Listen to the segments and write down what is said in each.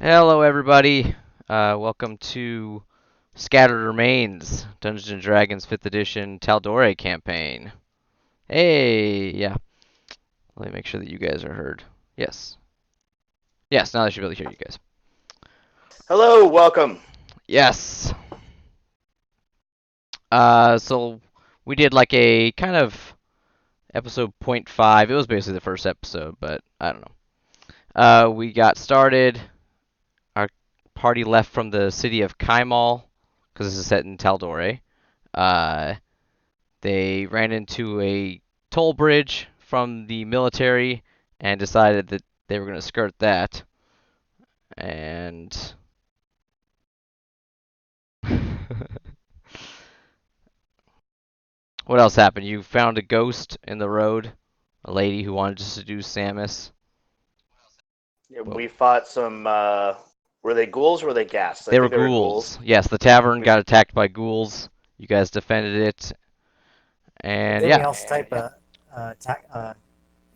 Hello, everybody. Welcome to Scattered Remains, Dungeons & Dragons 5th Edition Tal'dorei campaign. Hey, yeah. Let me make sure that you guys are heard. Yes. Yes, now I should really hear you guys. Hello, welcome. Yes. So we did like a kind of episode .5. It was basically the first episode, but I don't know. We got started. Our party left from the city of Kymal, because this is set in Tal'dorei. Uh, They ran into a toll bridge from the military and decided that they were going to skirt that. And what else happened? You found a ghost in the road, a lady who wanted to seduce Sammus. Well, We fought some. Were they ghouls or were they ghasts? I they were think they were ghouls. ghouls. Yes, the tavern We, got attacked by ghouls. You guys defended it, and Didn't we yeah. also type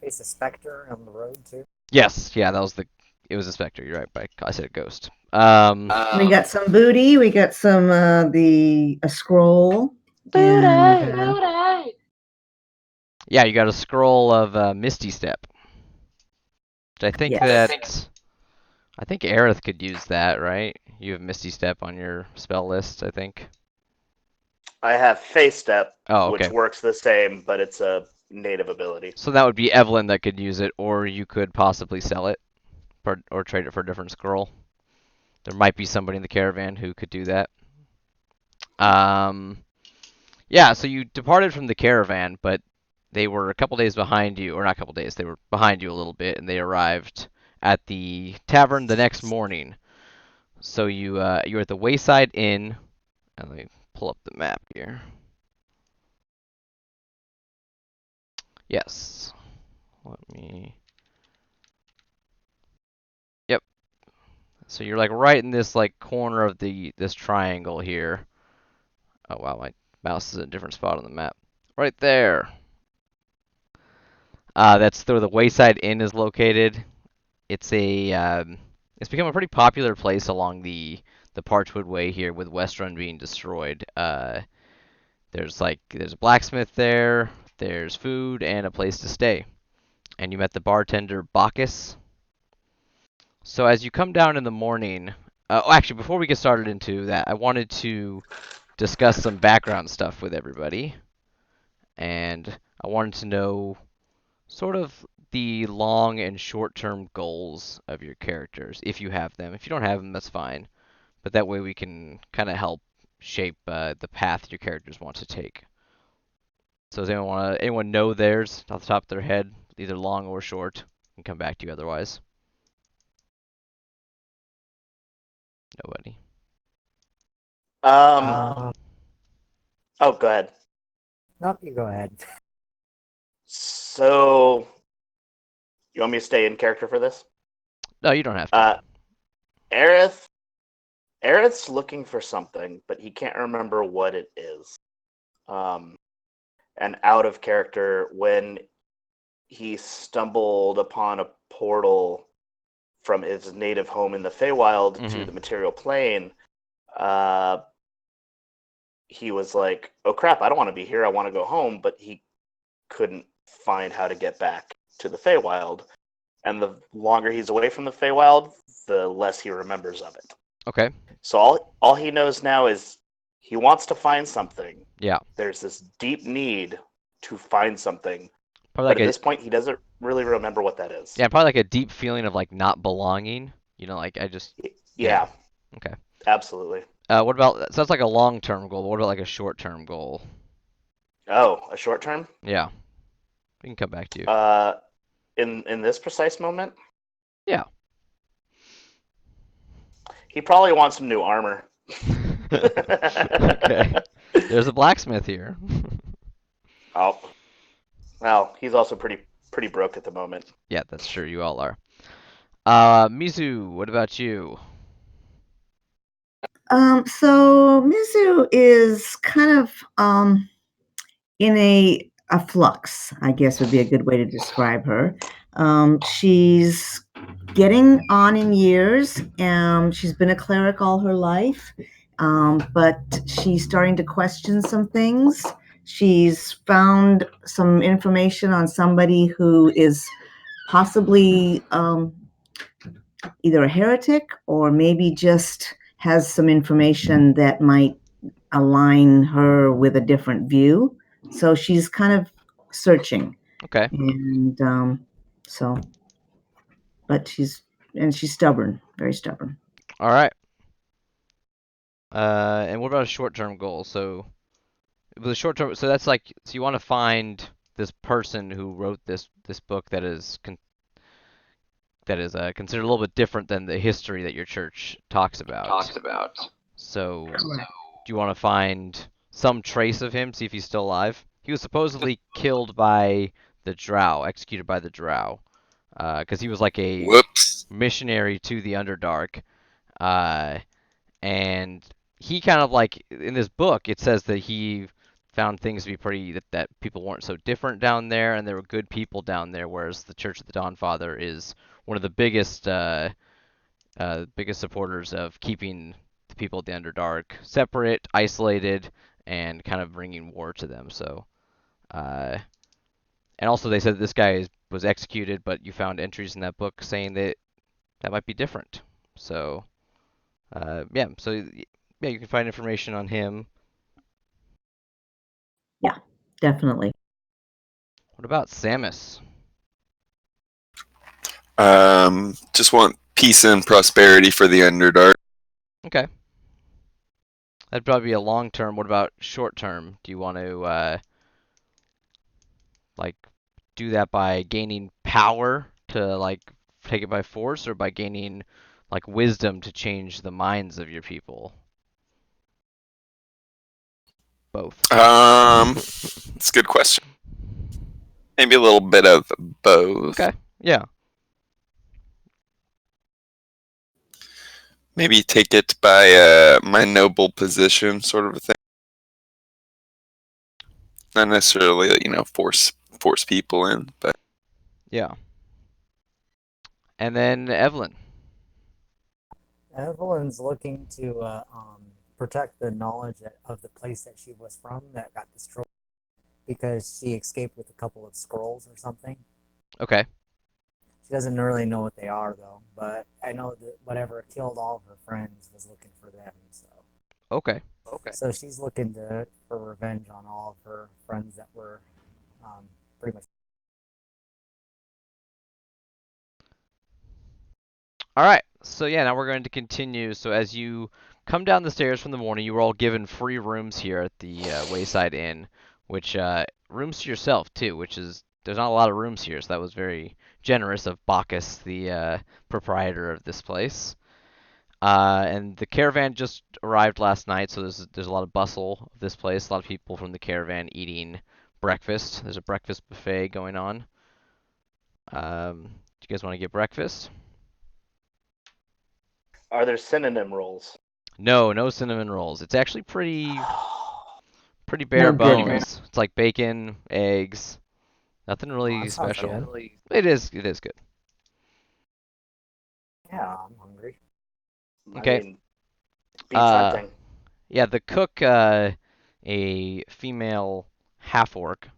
face a specter on the road too? Yes, yeah, that was the. It was a specter. You're right, but I said a ghost. We got some booty. We got some a scroll. Yeah, you got a scroll of Misty Step. Which I think Yes. that I think Ereyth could use that, right? You have Misty Step on your spell list, I think. I have Face Step, Oh, which okay. works the same, but it's a native ability. So that would be Evelyn that could use it, or you could possibly sell it, or trade it for a different scroll. There might be somebody in the caravan who could do that. Yeah. So you departed from the caravan, but they were a couple days behind you, or not a couple days. They were behind you a little bit, and they arrived at the tavern the next morning. So you're at the Wayside Inn, and let me pull up the map here. Yes. Let me. Yep. So you're like right in this like corner of this triangle here. Oh wow, my mouse is in a different spot on the map. Right there. That's where the Wayside Inn is located. It's become a pretty popular place along the Parchwood Way here, with Westrun being destroyed. There's a blacksmith there, there's food, and a place to stay. And you met the bartender Bacchus. So as you come down in the morning, actually before we get started into that, I wanted to discuss some background stuff with everybody, and I wanted to know sort of the long and short-term goals of your characters, if you have them. If you don't have them, that's fine, but that way we can kind of help shape the path your characters want to take. So does anyone know theirs off the top of their head, either long or short? And come back to you otherwise. Nobody. Um. Oh, go ahead. Nope, you go ahead. So, you want me to stay in character for this? No, you don't have to. Ereyth. Ereyth's looking for something, but he can't remember what it is. And out of character, when he stumbled upon a portal from his native home in the Feywild to the material plane, he was like, oh crap, I don't want to be here, I want to go home, but he couldn't find how to get back to the Feywild. And the longer he's away from the Feywild, the less he remembers of it. Okay. So all he knows now is he wants to find something. Yeah. There's this deep need to find something. Probably But like at this point, he doesn't really remember what that is. yeah, probably like a deep feeling of like not belonging. You know, like I just. Yeah. Okay. Absolutely. What about, so that's like a long-term goal, but what about like a short-term goal? Oh, a short term? Yeah. We can come back to you. In this precise moment? Yeah. He probably wants some new armor. Okay. There's a blacksmith here. Oh. Well, he's also pretty broke at the moment. Yeah, that's true. You all are. Mizu, what about you? So Mizu is kind of in a flux, I guess would be a good way to describe her. She's getting on in years. She's been a cleric all her life, but she's starting to question some things. She's found some information on somebody who is possibly either a heretic or maybe just has some information that might align her with a different view. So she's kind of searching. Okay. And so, but she's stubborn, very stubborn. All right. And what about a short-term goal? So, with a short-term, so that's like, so you want to find this person who wrote this book that is considered a little bit different than the history that your church talks about. So, do you want to find some trace of him, see if he's still alive? He was supposedly killed by the Drow, executed by the Drow, because he was like a Whoops. missionary to the Underdark, and he kind of like in this book it says that he found things to be pretty that people weren't so different down there, and there were good people down there, whereas the Church of the Dawnfather is one of the biggest supporters of keeping the people of the Underdark separate, isolated, and kind of bringing war to them. So, and also they said this guy was executed, but you found entries in that book saying that that might be different. So, yeah, you can find information on him. Yeah, definitely. What about Sammus? Just want peace and prosperity for the Underdark. Okay. That'd probably be a long term. What about short term? Do you want to like do that by gaining power to like take it by force, or by gaining like wisdom to change the minds of your people? Both. It's a good question. Maybe a little bit of both. Okay. Yeah. Maybe take it by my noble position, sort of a thing. Not necessarily, force people in, but Yeah. And then Evelyn. Evelyn's looking to protect the knowledge of the place that she was from that got destroyed because she escaped with a couple of scrolls or something. Okay. She doesn't really know what they are, though, but I know that whatever killed all of her friends was looking for them, so. Okay. So she's looking for revenge on all of her friends that were pretty much. All right. So yeah, now we're going to continue. So as you come down the stairs from the morning, you were all given free rooms here at the Wayside Inn, which rooms to yourself too, which is there's not a lot of rooms here, so that was very generous of Bacchus, the proprietor of this place. And the caravan just arrived last night, so there's a lot of bustle of this place. A lot of people from the caravan eating breakfast. There's a breakfast buffet going on. Do you guys want to get breakfast? Are there synonym rolls? No cinnamon rolls. It's actually pretty bare No bones. goodness. It's like bacon, eggs, nothing really that sounds special. good. It is good. Yeah, I'm hungry. Okay. I mean, beats hunting. Yeah, the cook, a female half orc,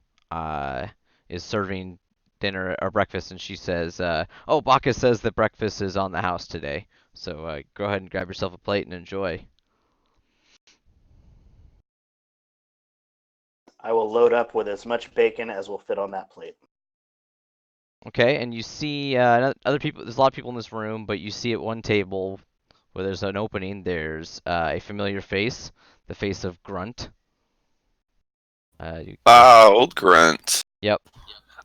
is serving dinner or breakfast, and she says, "Oh, Bacchus says that breakfast is on the house today, so go ahead and grab yourself a plate and enjoy." I will load up with as much bacon as will fit on that plate. Okay, and you see other people. There's a lot of people in this room, but you see at one table where there's an opening. There's a familiar face, the face of Grunt. old grunt. Yep.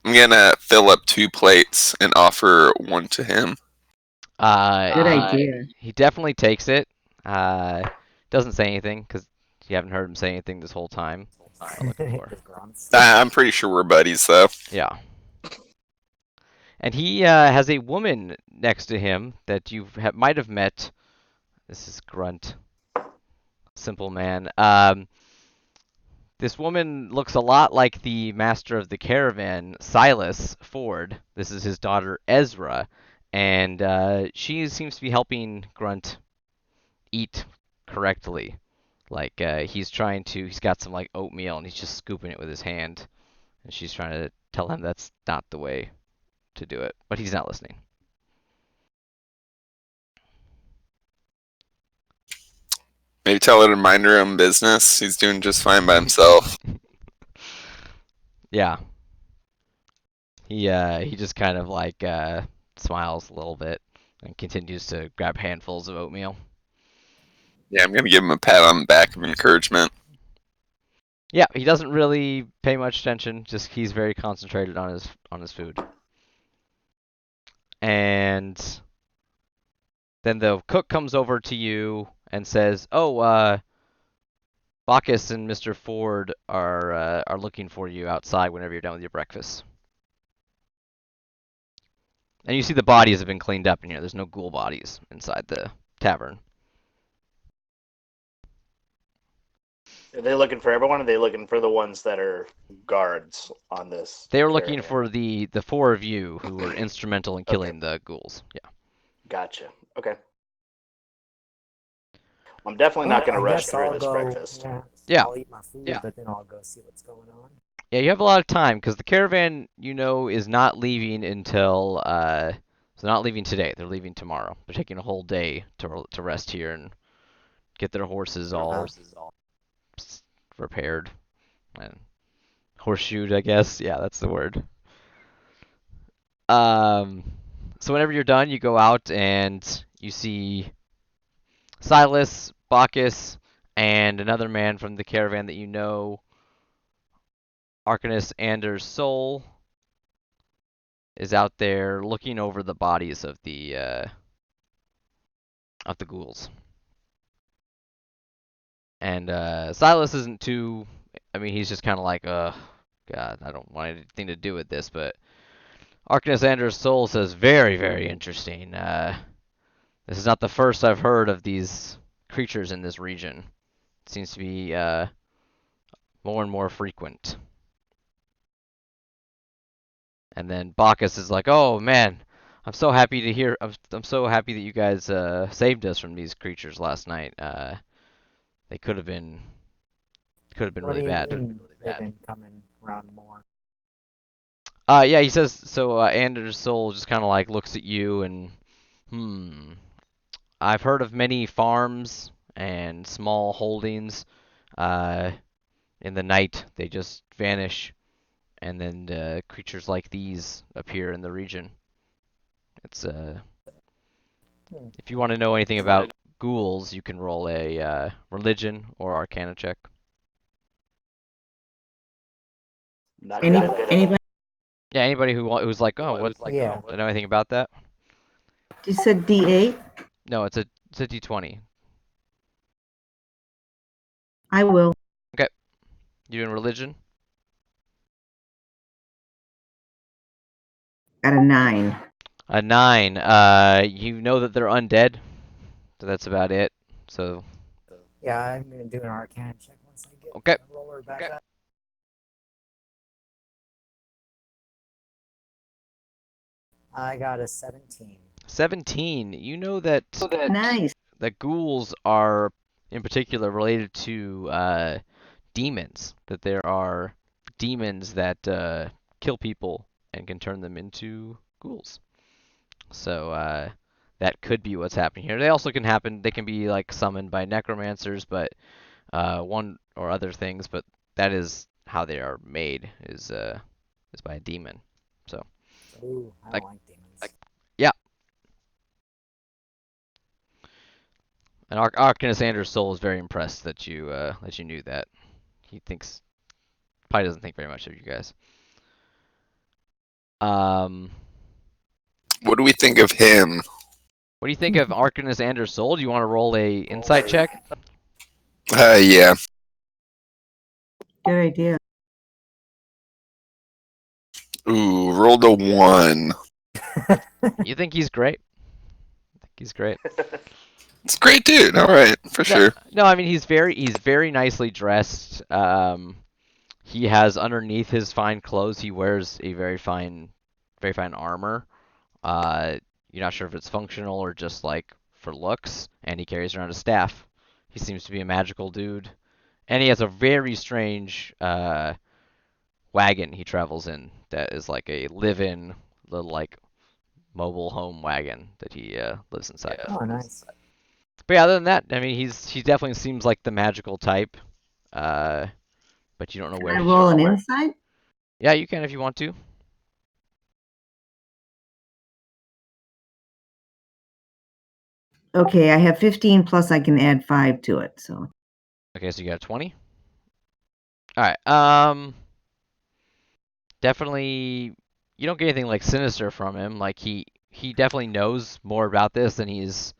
I'm gonna fill up 2 plates and offer one to him. Good idea. He definitely takes it. Doesn't say anything because you haven't heard him say anything this whole time. I'm looking for. Just grunts. I'm pretty sure we're buddies, though. Yeah. And he has a woman next to him that you might have met. This is Grunt, simple man. This woman looks a lot like the master of the caravan, Silas Ford. This is his daughter, Ezra, and she seems to be helping Grunt eat correctly. Like, he's got some, like, oatmeal, and he's just scooping it with his hand, and she's trying to tell him that's not the way to do it, but he's not listening. Maybe tell her to mind her own business. He's doing just fine by himself. Yeah. He just kind of like smiles a little bit and continues to grab handfuls of oatmeal. Yeah, I'm gonna give him a pat on the back of encouragement. Yeah, he doesn't really pay much attention, just he's very concentrated on his food. And then the cook comes over to you and says, "Oh, Bacchus and Mr. Ford are looking for you outside whenever you're done with your breakfast." And you see the bodies have been cleaned up in here. There's no ghoul bodies inside the tavern. Are they looking for everyone? Or are they looking for the ones that are guards on this? They were looking caravan? for the four of you who were instrumental in killing the ghouls. Yeah. Gotcha. Okay. I'm definitely not going to I rush guess through I'll this go, breakfast. Yeah. I'll eat my food, Yeah. but then I'll go see what's going on. Yeah, you have a lot of time because the caravan, is not leaving until so not leaving today. They're leaving tomorrow. They're taking a whole day to rest here and get their horses all repaired and horseshoed, I guess. Yeah, that's the word. So whenever you're done, you go out and you see Silas, Bacchus, and another man from the caravan that you know, Arcanus Anders Soul, is out there looking over the bodies of the ghouls. And Silas isn't too. I mean, he's just kind of like, God, I don't want anything to do with this. But Arcanus Anders Soul says, very, very interesting. This is not the first I've heard of these creatures in this region. It seems to be more and more frequent. And then Bacchus is like, "Oh man, I'm so happy to hear. I'm so happy that you guys saved us from these creatures last night. They could have been What do really you bad." mean they've been coming around more? Yeah, he says. So Anders Soul just kind of like looks at you and, I've heard of many farms and small holdings. In the night, they just vanish, and then creatures like these appear in the region. It's If you want to know anything about ghouls, you can roll a religion or arcana check. Not good at it. Anybody? Yeah, anybody who's like, "Oh, what? Yeah. I know anything about that?" You said D8? No, it's a D20. I will. Okay, you doing religion? At a 9. A 9. You know that they're undead, so that's about it. So Yeah, I'm gonna do an arcana check once I get Okay. the roller back up. I got a 17. 17. You know that Nice. ghouls are in particular related to demons. That there are demons that kill people and can turn them into ghouls. So that could be what's happening here. They also can happen. They can be like summoned by necromancers, but one or other things. But that is how they are made. Is by a demon. So Ooh, I Like- don't like demons. and Arcanus Anders Soul is very impressed that you knew that. He probably doesn't think very much of you guys. What do we think of him? What do you think of Arcanus Anders Soul? Do you want to roll a insight check? Yeah. Good idea. Ooh, rolled a 1. You think he's great? I think he's great. It's a great dude. All right, for sure. No, I mean he's very nicely dressed. He has underneath his fine clothes, he wears a very fine armor. You're not sure if it's functional or just like for looks, and he carries around a staff. He seems to be a magical dude, and he has a very strange wagon he travels in that is like a live-in little like mobile home wagon that he lives inside of. Oh, nice. But yeah, other than that, I mean, he definitely seems like the magical type, but you don't know Can where I he's roll from. an insight? Yeah, you can if you want to. Okay, I have 15 plus I can add 5 to it. So Okay, so you got a 20. All right. Definitely, you don't get anything like sinister from him. Like he definitely knows more about this than he's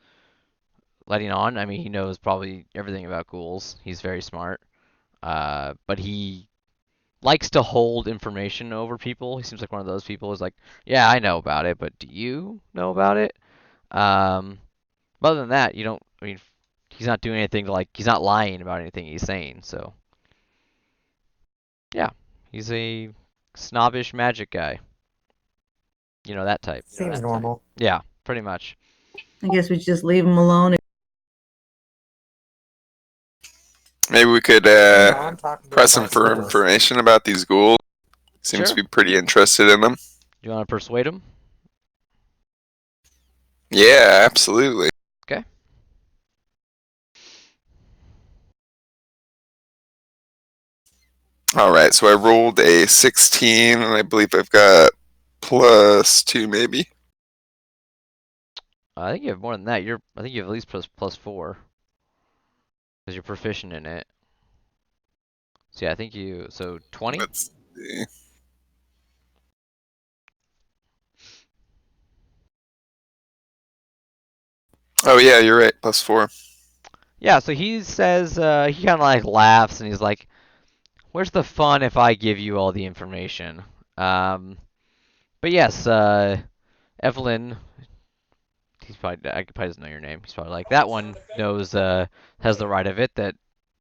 letting on. I mean, he knows probably everything about ghouls. He's very smart. But he likes to hold information over people. He seems like one of those people who's like, yeah, I know about it, but do you know about it? Um, but other than that, you don't. I mean, he's not doing anything to like. He's not lying about anything he's saying. So yeah, he's a snobbish magic guy. You know that type. Seems normal. Yeah, pretty much. I guess we just leave him alone. Maybe we could No, I'm talking press him about for ghouls. information about these ghouls. Seems Sure. to be pretty interested in them. You want to persuade him? Yeah, absolutely. Okay. Alright, so I rolled a 16, and I believe I've got +2 maybe. I think you have more than that. I think you have at least plus 4 because you're proficient in it. So yeah, I think you. So 20. Let's see. Oh yeah, you're right, +4. Yeah. So he says he kind of like laughs and he's like, "Where's the fun if I give you all the information?" But yes, Evelyn. I probably doesn't know your name. He's probably like that one knows has the right of it that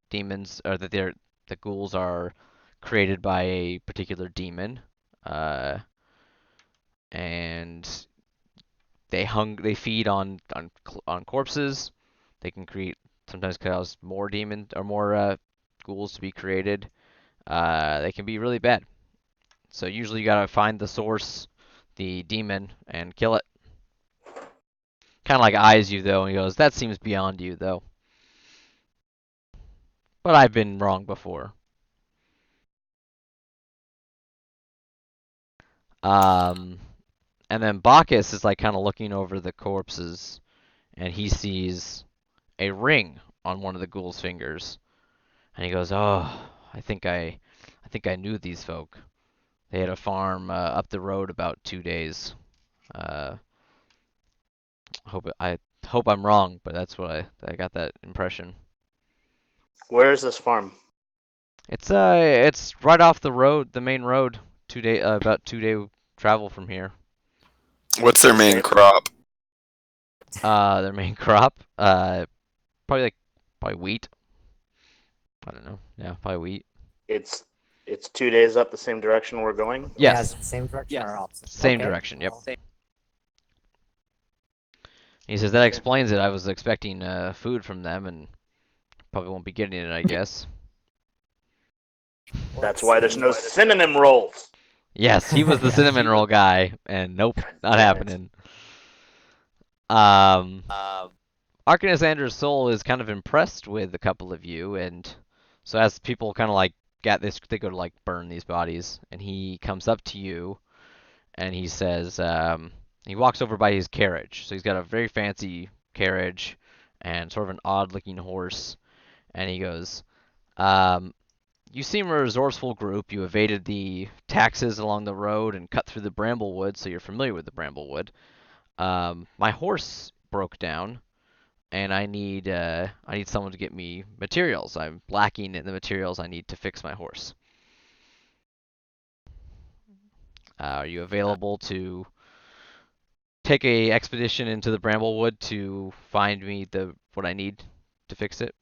demons or that the ghouls are created by a particular demon, and they feed on corpses. They can create sometimes cause more demons or more ghouls to be created. They can be really bad. So usually you gotta find the source, the demon, and kill it. Kind of like eyes you though, and he goes, "That seems beyond you though." But I've been wrong before. Um, and then Bacchus is like kind of looking over the corpses, and he sees a ring on one of the ghoul's fingers, and he goes, "Oh, I think I knew these folk. They had a farm up the road about 2 days. Uh, I hope I'm wrong, but that's what I got that impression. Where is this farm? It's right off the road, the main road. About 2 day travel from here. What's their main crop? Their main crop, probably wheat. I don't know. Yeah, probably wheat. It's 2 days up the same direction we're going. Yes. Yeah, is it the same direction or opposite? Same Okay. direction. Yep. Well, He says that explains it. I was expecting food from them, and probably won't be getting it, I guess. That's why there's no synonym rolls. Yes, he was the Yeah. cinnamon roll guy, and nope, not Damn it. happening. Arcanist Andrew's soul is kind of impressed with a couple of you, and so as people kind of like get this, they go to like burn these bodies, and he comes up to you, and he says, he walks over by his carriage. So he's got a very fancy carriage and sort of an odd-looking horse, and he goes, "You seem a resourceful group. You evaded the taxes along the road and cut through the bramblewood, so you're familiar with the bramblewood. My horse broke down, and I need someone to get me materials. I'm lacking in the materials I need to fix my horse. Are you available to take a expedition into the bramblewood to find me what I need to fix it?"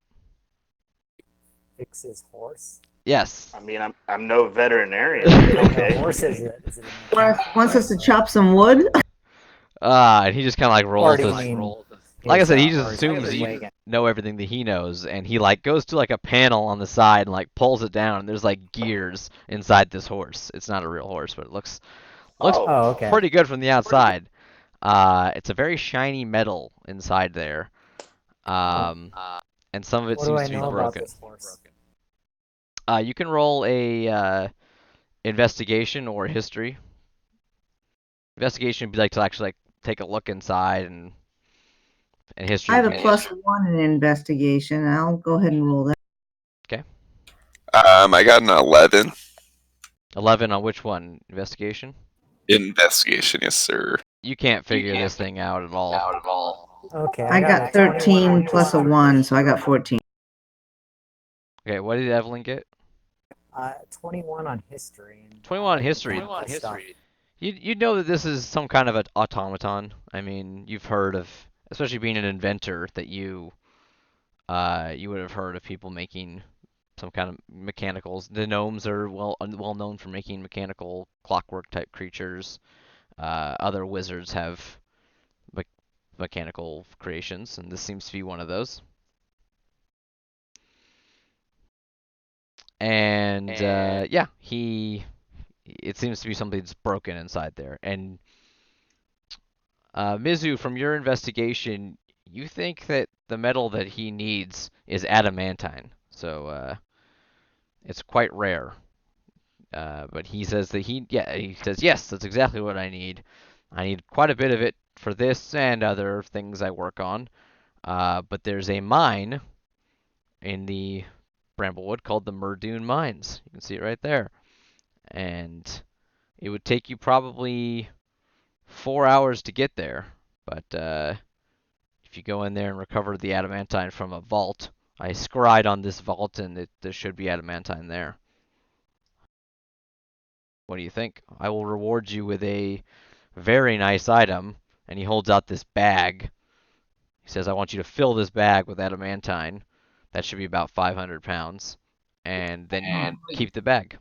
fix his horse. Yes. I mean, I'm no veterinarian. You don't know Okay. horses. Is it a Wants us to chop some wood. And he just kind of like Or rolls do you his. mean Like I his, said, he just or his assumes you wagon? know everything that he knows, and he like goes to like a panel on the side and like pulls it down, and there's like gears inside this horse. It's not a real horse, but it looks Oh, Oh, okay. pretty good from the outside. It's a very shiny metal inside there, and some of it What do seems I to be know about broken. this horse? You can roll a investigation or history. Investigation would be like to actually like take a look inside, and history. I have would a be- +1 in investigation. I'll go ahead and roll that. I got an 11. 11 on which one? Investigation? Investigation, yes, sir. You can't figure this thing out at all. Okay. I got 13 plus a 1, so I got 14. Okay, what did Evelyn get? 21 on history. And 21 on history. Stuff. You know that this is some kind of an automaton. I mean, you've heard of, especially being an inventor, that you would have heard of people making some kind of mechanicals. The gnomes are well known for making mechanical clockwork type creatures. Other wizards have mechanical creations, and this seems to be one of those. And yeah, it seems to be something that's broken inside there. And Mizu, from your investigation, you think that the metal that he needs is adamantine. So it's quite rare. But he says that he says, yes, that's exactly what I need. I need quite a bit of it for this and other things I work on. But there's a mine in the Bramblewood called the Murdoon Mines. You can see it right there. And it would take you probably 4 hours to get there. But if you go in there and recover the adamantine from a vault, I scried on this vault, and there should be adamantine there. What do you think? I will reward you with a very nice item. And he holds out this bag. He says, I want you to fill this bag with adamantine. That should be about 500 pounds. And then you keep the bag.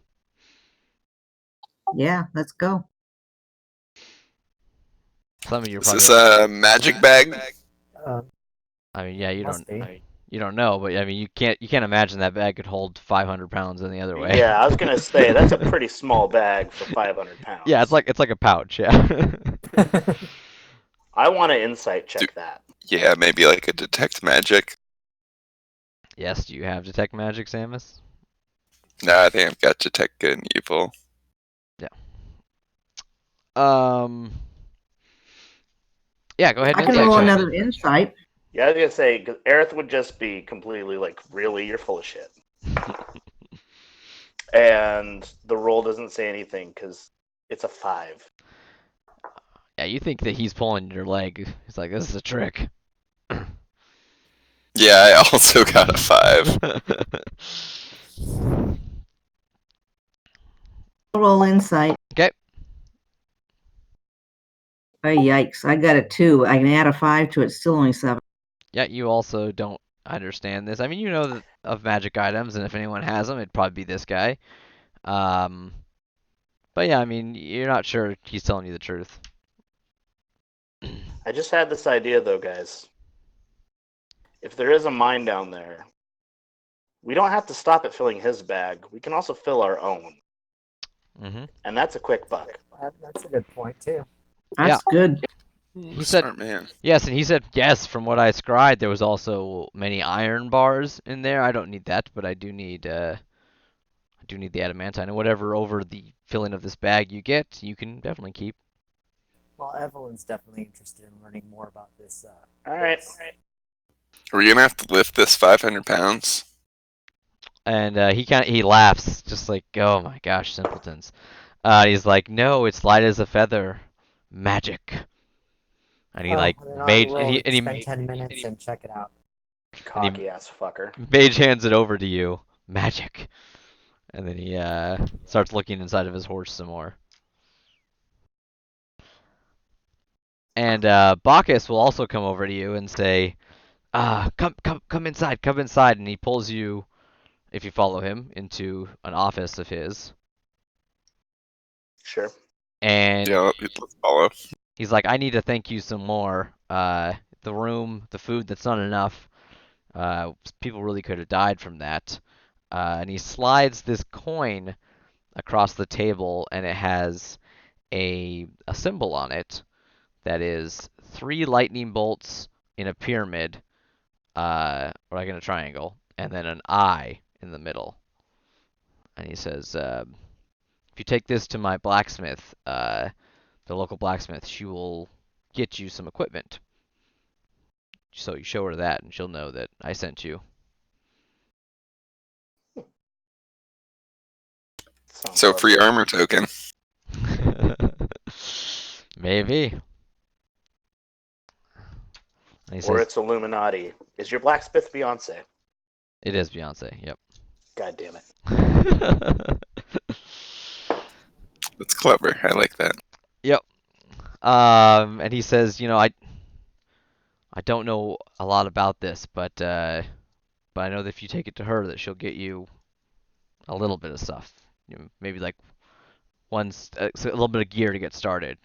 Yeah, let's go. Some of you are Is probably this a magic bag? I mean, yeah, you Must don't be. you don't know, but I mean, you can't imagine that bag could hold 500 pounds in the other way. Yeah, I was gonna say that's a pretty small bag for 500 pounds. Yeah, it's like a pouch. Yeah. I want to insight check that. Yeah, maybe like a detect magic. Yes. Do you have detect magic, Sammus? Nah, I think I've got detect good and evil. Yeah. Go ahead. I And can insight roll check. another insight. Yeah, I was gonna say 'cause Ereyth would just be completely like, really, you're full of shit. And the roll doesn't say anything because it's a 5. Yeah, you think that he's pulling your leg. He's like, this is a trick. Yeah, I also got a 5. I'll roll insight. Okay. Oh, yikes. I got a 2. I can add a 5 to it. Still only 7. Yeah, you also don't understand this. I mean, you know of magic items, and if anyone has them, it'd probably be this guy. But yeah, I mean, you're not sure he's telling you the truth. I just had this idea though, guys. If there is a mine down there, we don't have to stop at filling his bag. We can also fill our own. Mm-hmm. And that's a quick buck. That's a good point too. That's good. He said, Smart man. yes, and he said, yes, from what I scried, there was also many iron bars in there. I don't need that, but I do need the adamantine. And whatever over the filling of this bag you get, you can definitely keep. Well, Evelyn's definitely interested in learning more about this. All right. Are we gonna have to lift this 500 pounds? And he laughs, just like, oh my gosh, simpletons. He's like, no, it's light as a feather, magic. And he spend 10 minutes and check it out. Cocky ass fucker. mage hands it over to you, magic. And then he starts looking inside of his horse some more. And Bacchus will also come over to you and say, come inside, and he pulls you if you follow him into an office of his, Sure. and Yeah, let's follow. he's like, I need to thank you some more. The room, the food, that's not enough. People really could have died from that. And he slides this coin across the table, and it has a symbol on it that is 3 lightning bolts in a pyramid, or like in a triangle, and then an eye in the middle. And he says, if you take this to my blacksmith, the local blacksmith, she will get you some equipment. So you show her that, and she'll know that I sent you. Sounds So lovely. free armor token. Maybe. And he Or says, it's Illuminati. Is your blacksmith Beyonce? it is Beyonce, yep. God damn it. That's clever. I like that. Yep. And he says, I don't know a lot about this, but I know that if you take it to her, that she'll get you a little bit of stuff. Maybe like a little bit of gear to get started.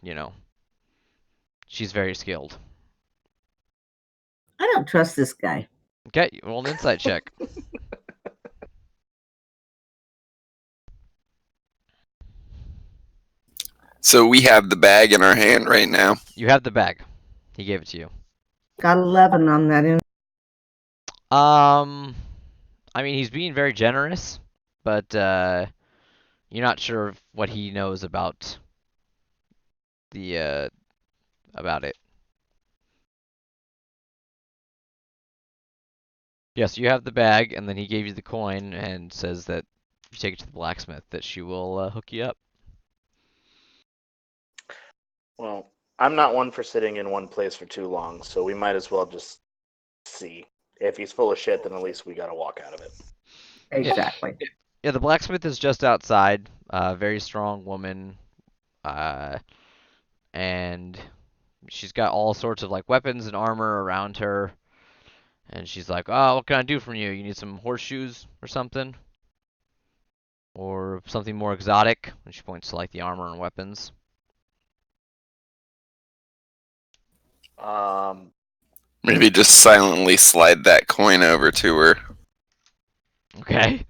She's very skilled. I don't trust this guy. Okay, roll an insight check. So we have the bag in our hand right now. You have the bag. He gave it to you. Got 11 on that. I mean, he's being very generous, but you're not sure what he knows about about it. Yes, you have the bag, and then he gave you the coin and says that if you take it to the blacksmith, that she will hook you up. Well, I'm not one for sitting in one place for too long, so we might as well just see. If he's full of shit, then at least we gotta walk out of it. Exactly. Yeah, the blacksmith is just outside. Very strong woman, and she's got all sorts of like weapons and armor around her. And she's like, "Oh, what can I do for you? You need some horseshoes or something, or something more exotic?" And she points to like the armor and weapons. Maybe just silently slide that coin over to her. Okay.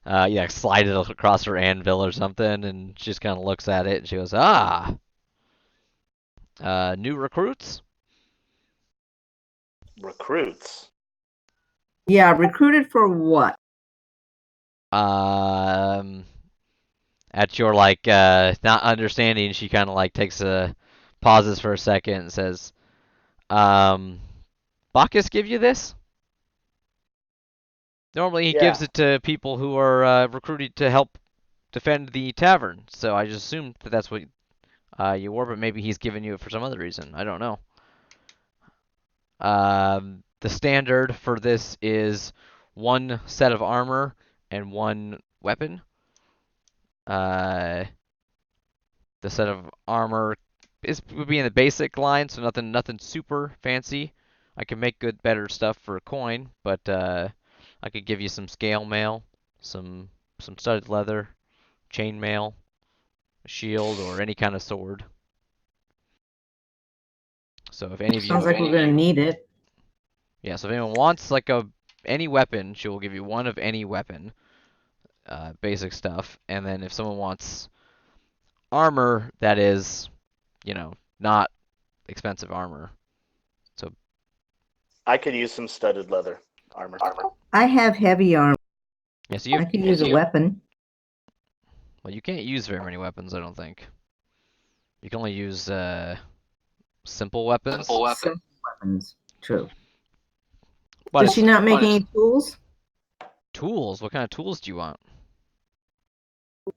Yeah, slide it across her anvil or something, and she just kind of looks at it, and she goes, "Ah, new recruits?" Recruits. Yeah, recruited for what? At your like not understanding, she kind of like pauses for a second and says, Bacchus give you this? Normally he gives Yeah. it to people who are recruited to help defend the tavern. So I just assumed that that's what you wore, but maybe he's given you it for some other reason. I don't know. The standard for this is 1 set of armor and 1 weapon. The set of armor would be in the basic line, so nothing super fancy. I can make better stuff for a coin, but I could give you some scale mail, some studded leather, chain mail, a shield, or any kind of sword. So if any of you, Sounds like we're gonna need it. yeah. So if anyone wants like any weapon, she will give you 1 of any weapon, basic stuff. And then if someone wants armor, that is, not expensive armor. So I could use some studded leather armor. I have heavy armor. yeah, so I could use a weapon. well, you can't use very many weapons, I don't think. You can only use simple weapons. Simple weapons. True. But Does she not make any tools? tools? What kind of tools do you want?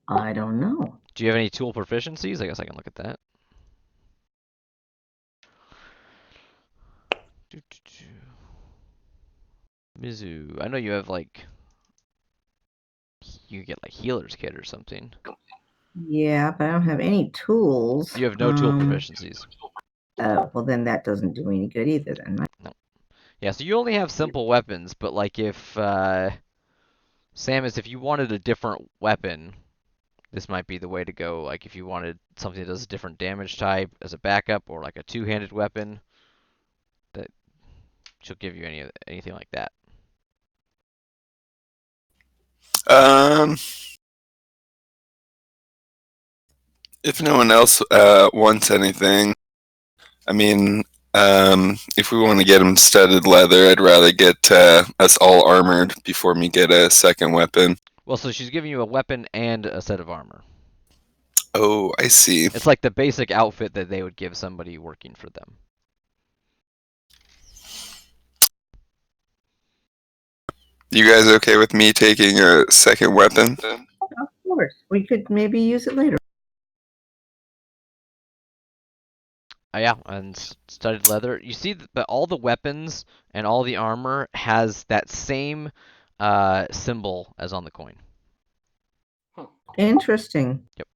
I don't know. Do you have any tool proficiencies? I guess I can look at that. Mizu. I know you have like you get like healer's kit or something. Yeah, but I don't have any tools. You have no tool proficiencies. Oh, well then that doesn't do me any good either then, right? No. Yeah, so you only have simple weapons, but like if Samus, if you wanted a different weapon, this might be the way to go. Like if you wanted something that does a different damage type as a backup, or like a two-handed weapon, that she'll give you anything like that. Um, if no one else wants anything, I mean, if we want to get him studded leather, I'd rather get us all armored before me get a second weapon. Well, so she's giving you a weapon and a set of armor. Oh, I see. It's like the basic outfit that they would give somebody working for them. You guys okay with me taking a second weapon? Of course, we could maybe use it later. Yeah, and studded leather. You see that all the weapons and all the armor has that same symbol as on the coin. Interesting. Yep.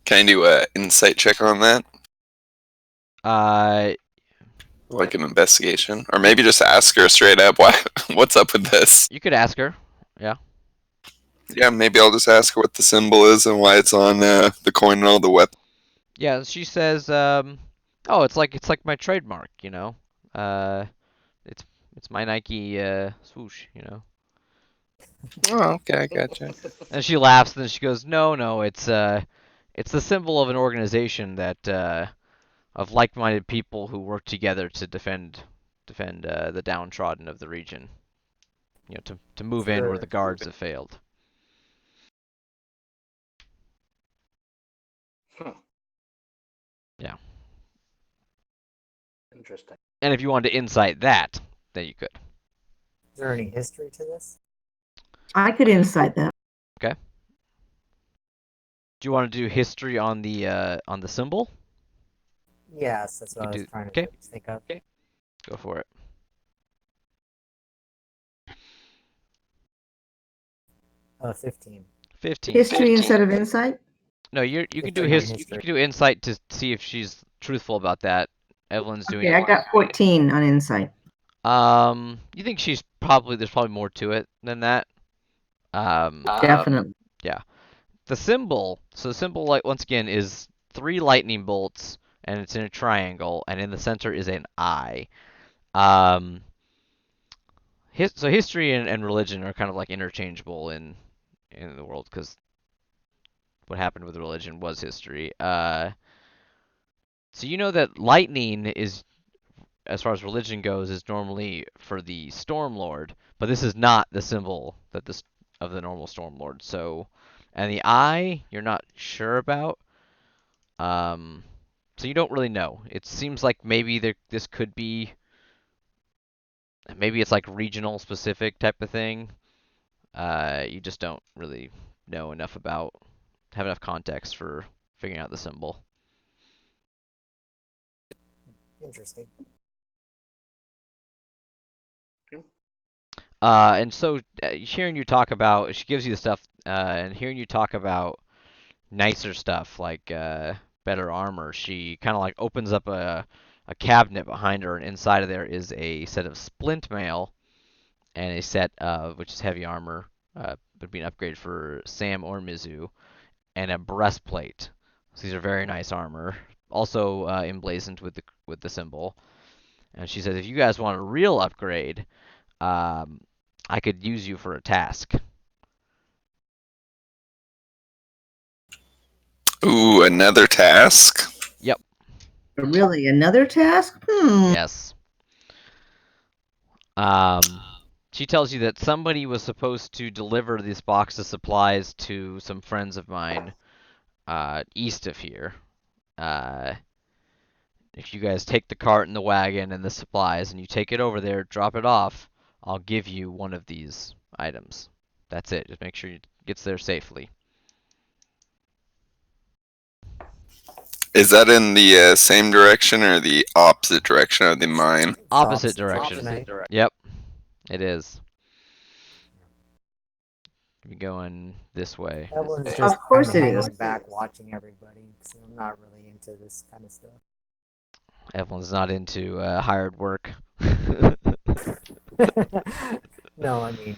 Can I do an insight check on that? Like an investigation? Or maybe just ask her straight up, what's up with this? You could ask her. Yeah. Yeah, maybe I'll just ask her what the symbol is and why it's on the coin and all the weapons. Yeah, she says, oh, it's like my trademark, you know. It's my Nike swoosh, you know. Oh, okay, I gotcha. And she laughs, and then she goes, no, it's the symbol of an organization that of like-minded people who work together to defend the downtrodden of the region. You know, to move in where the guards have failed. Yeah. Interesting. And if you wanted to insight that, then you could. Is there any history to this? I could insight that. Okay. Do you want to do history on the symbol? Yes, that's what I was trying to think of. Okay. Go for it. Oh, 15. 15. History instead of insight? No, you can do History. you can do insight to see if she's truthful about that. Evelyn's doing Okay, I got 14 on insight. You think there's probably more to it than that. Definitely. Yeah. The symbol, like once again is 3 lightning bolts and it's in a triangle and in the center is an eye. So history and religion are kind of like interchangeable in the world because what happened with religion was history. So you know that lightning is, as far as religion goes, is normally for the Storm Lord, but this is not the symbol of the normal Storm Lord. So, and the eye, you're not sure about. So you don't really know. It seems like maybe this could be, maybe it's like regional specific type of thing. You just don't really know enough have enough context for figuring out the symbol. Interesting. And so hearing you talk about, she gives you the stuff, and hearing you talk about nicer stuff like better armor, she kind of like opens up a cabinet behind her, and inside of there is a set of splint mail and a set of, which is heavy armor, would be an upgrade for Sam or Mizu, and a breastplate. So these are very nice armor, also emblazoned with the symbol. And she says, if you guys want a real upgrade, I could use you for a task. Ooh, another task? Yep. Really, another task? Yes. She tells you that somebody was supposed to deliver this box of supplies to some friends of mine east of here. If you guys take the cart and the wagon and the supplies and you take it over there, drop it off, I'll give you one of these items. That's it. Just make sure it gets there safely. Is that in the same direction or the opposite direction of the mine? Opposite direction. Yep, it is. You're going this way. Evelyn's just Of course kinda it is. hanging back watching everybody, because I'm not really into this kind of stuff. Evelyn's not into hired work. No, I mean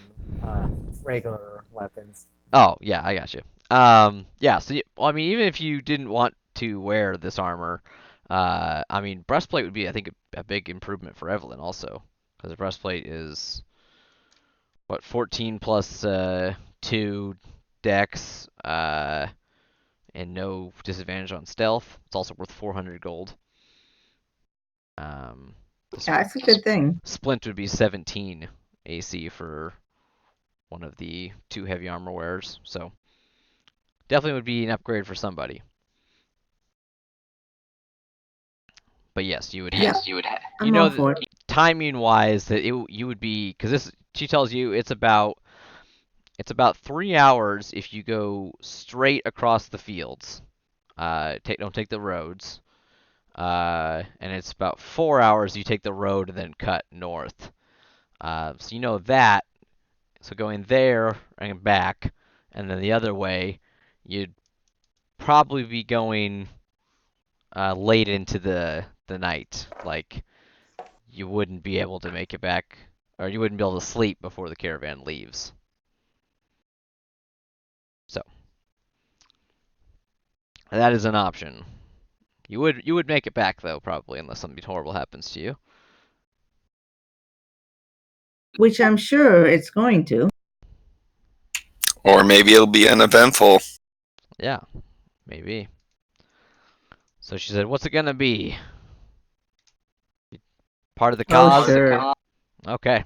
regular weapons. Oh, yeah, I got you. Yeah, so well, I mean, even if you didn't want to wear this armor, I mean, breastplate would be, I think, a big improvement for Evelyn also, because the breastplate is what 14 plus 2 dex, and no disadvantage on stealth. It's also worth 400 gold. The Yeah, that's a good thing. splint would be 17 AC for one of the 2 heavy armor wearers, so definitely would be an upgrade for somebody. But yes, you would have. Yes, You would have. You I'm know all that for it. timing wise, that you would be, because this, she tells you it's about 3 hours if you go straight across the fields. Don't take the roads. And it's about 4 hours you take the road and then cut north. So you know that. So going there and back, and then the other way, you'd probably be going late into the night. Like you wouldn't be able to make it back, or you wouldn't be able to sleep before the caravan leaves. So that is an option. You would make it back though, probably, unless something horrible happens to you. Which I'm sure it's going to. Or maybe it'll be uneventful. Yeah, maybe. So she said, "What's it gonna be? Part of the Oh, cause?" sure. Okay.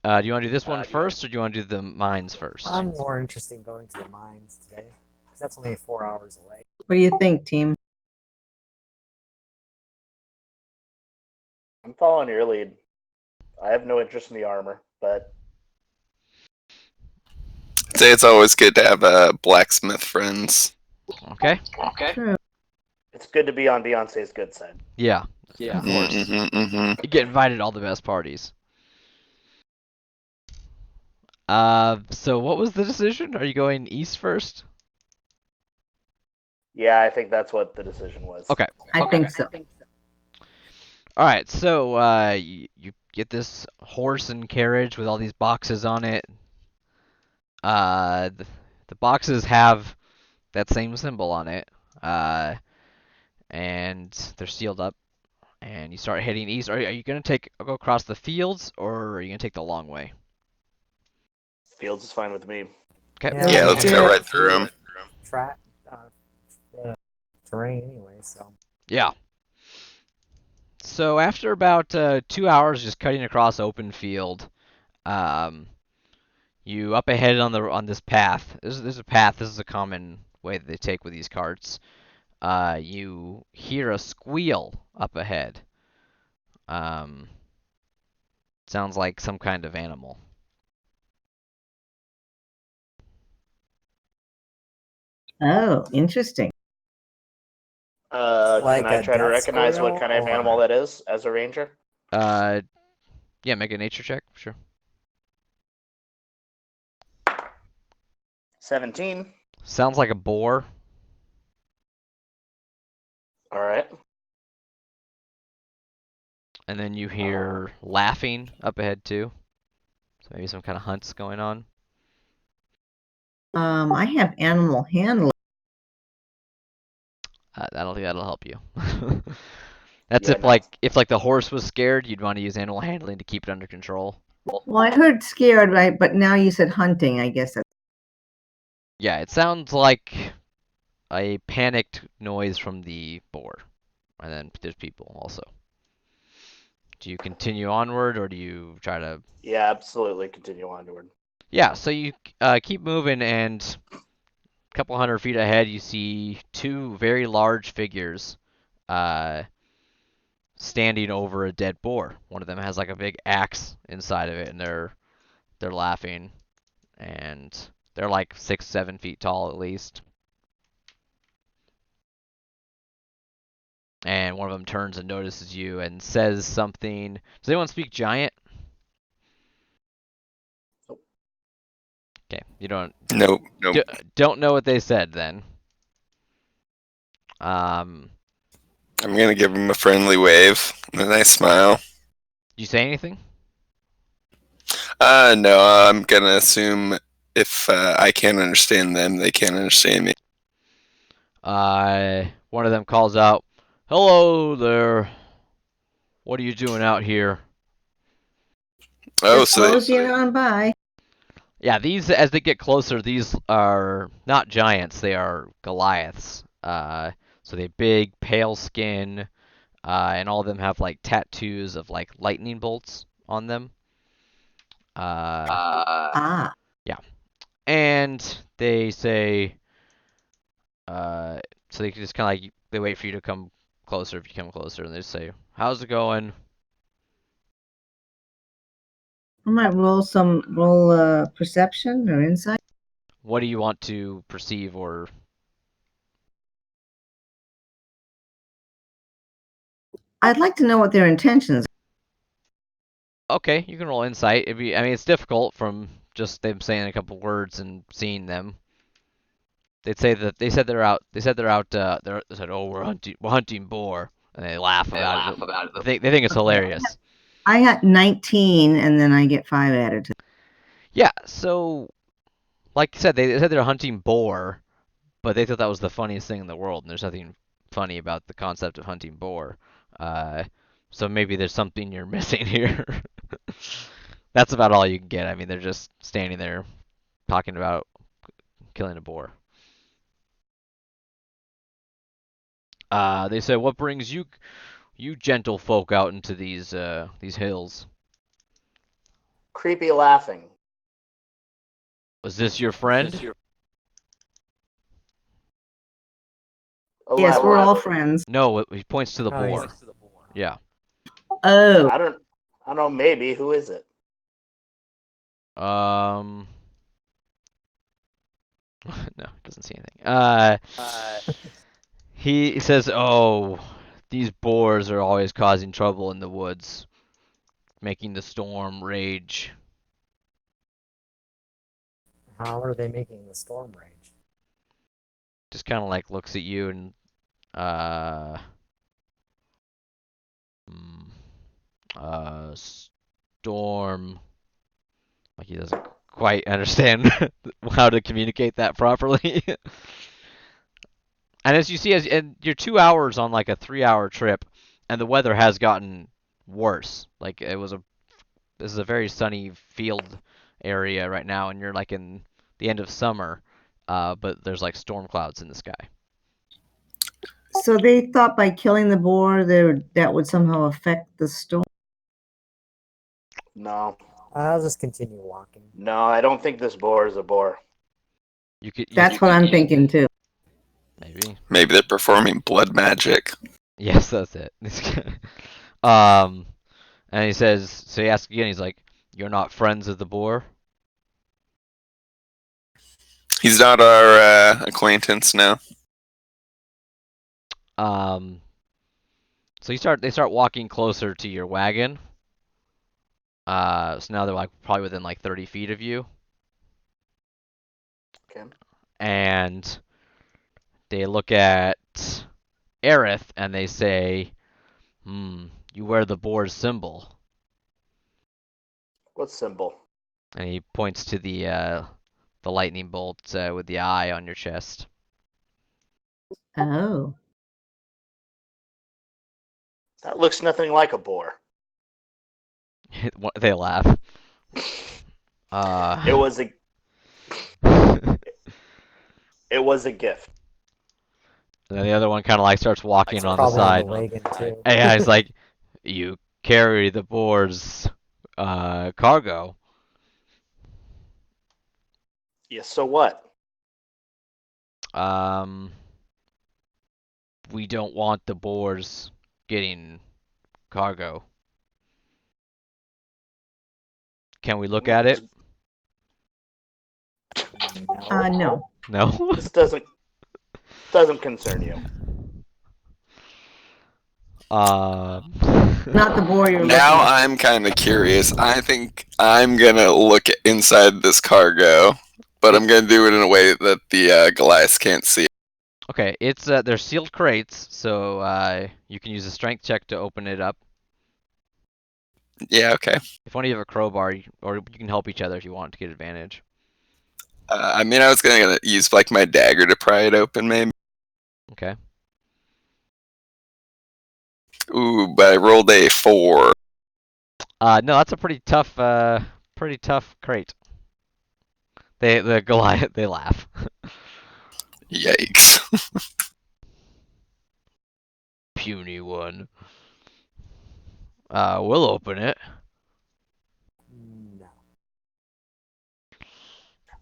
Do you want to do this one first, or do you want to do the mines first? I'm more interested in going to the mines today because that's only 4 hours away. What do you think, team? I'm following your lead. I have no interest in the armor, but I'd say it's always good to have blacksmith friends. Okay. True. it's good to be on Beyonce's good side. Yeah. Yeah. Of course. You get invited to all the best parties. So what was the decision? Are you going east first? Yeah, I think that's what the decision was. Okay. I think so. All right. So you get this horse and carriage with all these boxes on it. The boxes have that same symbol on it. And they're sealed up. And you start heading east. Are you gonna go across the fields, or are you gonna take the long way? Fields is fine with me. Okay. Yeah, let's go right through them. Track the terrain anyway, so Yeah. So after about 2 hours just cutting across open field, you up ahead on this path. There's a path. This is a common way that they take with these carts. You hear a squeal up ahead. Sounds like some kind of animal. Oh, interesting. Like Can I a try to death recognize what squirrel kind of or- animal that is as a ranger? Yeah, make a nature check, sure. 17. Sounds like a boar. All right. And then you hear laughing up ahead too. So maybe some kind of hunts going on. I have animal handling. I don't think that'll help you. That's Yeah, if no. like the horse was scared, you'd want to use animal handling to keep it under control. Well, I heard scared, right? But now you said hunting. I guess that's Yeah, it sounds like a panicked noise from the boar. And then there's people also. Do you continue onward, or do you try to... Yeah, absolutely. Continue onward. Yeah, so you keep moving, and a couple hundred feet ahead, you see 2 very large figures standing over a dead boar. One of them has like a big axe inside of it, and they're laughing, and they're like 6-7 feet tall at least. And one of them turns and notices you and says something. Does anyone speak giant? Nope. Okay, you don't Nope. don't know what they said then. I'm gonna give him a friendly wave and a nice smile. Did you say anything? No, I'm gonna assume if I can't understand them, they can't understand me. One of them calls out, "Hello there. What are you doing out here?" Oh, Just so they, moseying on by. Yeah, these as they get closer, these are not giants; they are Goliaths. So they have big, pale skin, and all of them have like tattoos of like lightning bolts on them. Ah. Yeah, and they say, uh, so they can just kind of like they wait for you to come closer. If you come closer, and they say, "How's it going?" I might roll perception or insight. What do you want to perceive or? I'd like to know what their intentions Okay, you can roll insight. I mean, it's difficult from just them saying a couple words and seeing them. They said they're out. They said, "Oh, we're hunting boar," and they laugh about it. They think it's hilarious. I got 19, and then I get 5 added to. Yeah. So, like I said, they said they're hunting boar, but they thought that was the funniest thing in the world, and there's nothing funny about the concept of hunting boar. Uh, so maybe there's something you're missing here. That's about all you can get. I mean, they're just standing there talking about killing a boar. They said, "What brings you gentle folk out into these hills? Creepy laughing. Was this your friend?" Yes, we're all Elaborate. friends. No, he points to the Oh, boar. he's- Yeah. Oh, I don't know. Maybe. Who is it? Um. No, doesn't see anything. He says, "Oh, these boars are always causing trouble in the woods, making the storm rage." How are they making the storm rage? Just kind of like looks at you and uh, mm, storm. Like he doesn't quite understand how to communicate that properly. And as you see, and you're 2 hours on like a 3 hour trip, and the weather has gotten worse. Like this is a very sunny field area right now, and you're like in the end of summer, but there's like storm clouds in the sky. so they thought by killing the boar that would somehow affect the storm. No. I'll just continue walking. No, I don't think this boar is a boar. That's what I'm thinking too. Maybe. maybe they're performing blood magic. Yes, that's it. um, and he says, so he asks again. He's like, "You're not friends of the boar?" He's not our acquaintance now. So they start walking closer to your wagon. So now they're like probably within like 30 feet of you, Okay. and they look at Ereyth and they say, you wear the boar's symbol." What symbol? And he points to the lightning bolt with the eye on your chest. Oh, That looks nothing like a boar. They laugh. It was a it was a gift. And then the other one kind of like starts walking on the Probably on side. the wagon too. And yeah, he's like, "You carry the boar's cargo." Yeah, so what? Um, we don't want the boars getting cargo. Can we look at it? no. No. This doesn't concern you. Not the boar you're Now looking at. I'm kind of curious. I think I'm gonna look inside this cargo, but I'm gonna do it in a way that the Goliath can't see. Okay, it's they're sealed crates, so you can use a strength check to open it up. Yeah, okay. If one of you have a crowbar, or you can help each other if you want to get advantage. I mean, I was gonna use like my dagger to pry it open, maybe. Okay. Ooh, but I rolled a 4. No, that's a pretty tough crate. The Goliath, they laugh. Yikes. Puny one. We'll open it. No.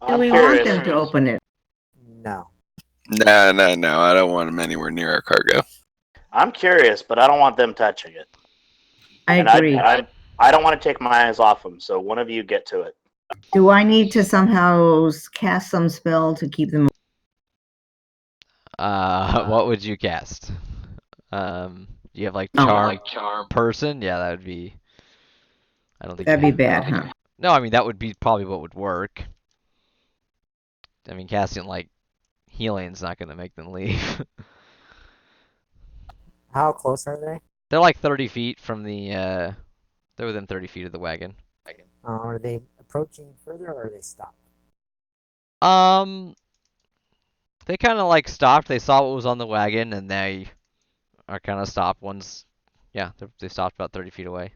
Do I'm we want curious. them to open it? No. No, no, no. I don't want them anywhere near our cargo. I'm curious, but I don't want them touching it. I And agree. I don't want to take my eyes off them. So one of you get to it. Do I need to somehow cast some spell to keep them? What would you cast? You have like Oh. charm person? Yeah, that would be. I don't think That'd you be have- bad, huh? No, I mean that would be probably what would work. I mean, casting like healing's not gonna make them leave. How close are they? They're like 30 feet from the. They're within 30 feet of the wagon. Are they approaching further, or are they stopped? They kind of like stopped. They saw what was on the wagon, and they are kind of stopped. Yeah, they stopped about 30 feet away.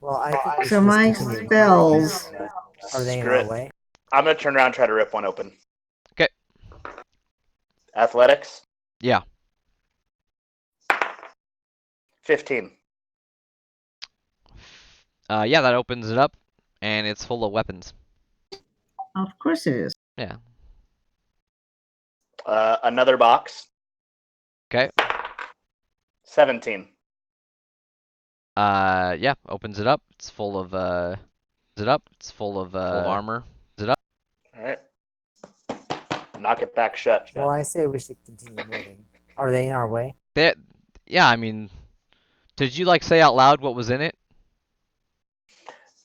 Well, I think we So should my just continue spells. moving. Are they in Screw our it. way? I'm gonna turn around and try to rip one open. Okay. Athletics. Yeah. 15. Yeah, that opens it up, and it's full of weapons. Of course it is. Yeah. Another box. Okay. 17. Yeah, opens it up. It's full of armor. All right. Knock it back shut. Well, I say we should continue moving. Are they in our way? Yeah, I mean, did you like say out loud what was in it?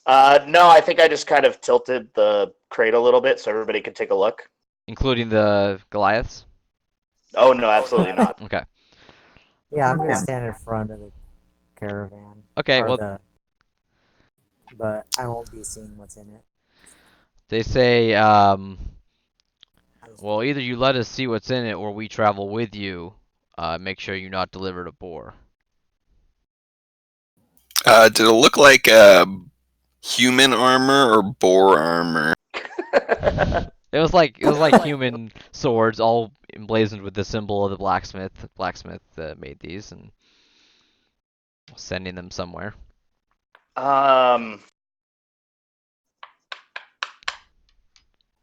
No, I think I just kind of tilted the crate a little bit so everybody could take a look. Including the Goliaths? Oh no, absolutely not. Okay. Yeah, I'm gonna Okay. stand in front of the caravan. Okay, or well, but I won't be seeing what's in it. they say, I just- well, either you let us see what's in it or we travel with you. Make sure you not deliver to boar. Did it look like human armor or boar armor? It was like human swords, all emblazoned with the symbol of the blacksmith. The blacksmith made these and sending them somewhere.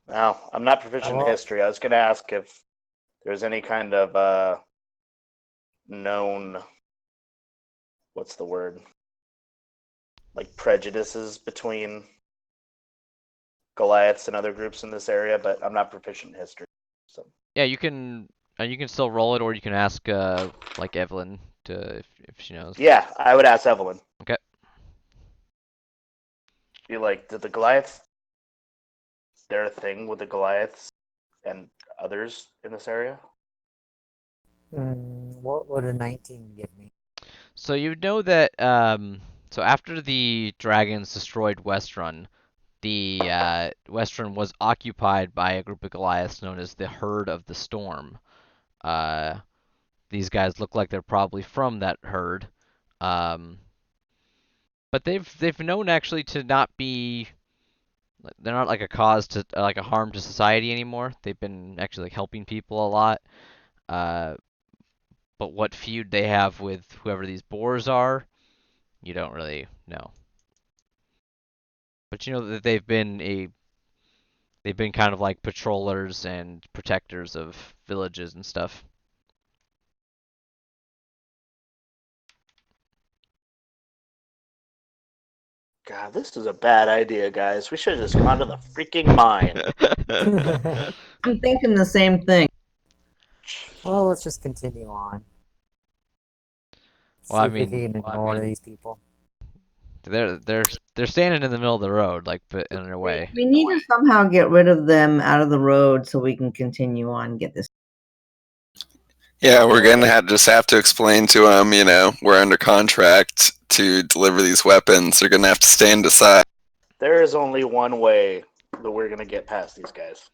Now, I'm not proficient in history. I was going to ask if there's any kind of known, what's the word? Like prejudices between Goliaths and other groups in this area, but I'm not proficient in history. So Yeah, you can still roll it, or you can ask like Evelyn to if she knows. yeah, I would ask Evelyn. Okay. Be like, did the Goliaths? There a thing with the Goliaths and others in this area? What would a 19 give me? So you know that so after the dragons destroyed Westrun, the Westrun was occupied by a group of Goliaths known as the Herd of the Storm. These guys look like they're probably from that herd, but they've known actually to not be. They're not like a cause to like a harm to society anymore. They've been actually like helping people a lot. But what feud they have with whoever these boars are, you don't really know. But you know that they've been kind of like patrollers and protectors of villages and stuff. God, this is a bad idea, guys. We should have just gone to the freaking mine. I'm thinking the same thing. Well, let's just continue on. Well, I See if we mean- can ignore these people. They're standing in the middle of the road, like but in their way. We need to somehow get rid of them out of the road so we can continue on and get this. Yeah, we're gonna just have to explain to them, we're under contract to deliver these weapons. They're gonna have to stand aside. There is only one way that we're gonna get past these guys.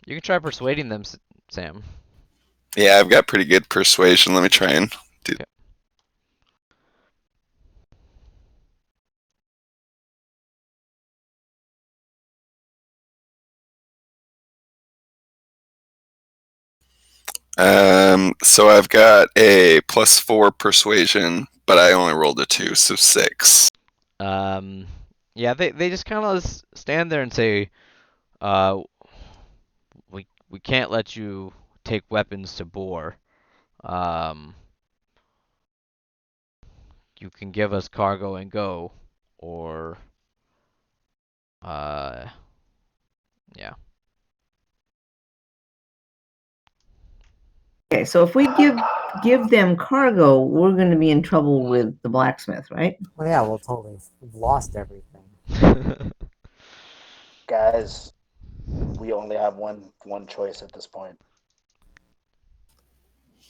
You can try persuading them, Sam. Yeah, I've got pretty good persuasion. Let me try and do. Okay. So I've got a +4 persuasion, but I only rolled a 2, so 6. Yeah, they just kind of stand there and say, we can't let you take weapons to Boar. You can give us cargo and go, or yeah. Okay, so if we give them cargo, we're going to be in trouble with the blacksmith, right? Well, yeah, we'll totally. We've lost everything. Guys, we only have one choice at this point.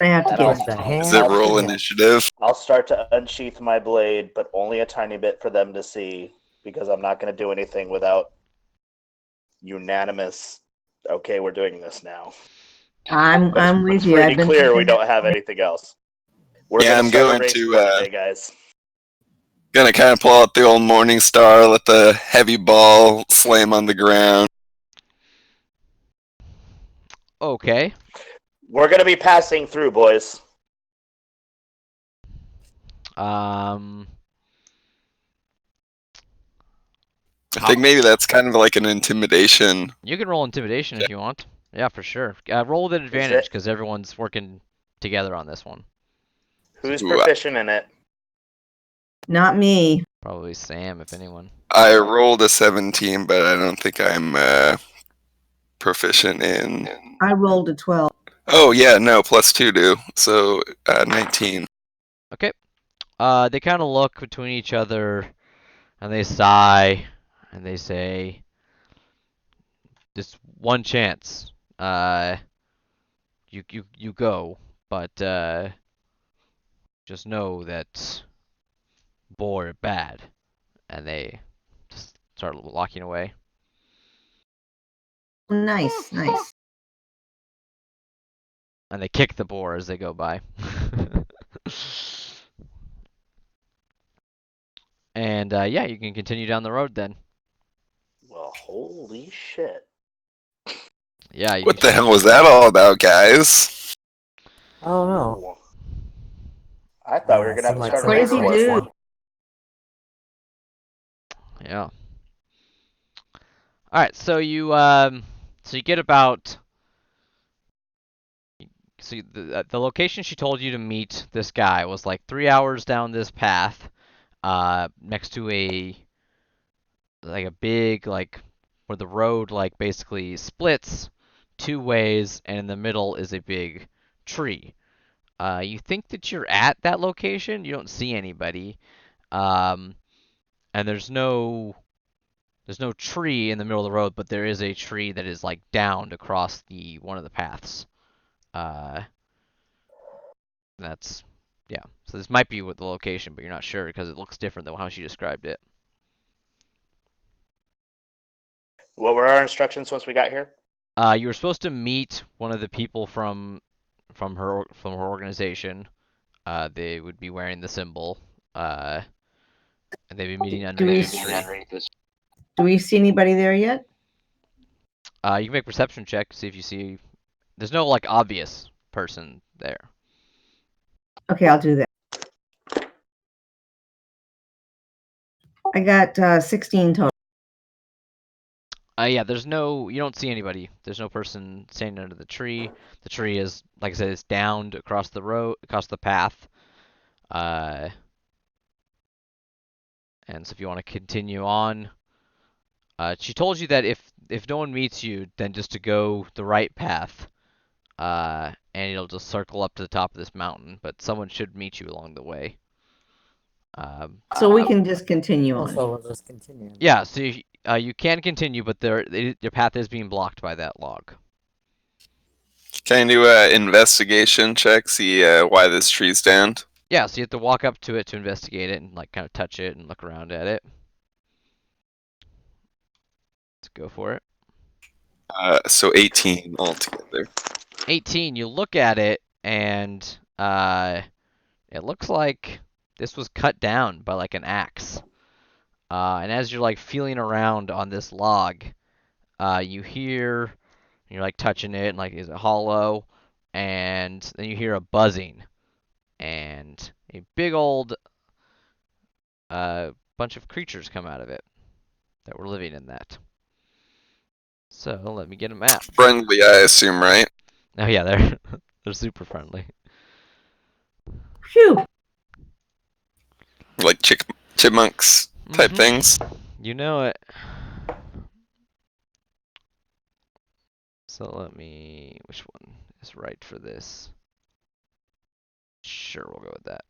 I have to And get Get the hand Is it roll together. initiative? I'll start to unsheath my blade, but only a tiny bit for them to see, because I'm not going to do anything without unanimous. Okay, we're doing this now. I'm with It's you. pretty I've been clear we thinking don't that have way. anything else. We're Yeah, gonna I'm start a going race to one day, guys. gonna kind of pull out the old Morning Star, let the heavy ball slam on the ground. Okay. We're gonna be passing through, boys. Um. I think maybe that's kind of like an intimidation. You can roll intimidation if you want. Yeah, for sure. Roll with an Is advantage it? because everyone's working together on this one. Who's Ooh, proficient in it? Not me. Probably Sam, if anyone. I rolled a 17, but I don't think I'm proficient in. I rolled a 12. Oh yeah, no, +2 do. So 19. Okay. They kind of look between each other, and they sigh, and they say, "Just one chance. You go, but just know that Boar are bad." And they just start walking away. Nice, nice. And they kick the boar as they go by. And yeah, you can continue down the road then. Well, holy shit. Yeah, you What the hell was that all about, guys? I don't know. Ooh. I thought we were gonna have Seemed to like start a some race Crazy war. dude. Yeah. All right, so you get about the location she told you to meet this guy was like 3 hours down this path, next to a big where the road basically splits two ways, and in the middle is a big tree. You think that you're at that location. You don't see anybody, and there's no tree in the middle of the road, but there is a tree that is downed across the one of the paths. Uh, that's yeah. So this might be what the location, but you're not sure because it looks different than how she described it. What were our instructions once we got here? You were supposed to meet one of the people from her organization. They would be wearing the symbol. And they'd be meeting Do underneath we, this tree. do we see anybody there yet? You can make a perception check, see if you see. There's no obvious person there. Okay, I'll do that. I got 16 total. Yeah, you don't see anybody. There's no person standing under the tree. The tree is, like I said, it's downed across the road, across the path. And so if you want to continue on, she told you that if no one meets you, then just to go the right path, and it'll just circle up to the top of this mountain. But someone should meet you along the way. So we can just continue on. Also, we'll just continue. Yeah, so you can continue, but your path is being blocked by that log. Can I do an investigation check, see why this tree's downed? Yeah, so you have to walk up to it to investigate it and like kind of touch it and look around at it. Let's go for it. So 18 altogether. 18. You look at it and it looks like this was cut down by like an axe. And as you're like feeling around on this log, you hear, you're like touching it and like is it hollow? And then you hear a buzzing and a big old bunch of creatures come out of it that were living in that. So let me get a map. Friendly, I assume, right? Oh yeah, they're super friendly. Phew. Like chipmunks type Mhm. things. You know it. So let me, which one is right for this? Sure, we'll go with that.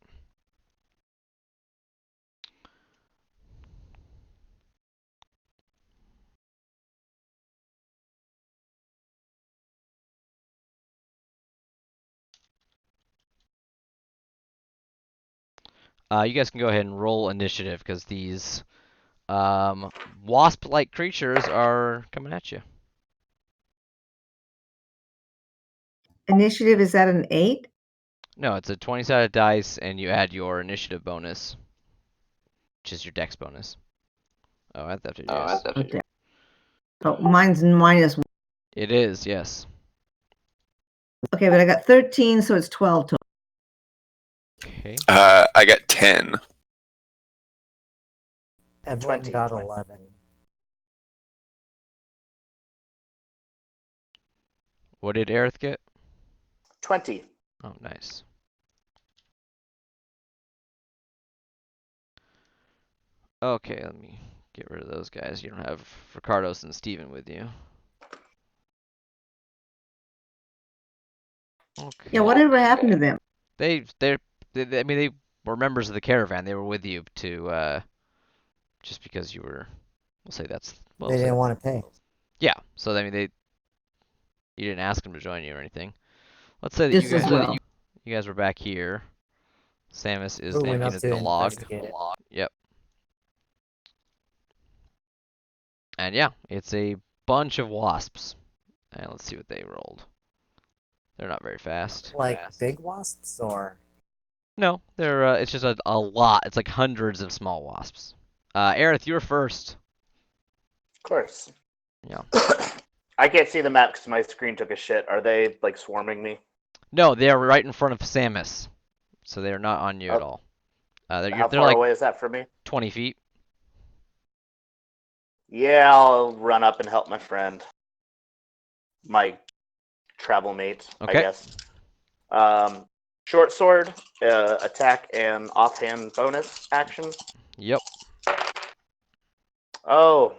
You guys can go ahead and roll initiative because these wasp-like creatures are coming at you. Initiative, is that an 8? No, it's a 20-sided dice, and you add your initiative bonus, which is your dex bonus. Oh, I have to do this. Okay. Oh, mine's minus 1. It is, yes. Okay, but I got 13, so it's 12 total. Okay. I got 10. Evelyn 20. got 11. What did Ereyth get? 20. Oh, nice. Okay, let me get rid of those guys. You don't have Ricardos and Steven with you. Okay. Yeah, whatever happened to them? I mean, they were members of the caravan. They were with you to, just because you were, we'll say that's, well, They didn't want to pay. yeah. So, I mean, you didn't ask them to join you or anything. Let's say that Just as well. you guys were back here. Sammus is Who went looking up at to the log. investigate it? Yep. And yeah, it's a bunch of wasps. And let's see what they rolled. They're not very fast. Like big wasps or? No, they're it's just a lot. It's like hundreds of small wasps. Ereyth, you're first. Of course. Yeah. I can't see the map because my screen took a shit. Are they like swarming me? No, they are right in front of Sammus, so they are not on you at all. How They're far like away is that from me? 20 feet. Yeah, I'll run up and help my friend. My travel mate, Okay. I guess. Short sword, attack, and offhand bonus action. Yep. Oh.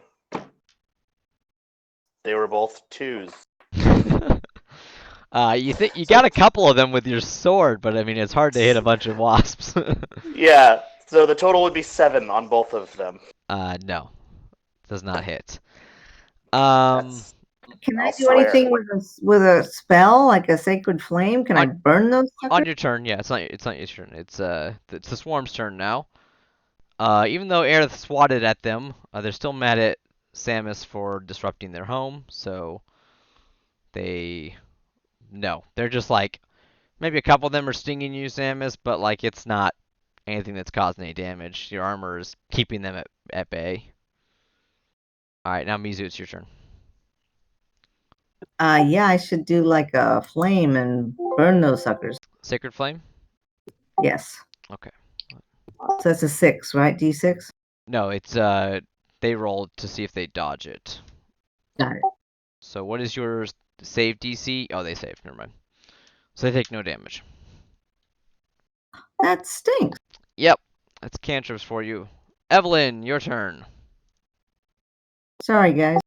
They were both 2s. You got a couple of them with your sword, but I mean it's hard to hit a bunch of wasps. Yeah, so the total would be 7 on both of them. No, does not hit. That's, Can I I'll do swear. anything with a spell, like a sacred flame? Can I burn those On suckers? your turn, yeah, it's not your turn. It's the swarm's turn now. Even though Ereyth swatted at them, they're still mad at Sammus for disrupting their home. So they're just like maybe a couple of them are stinging you, Sammus, but like it's not anything that's causing any damage. Your armor is keeping them at bay. All right, now Mizu, it's your turn. Yeah, I should do like a flame and burn those suckers. Sacred Flame? Yes. Okay. So that's a 6, right? D6? No, it's they rolled to see if they dodge it. Got it. So what is your save DC? Oh, they saved. Never mind. So they take no damage. That stinks. Yep, that's cantrips for you. Evelyn, your turn. Sorry, guys.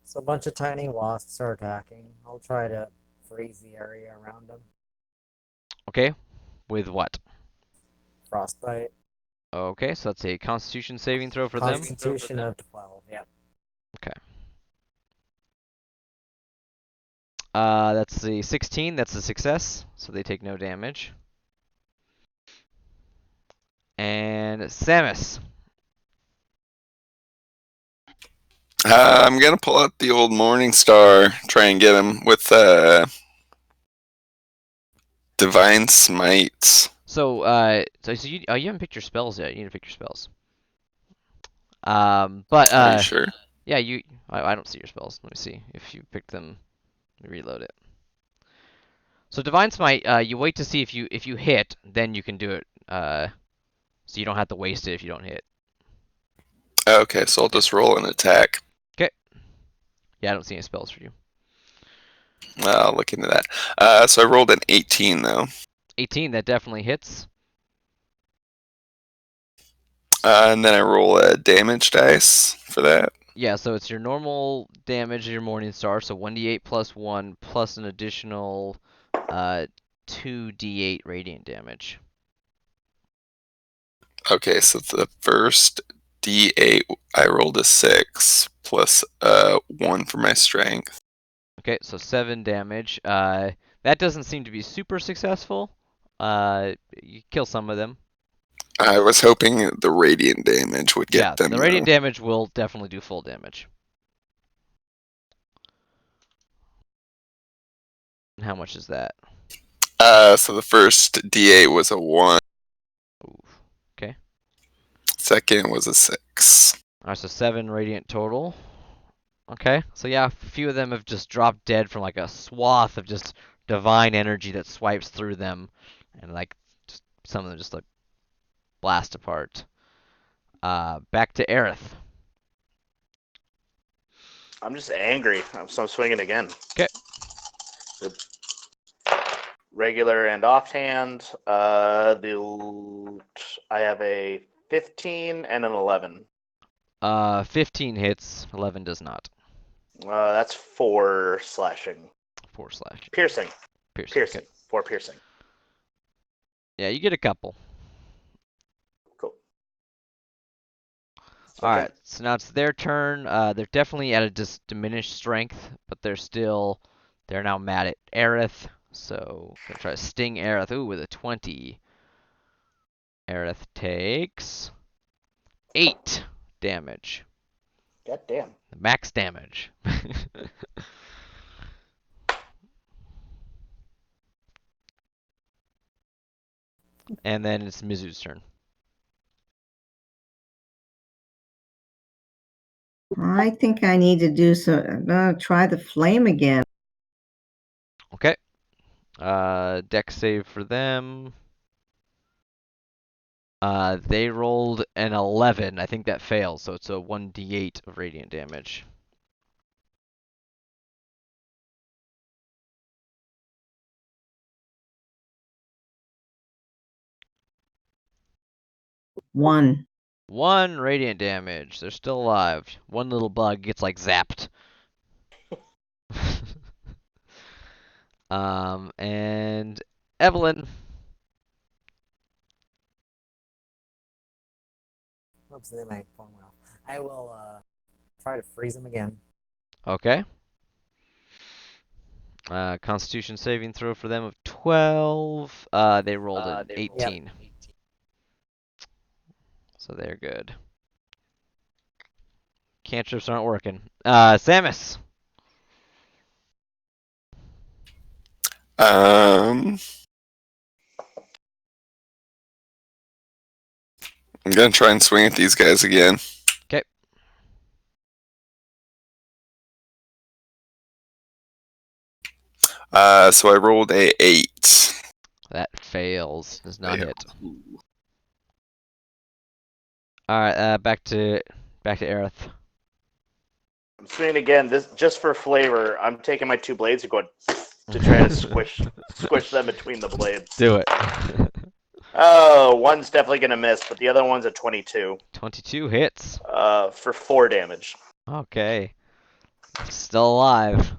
So a bunch of tiny wasps are attacking. I'll try to freeze the area around them. Okay, with what? Frostbite. Okay, so that's a Constitution saving throw for them. Constitution of 12, yeah. Okay. That's the 16. That's a success, so they take no damage. And Sammus. I'm gonna pull out the old Morning Star, try and get him with Divine Smites. So you haven't picked your spells yet. You need to pick your spells. But Are you sure? yeah, I don't see your spells. Let me see if you picked them. Let me reload it. So Divine Smite, you wait to see if you hit, then you can do it. So you don't have to waste it if you don't hit. Okay, so I'll just roll an attack. Okay. Yeah, I don't see any spells for you. I'll look into that. So I rolled an 18 though. 18, that definitely hits. And then I roll a damage dice for that. Yeah, so it's your normal damage of your Morning Star, so 1d8 plus 1 plus an additional 2d8 radiant damage. Okay, so the first D8 I rolled a 6 plus 1 for my strength. Okay, so 7 damage. That doesn't seem to be super successful. You kill some of them. I was hoping the radiant damage would get Yeah, them. the radiant damage will definitely do full damage. And how much is that? So the first D8 was a 1. Ooh, okay. Second was a 6. Alright, so 7 radiant total. Okay, so yeah, a few of them have just dropped dead from like a swath of just divine energy that swipes through them, and like just, some of them just like blast apart. Back to Ereyth. I'm just angry, so I'm swinging again. Okay. Regular and offhand. I have a 15 and an 11. 15 hits, 11 does not. That's 4 slashing. 4 slash. Piercing. Piercing. Okay. 4 piercing. Yeah, you get a couple. Cool. Alright, so now it's their turn. They're definitely at a diminished strength, but they're now mad at Ereyth. So, gonna try to sting Ereyth. Ooh, with a 20. Ereyth takes 8 damage. God damn. Max damage. And then it's Mizu's turn. I think I need to do some. I'm gonna try the flame again. Okay. Dex save for them. They rolled an 11. I think that fails, so it's a 1d8 of radiant damage. One. 1 radiant damage. They're still alive. One little bug gets like zapped. And Evelyn. Oops, then my phone went off. I will try to freeze him again. Okay. Constitution saving throw for them of 12. They rolled an 18. Yep. So they're good. Cantrips aren't working. Sammus. I'm gonna try and swing at these guys again. Okay. So I rolled a 8. That fails. Does not Fail. hit. Alright, back to Ereyth. I'm swinging again. This just for flavor. I'm taking my 2 blades and going to try to squish them between the blades. Do it. Oh, one's definitely gonna miss, but the other one's a 22. 22 hits. For 4 damage. Okay. Still alive.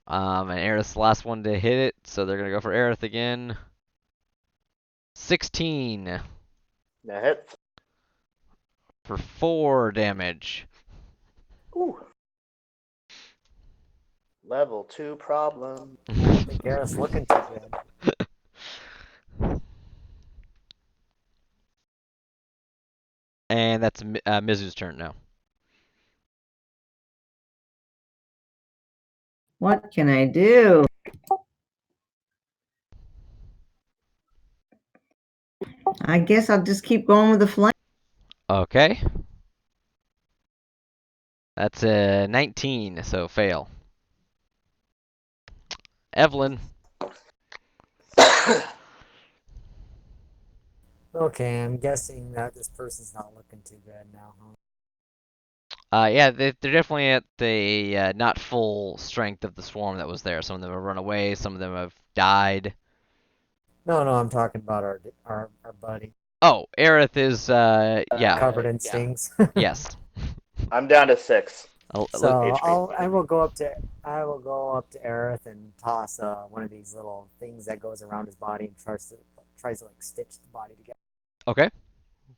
And Ereyth's the last one to hit it, so they're gonna go for Ereyth again. 16 That hit. for 4 damage. Ooh. Level 2 problem. I don't think Gareth's looking too good. And that's Mizu's turn now. What can I do? I guess I'll just keep going with the flame. Okay. That's a 19, so fail. Evelyn. Okay, I'm guessing that this person's not looking too good now, huh? Yeah, they're definitely at the not full strength of the swarm that was there. Some of them have run away, some of them have died. No, I'm talking about our buddy. Oh, Ereyth is, yeah, Covered in stings. yes. I'm down to 6. So HP. I will go up to Ereyth and toss one of these little things that goes around his body and tries to like stitch the body together. Okay,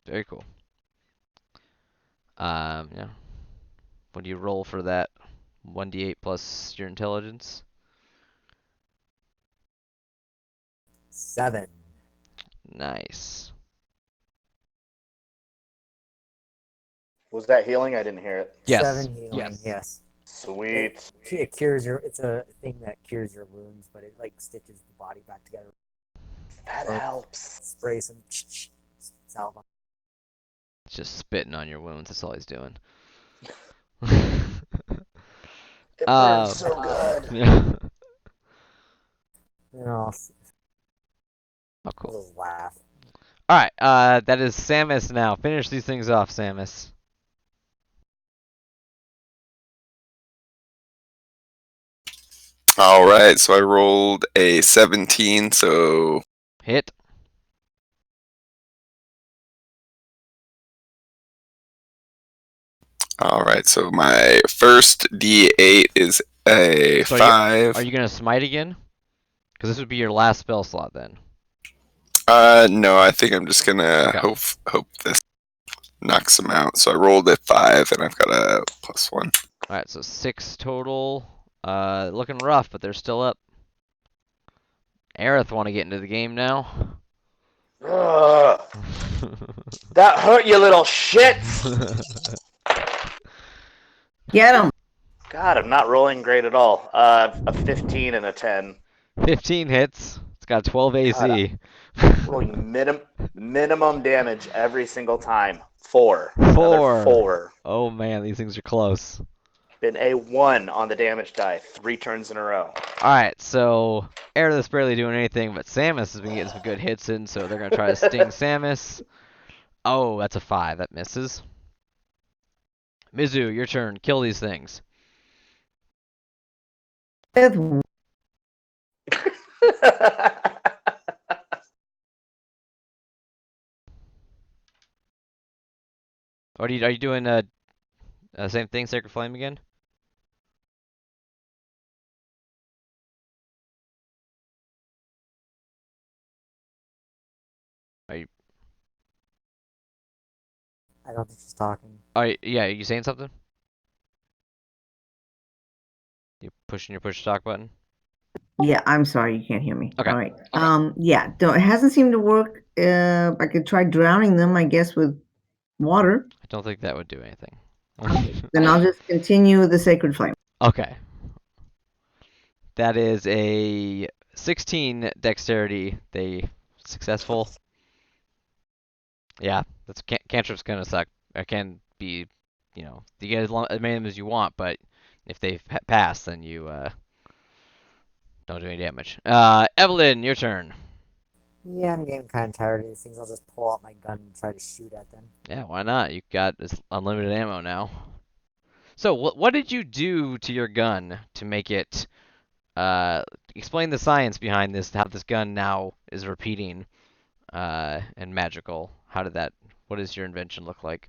very cool. Yeah. What do you roll for that? 1d8 plus your intelligence? 7. Nice. Was that healing? I didn't hear it. Yes. 7 healing. Yes. Sweet. It cures your. It's a thing that cures your wounds, but it like stitches the body back together. That helps. Spray some salve. It's just spitting on your wounds. That's all he's doing. It burns so good. Yeah. You know, Oh, I'll cool. just laugh. All right. That is Sammus now. Finish these things off, Sammus. All right, so I rolled a 17, so Hit. all right, so my first D8 is a So 5. Are you gonna smite again? Because this would be your last spell slot then. No, I think I'm just gonna Okay. hope this knocks him out. So I rolled a 5, and I've got a +1. All right, so 6 total. Looking rough, but they're still up. Ereyth want to get into the game now. Ugh, that hurt, you little shit! Get him. God, I'm not rolling great at all. A 15 and a 10. 15 hits. It's got 12 AC. Rolling minimum damage every single time. 4. 4. Another 4. Oh man, these things are close. Been a 1 on the damage die 3 turns in a row. Alright, so Ereyth's barely doing anything, but Sammus has been getting some good hits in, so they're going to try to sting Sammus. Oh, that's a 5. That misses. Mizu, your turn. Kill these things. Are you doing same thing, Sacred Flame again? Are you? I don't think she's talking. Yeah, are you saying something? You pushing your push to talk button? Yeah, I'm sorry, you can't hear me. Okay. All right. Yeah, it hasn't seemed to work. I could try drowning them, I guess, with water. I don't think that would do anything. Then I'll just continue the sacred flame. Okay. That is a 16 dexterity. They successful. Yeah, that's cantrip's gonna suck. It can be, you get as many of them as you want, but if they pass, then you don't do any damage. Evelyn, your turn. Yeah, I'm getting kind of tired of these things. I'll just pull out my gun and try to shoot at them. Yeah, why not? You've got this unlimited ammo now. So, what did you do to your gun to make it? Explain the science behind this. How this gun now is repeating, and magical. How did that? What does your invention look like?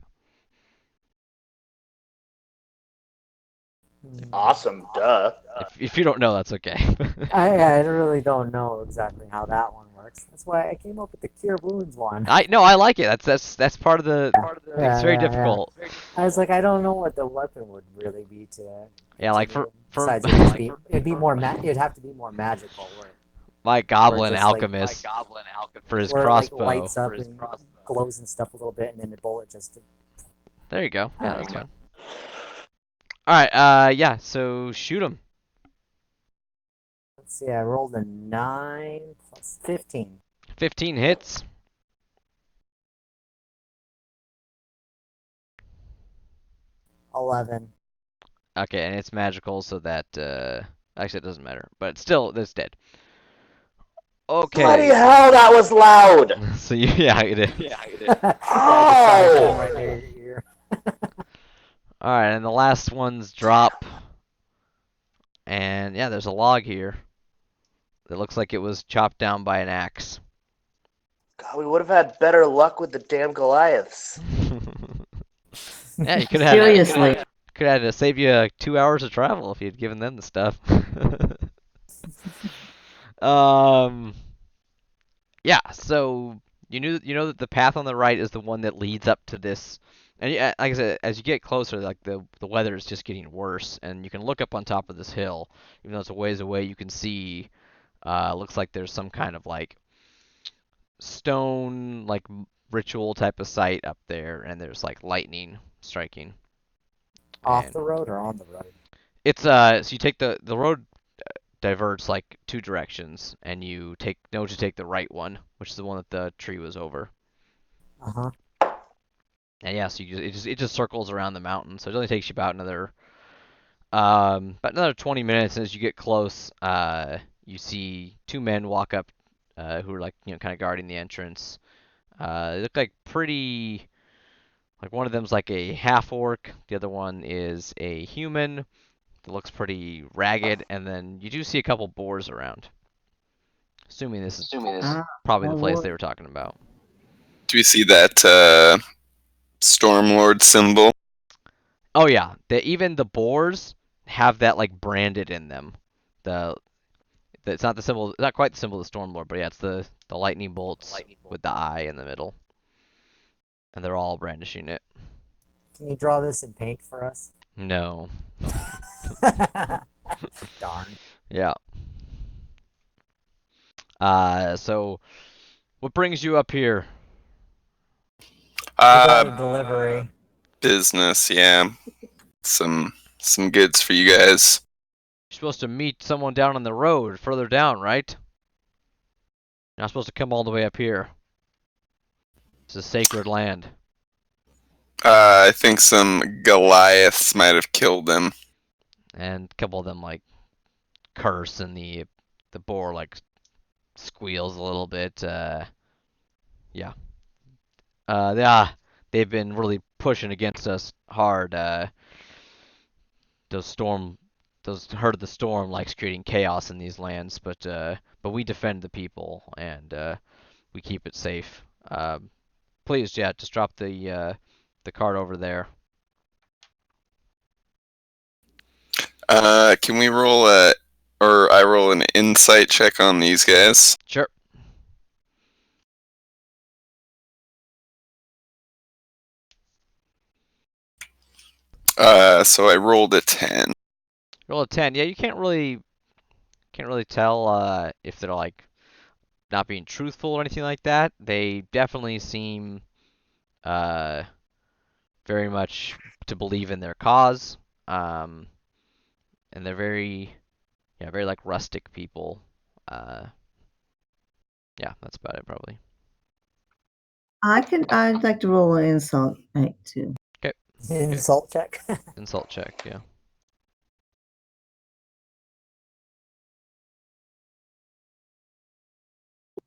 Awesome, duh. If you don't know, that's okay. I really don't know exactly how that one works. marks. That's why I came up with the cure wounds one. I like it. That's part of the. It's very Yeah. difficult. I was like, I don't know what the weapon would really be to. Yeah, like continue. for Besides, it'd be more. It'd have to be more magical, my where goblin it just alchemist for his where it like crossbow. lights up and glows and stuff a little bit, and then the bullet just. There you go. Yeah, that's fine. All right. Yeah. So shoot him. Let's see. I rolled a 9 plus 15. 15 hits. $11. Okay, and it's magical, so that actually it doesn't matter, but still, it's dead. Bloody Okay. hell, that was loud! So yeah, it is. Oh! Right near your ear. All right, and the last one's drop, and yeah, there's a log here. It looks like it was chopped down by an axe. God, we would have had better luck with the damn Goliaths. Yeah, you could have Seriously. could have had to save you 2 hours of travel if you'd given them the stuff. Yeah. So you know that the path on the right is the one that leads up to this, and yeah, like I said, as you get closer, like the weather is just getting worse, and you can look up on top of this hill, even though it's a ways away. You can see, looks like there's some kind of like stone like ritual type of site up there, and there's like lightning striking. Off And the road or on the road? it's so you take the road diverts like two directions, and you know to take the right one, which is the one that the tree was over. Uh-huh. And yeah, so it just circles around the mountain, so it only takes you about another 20 minutes. And as you get close, you see two men walk up, who are like kind of guarding the entrance. They look like pretty. Like one of them's like a half orc, the other one is a human. That looks pretty ragged, and then you do see a couple boars around. Assuming this is probably the place they were talking about. Do we see that Stormlord symbol? Oh yeah, even the boars have that like branded in them. It's not the symbol, not quite the symbol of the Stormlord, but yeah, it's the lightning bolts with the eye in the middle, and they're all brandishing it. Can you draw this in paint for us? No. Darn. Yeah. So what brings you up here? We got a delivery. Business, yeah. Some goods for you guys. You're supposed to meet someone down on the road, further down, right? You're not supposed to come all the way up here. This is sacred land. I think some Goliaths might have killed him. And a couple of them like curse, and the boar like squeals a little bit. Yeah. They've been really pushing against us hard. Those Herd of the Storm likes creating chaos in these lands, but we defend the people, and we keep it safe. Please, yeah, just drop the cart over there. Can we roll or I roll an insight check on these guys? Sure. So I rolled a 10. Roll a 10. Yeah, you can't really tell if they're like not being truthful or anything like that. They definitely seem very much to believe in their cause. And they're very like rustic people. Yeah, that's about it probably. I'd like to roll an insult too. Okay. Insult check. Insult check, yeah.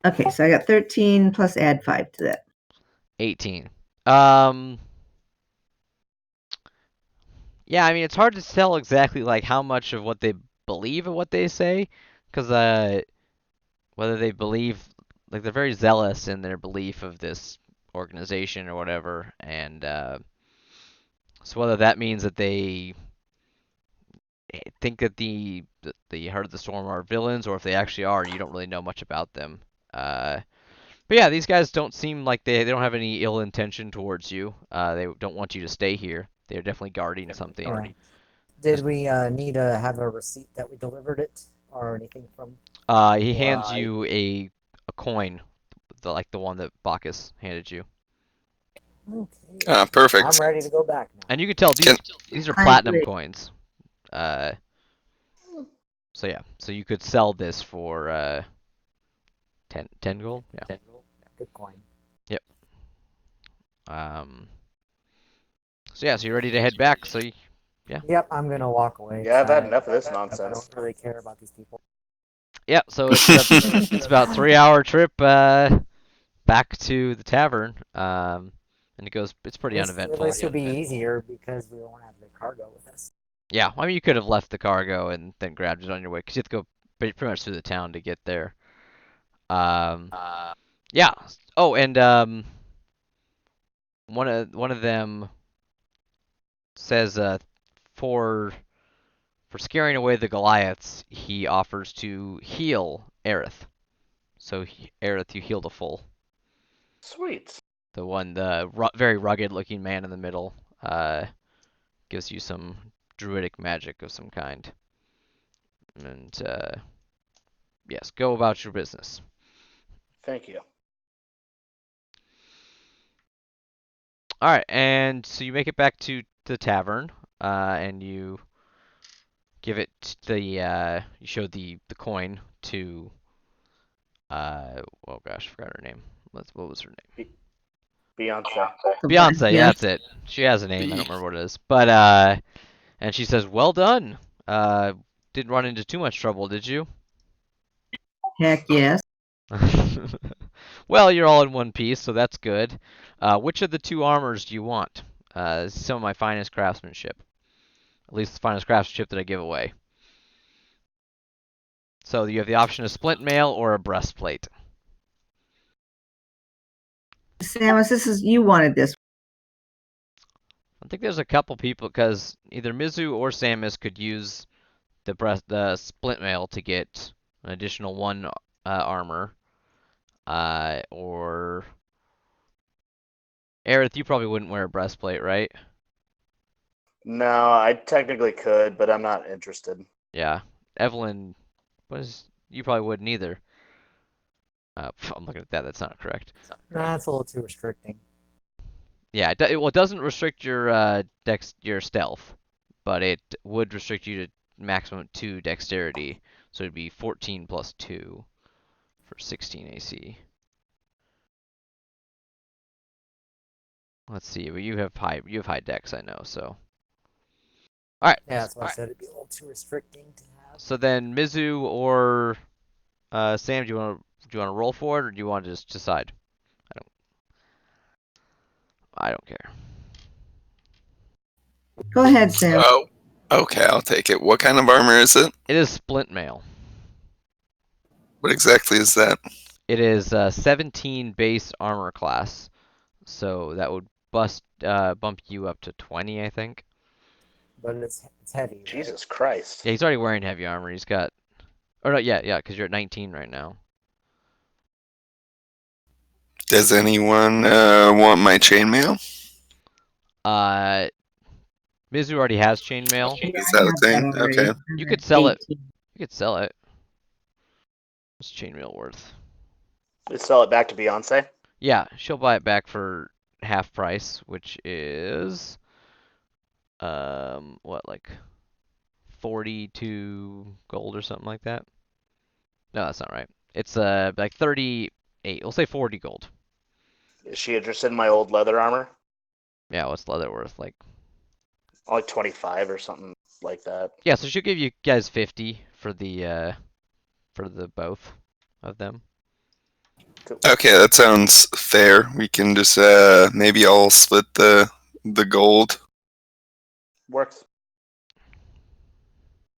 Okay, so I got 13 plus add 5 to that. 18. Yeah, I mean, it's hard to tell exactly like how much of what they believe and what they say, because whether they believe, like they're very zealous in their belief of this organization or whatever, and so whether that means that they think that the Heart of the Storm are villains, or if they actually are, you don't really know much about them. But yeah, these guys don't seem like they don't have any ill intention towards you. They don't want you to stay here. They're definitely guarding something. Yeah. Did we need to have a receipt that we delivered it or anything from? He hands you a coin, like the one that Bacchus handed you. Okay. Perfect. I'm ready to go back now. And you can tell these are I platinum agree. coins. So yeah, so you could sell this for 10 gold. Yeah. 10 gold. Good coin. Yep. So yeah, so you're ready to head back. So yeah. Yep, I'm gonna walk away. Yeah, I've had I- enough of this I nonsense. don't really care about these people. Yeah. So it's about 3-hour trip back to the tavern. And it's pretty uneventful. At least it'll be easier because we won't have the cargo with us. Yeah, I mean, you could have left the cargo and then grabbed it on your way, because you have to go pretty much through the town to get there. Yeah. Oh, and one of them says for scaring away the Goliaths, he offers to heal Ereyth. So Ereyth, you heal the full. Sweet. The very rugged-looking man in the middle gives you some druidic magic of some kind. And yes, go about your business. Thank you. All right, and so you make it back to the tavern, and you give it you show the coin to oh gosh, I forgot her name. What was her name? Beyonce. Beyonce, Yeah. that's it. She has a name, I don't remember what it is. But and she says, "Well done. Didn't run into too much trouble, did you?" Heck yes. Well, you're all in one piece, so that's good. Which of the 2 armors do you want? This is some of my finest craftsmanship. At least the finest craftsmanship that I give away. So you have the option of splint mail or a breastplate. Samus, you wanted this. I think there's a couple people, because either Mizu or Sammus could use the splint mail to get an additional 1 armor. Or Ereyth, you probably wouldn't wear a breastplate, right? No, I technically could, but I'm not interested. Yeah. Evelyn, you probably wouldn't either. I'm looking at that. That's not correct. Nah, it's a little too restricting. Yeah. It doesn't restrict your your stealth, but it would restrict you to maximum 2 dexterity. So it'd be 14 plus 2 for 16 AC. Let's see. Well, you have high dex, I know. So. All right. Yeah, that's why I said it'd be a little too restricting to have. So then, Mizu or Sam, do you want to roll for it, or do you want to just decide? I don't care. Go ahead, Sam. Oh, okay, I'll take it. What kind of armor is it? It is splint mail. What exactly is that? It is 17 base armor class, so that would bump you up to 20, I think. But it's heavy. Right? Jesus Christ. Yeah, he's already wearing heavy armor. He's got, or no, yeah, because you're at 19 right now. Does anyone want my chainmail? Mizu already has chainmail. Is that a thing? Okay. You could sell it. You could sell it. What's chainmail worth? Just sell it back to Beyonce? Yeah, she'll buy it back for half price, which is what, like 42 gold or something like that. No, that's not right. It's like 38. We'll say 40 gold. Is she interested in my old leather armor? Yeah, what's leather worth? Like, Like 25 or something like that. yeah, so she'll give you guys 50 for the both of them. Cool. Okay, that sounds fair. We can just maybe I'll split the gold. Works.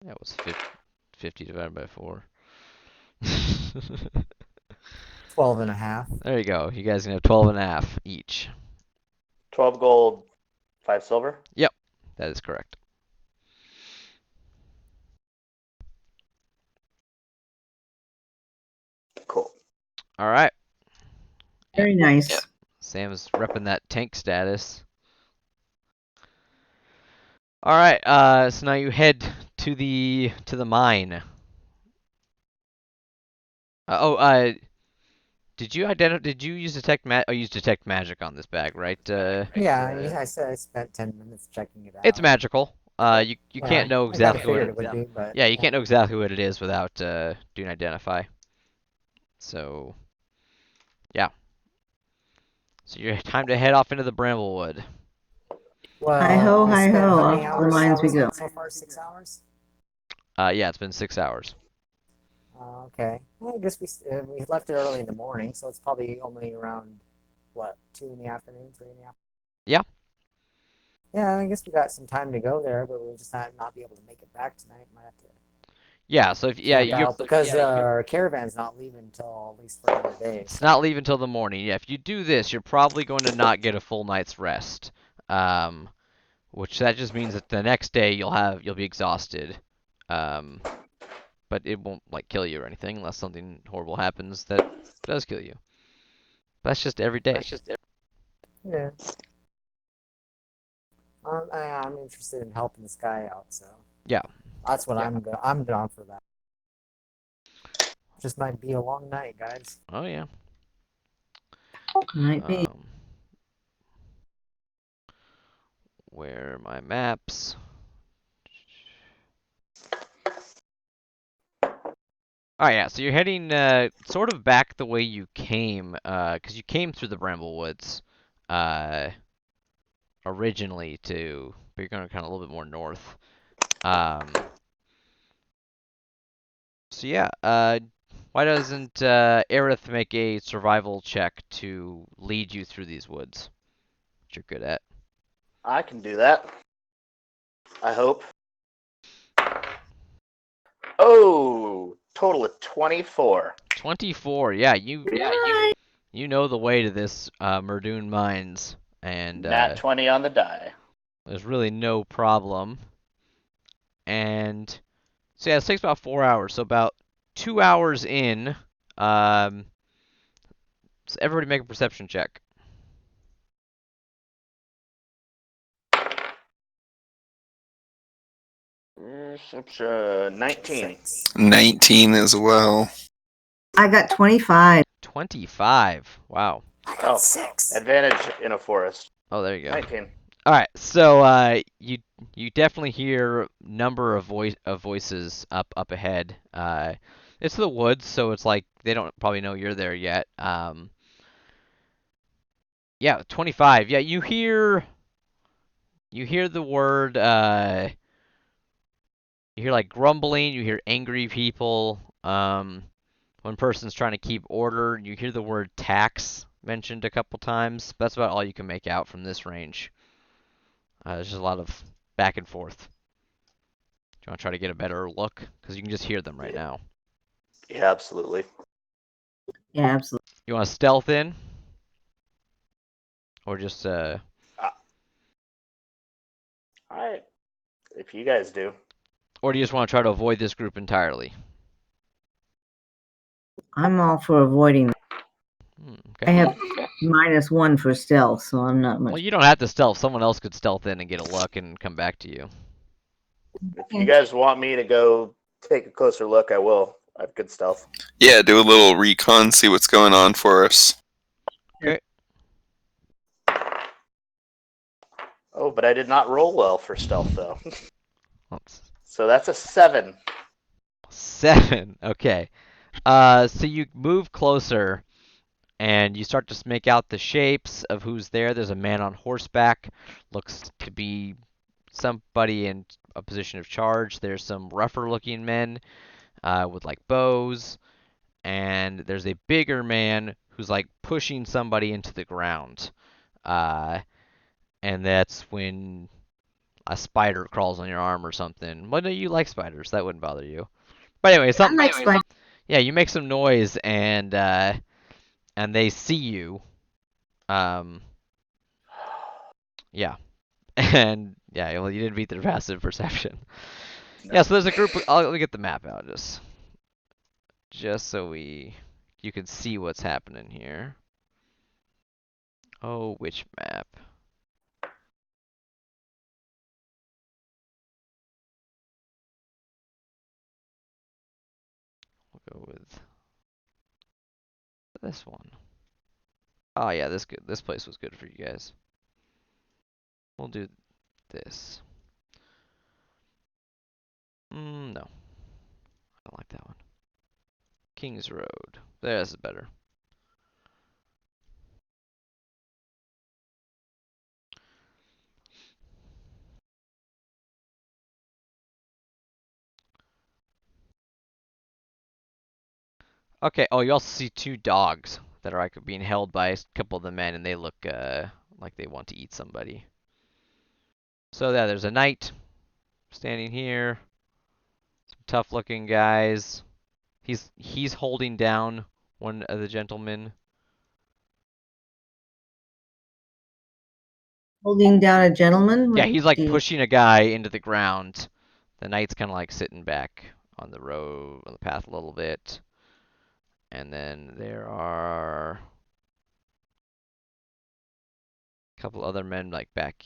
That was 50 divided by 4. 12 and a half. There you go. You guys can have 12 and a half each. 12 gold, 5 silver? Yep, that is correct. Cool. All right. Very nice. Yeah. Sam's repping that tank status. All right. So now you head to the mine. Did you Did you use detect Oh, you used detect magic on this bag, right? Yeah, I said I spent 10 minutes checking it It's out. magical. You Yeah, can't know I kind of exactly what figured it. it would be, but Yeah, you can't know exactly what it is without doing identify. So yeah. So you're time to head off into the Bramblewood. Well, Hi ho, we hi spent ho, how many off the hours mines we go. so far? 6 hours? Yeah, it's been 6 hours. Okay. Well, I guess we left it early in the morning, so it's probably only around, what, 2 in the afternoon, 3 in the afternoon? Yeah. Yeah, I guess we got some time to go there, but we'll just not be able to make it back tonight. Might have to Yeah. So if camp out because our caravan's not leaving until at least for another day. it's not leaving till the morning. Yeah. If you do this, you're probably going to not get a full night's rest. Which that just means that the next day you'll be exhausted. But it won't like kill you or anything unless something horrible happens that does kill you. That's just every day. Yeah. I'm interested in helping this guy out, so Yeah. that's what I'm down for that. Just might be a long night, guys. Oh yeah. Might be. Where are my maps? Alright, yeah, so you're heading sort of back the way you came, because you came through the Bramblewoods originally but you're going kind of a little bit more north. So yeah, why doesn't Ereyth make a survival check to lead you through these woods, which you're good at? I can do that. I hope. Oh, total of 24. 24, yeah, you know the way to this Murdoon Mines, and Nat 20 on the die. there's really no problem. And so yeah, it takes about 4 hours. So about 2 hours in, so everybody make a perception check. Perception 19. 19 as well. I got 25. 25. Wow. Oh, 6. Advantage in a forest. Oh, there you go. 19. All right, so you definitely hear number of voices up ahead. It's the woods, so it's like they don't probably know you're there yet. Yeah, 25. Yeah, you hear the word. You hear like grumbling. You hear angry people. One person's trying to keep order. You hear the word tax mentioned a couple times. That's about all you can make out from this range. There's just a lot of back and forth. Do you want to try to get a better look? Because you can just hear them right now. Yeah, absolutely. Yeah, absolutely. You want to stealth in? Or just, Alright. If you guys do. Or do you just want to try to avoid this group entirely? I'm all for avoiding. Okay. I have -1 for stealth, so I'm not much. Well, you don't have to stealth. Someone else could stealth in and get a look and come back to you. If you guys want me to go take a closer look, I will. I have good stealth. Yeah, do a little recon, see what's going on for us. Okay. Oh, but I did not roll well for stealth, though. Let's... So that's a 7. 7. Okay. So you move closer, and you start to make out the shapes of who's there. There's a man on horseback. Looks to be somebody in a position of charge. There's some rougher-looking men with, like, bows. And there's a bigger man who's, like, pushing somebody into the ground. And that's when a spider crawls on your arm or something. Well, no, you like spiders. That wouldn't bother you. But anyway, something. I like spiders. Yeah, you make some noise, and they see you. Yeah. And yeah, well, you didn't beat their passive perception. Yeah, so there's a group. Let me get the map out just so we you can see what's happening here. Oh, which map? We'll go with this one. Oh yeah, this place was good for you guys. We'll do this. No. I don't like that one. King's Road. There, this is better. Okay, oh, you also see two dogs that are like being held by a couple of the men, and they look like they want to eat somebody. So yeah, there's a knight standing here. Some tough-looking guys. He's holding down one of the gentlemen. Holding down a gentleman? Yeah, What he's like do you- pushing a guy into the ground. The knight's kind of like sitting back on the road, on the path a little bit. And then there are a couple other men like back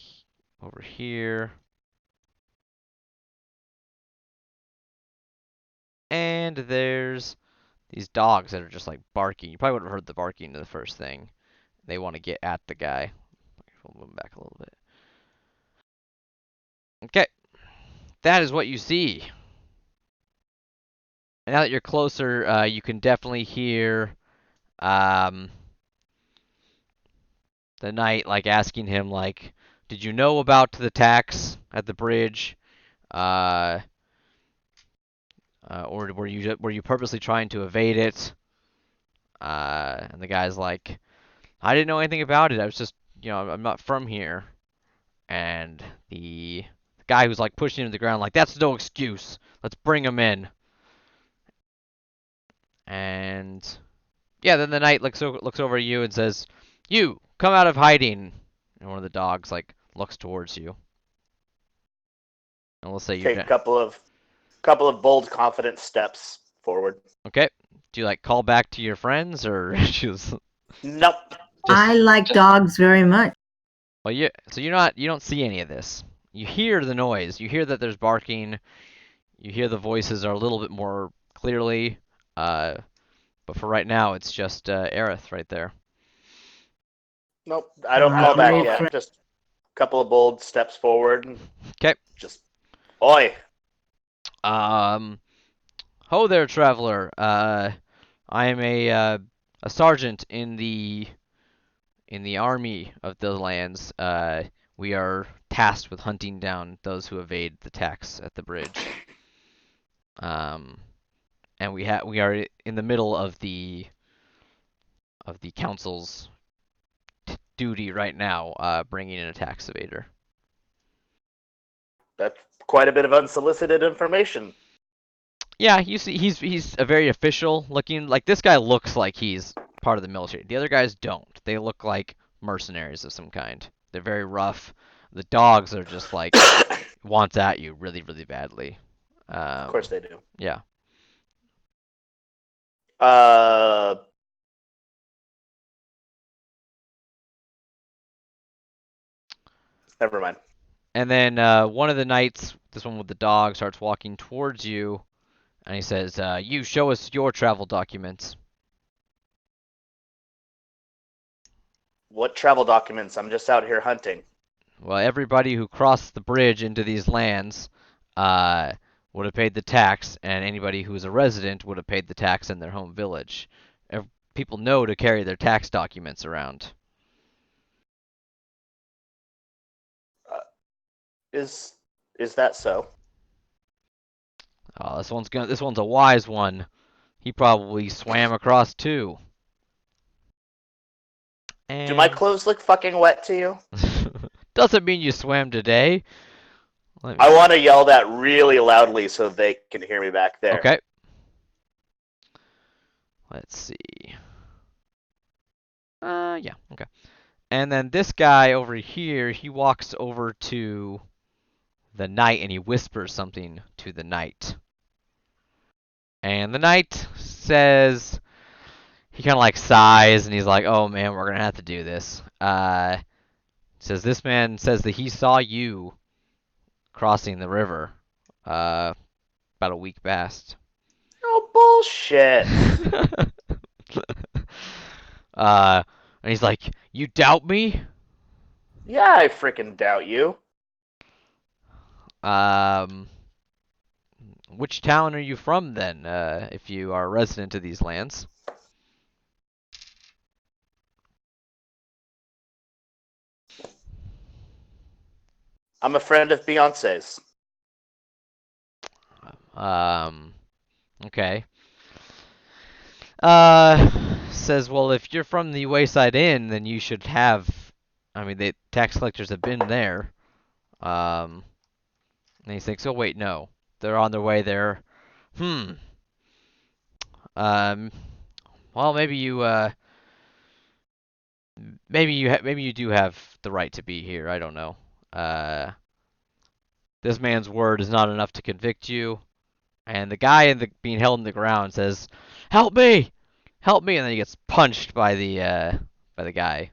over here. And there's these dogs that are just like barking. You probably would have heard the barking to the first thing. They want to get at the guy. We'll move him back a little bit. Okay. That is what you see. And now that you're closer, you can definitely hear the knight like asking him like, "Did you know about the tax at the bridge? Uh, or were you purposely trying to evade it?" And the guy's like, "I didn't know anything about it. I was just, I'm not from here." And the guy who's like pushing him to the ground, like, "That's no excuse. Let's bring him in." And yeah, then the knight looks over at you and says, "You come out of hiding." And one of the dogs like looks towards you. And let's say you're Take a couple of bold, confident steps forward. okay. Do you like call back to your friends or just Nope. I like dogs very much. well, so you don't see any of this. You hear the noise. You hear that there's barking. You hear the voices are a little bit more clearly. But for right now, it's just Ereyth right there. Nope. I don't call back Great yet. friend. Just a couple of bold steps forward. And Okay. just, oi. Ho there, traveler. I am a sergeant in the army of the lands. We are tasked with hunting down those who evade the tax at the bridge. And we are in the middle of the council's duty right now, bringing in a tax evader. That's quite a bit of unsolicited information. Yeah, you see, he's a very official looking. Like this guy looks like he's part of the military. The other guys don't. They look like mercenaries of some kind. They're very rough. The dogs are just like wants at you really, really badly. Of course they do. Yeah. Never mind. And then one of the knights, this one with the dog, starts walking towards you, and he says, "You show us your travel documents." What travel documents? I'm just out here hunting. Well, everybody who crossed the bridge into these lands would have paid the tax, and anybody who is a resident would have paid the tax in their home village. People know to carry their tax documents around. Is that so? Oh, this one's a wise one. He probably swam across too. And Do my clothes look fucking wet to you? doesn't mean you swam today. I want to yell that really loudly so they can hear me back there. Okay. Let's see. Yeah, okay. And then this guy over here, he walks over to the knight and he whispers something to the knight. And the knight says, he kind of like sighs and he's like, "Oh man, we're gonna have to do this." Says this man says that he saw you crossing the river, about a week past. Oh, bullshit. And he's like, "You doubt me?" Yeah, I freaking doubt you. Which town are you from then, if you are a resident of these lands? I'm a friend of Beyonce's. Okay. Says, well, if you're from the Wayside Inn, then you should have. I mean, the tax collectors have been there. And he thinks, oh wait, no, they're on their way there. Um. Well, maybe you do have the right to be here. I don't know. This man's word is not enough to convict you. And the guy being held in the ground says, "Help me! Help me!" And then he gets punched by the guy.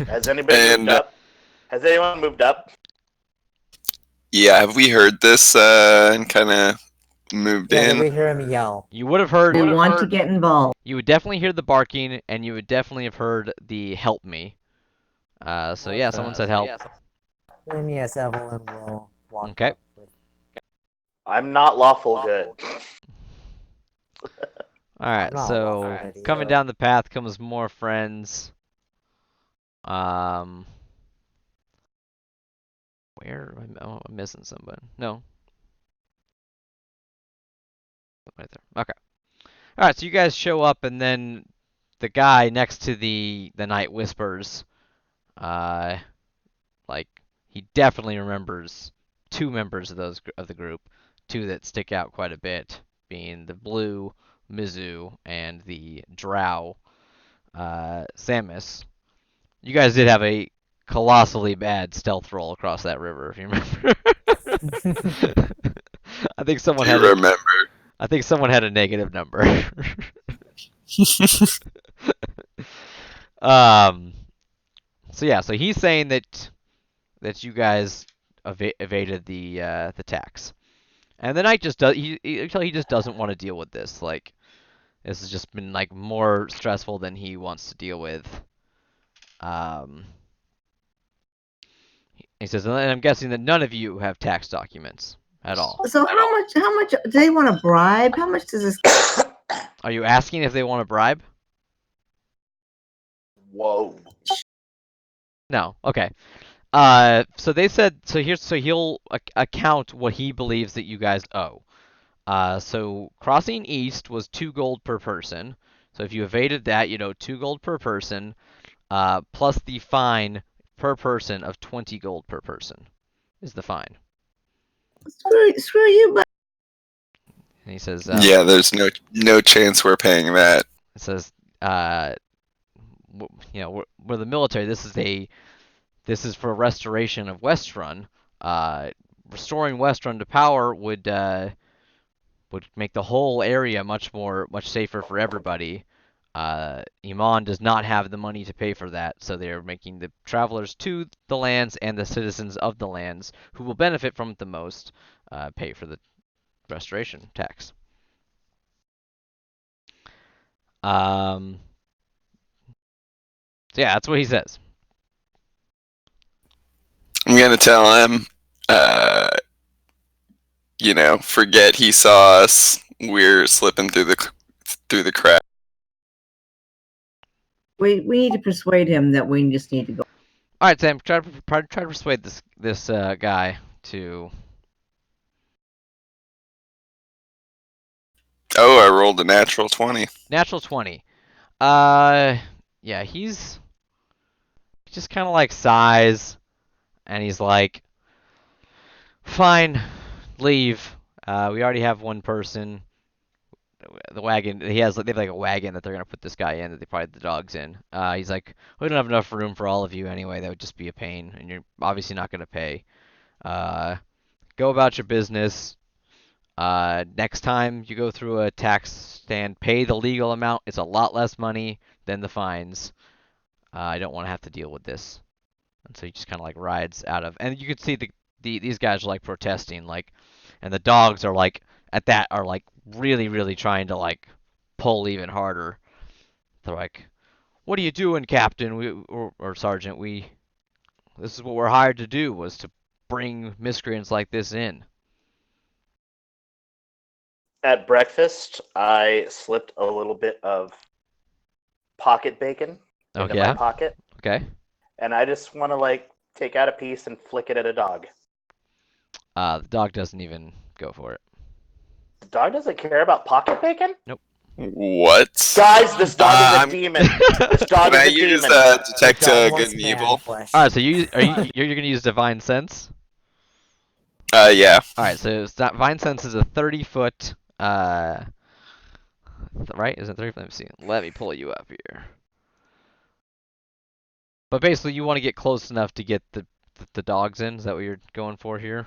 Has anybody moved up? Has anyone moved up? Yeah, have we heard this and kind of moved Yeah, in? we hear him yell. You would have heard. We want to get involved. You would definitely hear the barking, and you would definitely have heard the "help me." So yeah, someone said help. Then yes, Evelyn will walk Okay. up with. I'm not lawful good. All right. Not So already, coming down the path comes more friends. Where am I? Oh, I'm missing somebody. No. Right there. Okay. All right. So you guys show up, and then the guy next to the Night Whispers, like he definitely remembers two members of the group, two that stick out quite a bit, being the blue Mizu and the Drow Sammus. You guys did have a colossally bad stealth roll across that river, if you remember. I think someone Do had you remember? I think someone had a negative number. So yeah, so he's saying that you guys evaded the tax, and the knight just does he just doesn't want to deal with this. Like this has just been like more stressful than he wants to deal with. He says, and I'm guessing that none of you have tax documents at all. So how much do they want to bribe? How much does this? Are you asking if they want to bribe? Whoa. No. Okay. So they said so he'll account what he believes that you guys owe. So crossing east was 2 gold per person. So if you evaded that, you owe 2 gold per person, plus the fine per person of 20 gold per person is the fine. Screw you, but And he says, Yeah, there's no chance we're paying that. it says, we're the military. This is for restoration of Westrun. Restoring Westrun to power would make the whole area much safer for everybody. Iman does not have the money to pay for that, so they are making the travelers to the lands and the citizens of the lands who will benefit from it the most pay for the restoration tax. So yeah, that's what he says. I'm gonna tell him, forget he saw us. We're slipping through the crack. we need to persuade him that we just need to go. All right, Sam, try to persuade this guy to. Oh, I rolled a natural 20. Natural 20. Yeah, he's just kind of like sighs, and he's like, "Fine, leave. We already have one person. The wagon. They have like a wagon that they're gonna put this guy in that they probably the dog's in. He's like, we don't have enough room for all of you anyway. That would just be a pain, and you're obviously not gonna pay. Go about your business. Next time you go through a tax stand, pay the legal amount. It's a lot less money than the fines. I don't want to have to deal with this. And so he just kind of like rides out of, and you can see these guys are like protesting, like, and the dogs are like at that are like really trying to like pull even harder. They're like, "What are you doing, Captain? Or Sergeant? This is what we're hired to do, was to bring miscreants like this in." At breakfast, I slipped a little bit of pocket bacon Oh into my yeah, pocket, okay. and I just want to like take out a piece and flick it at a dog. The dog doesn't even go for it. The dog doesn't care about pocket bacon? Nope. What? Guys, this dog is a I'm- demon. This dog Can I is a use demon. detect The dog good wants and man evil? flesh. All right, so you're gonna use divine sense. Yeah. All right, so divine sense is a 30-foot. Right? Is it 30? Let me see. Let me pull you up here. But basically, you want to get close enough to get the dogs in. Is that what you're going for here?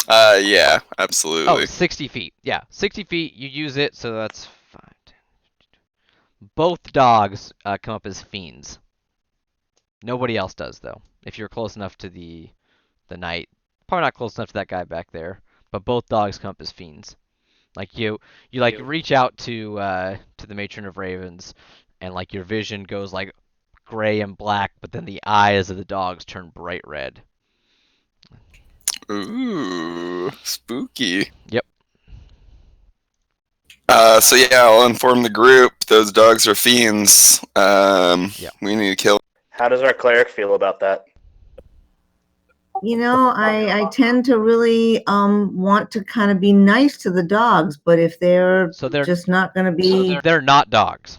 Yeah, Oh, absolutely. 60 feet. Yeah, 60 feet. You use it, so that's 5, 10. Both dogs come up as fiends. Nobody else does, though. If you're close enough to the knight, probably not close enough to that guy back there. But both dogs come up as fiends. Like you like reach out to the matron of ravens, and like your vision goes like gray and black, but then the eyes of the dogs turn bright red. Ooh, spooky. Yep. So yeah, I'll inform the group. Those dogs are fiends. Yeah. We need to kill. How does our cleric feel about that? You know, I tend to really want to kind of be nice to the dogs, but if they're So they're just not going to be, they're not dogs.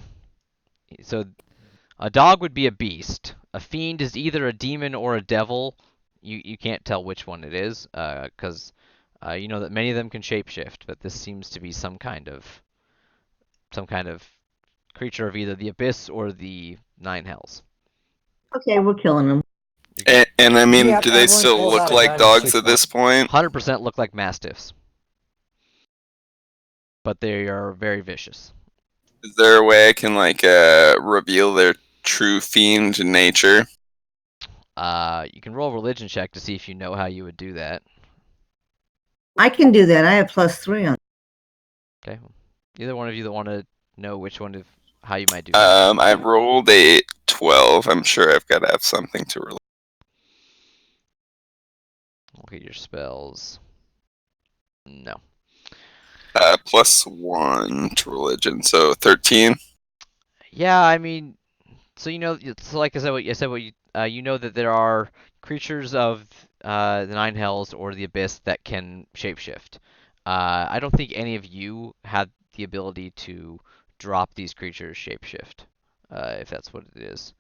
So a dog would be a beast. A fiend is either a demon or a devil. You can't tell which one it is, because you know that many of them can shapeshift, but this seems to be some kind of creature of either the abyss or the nine hells. okay, we're killing them. And I mean, Yep, do they everyone still pulls look out a like gun and dogs shoots at this point? 100% look like mastiffs, but they are very vicious. Is there a way I can like reveal their true fiend nature? You can roll a religion check to see if you know how you would do that. I can do that. I have +3 on. Okay. Either one of you that want to know which one of how you might do that. I rolled a 12. I'm sure I've got to have something to relate. Look at your spells. No. +1 to religion, so 13. Yeah, I mean, so so like I said, you know that there are creatures of the nine hells or the abyss that can shapeshift. I don't think any of you had the ability to drop these creatures shapeshift, if that's what it is.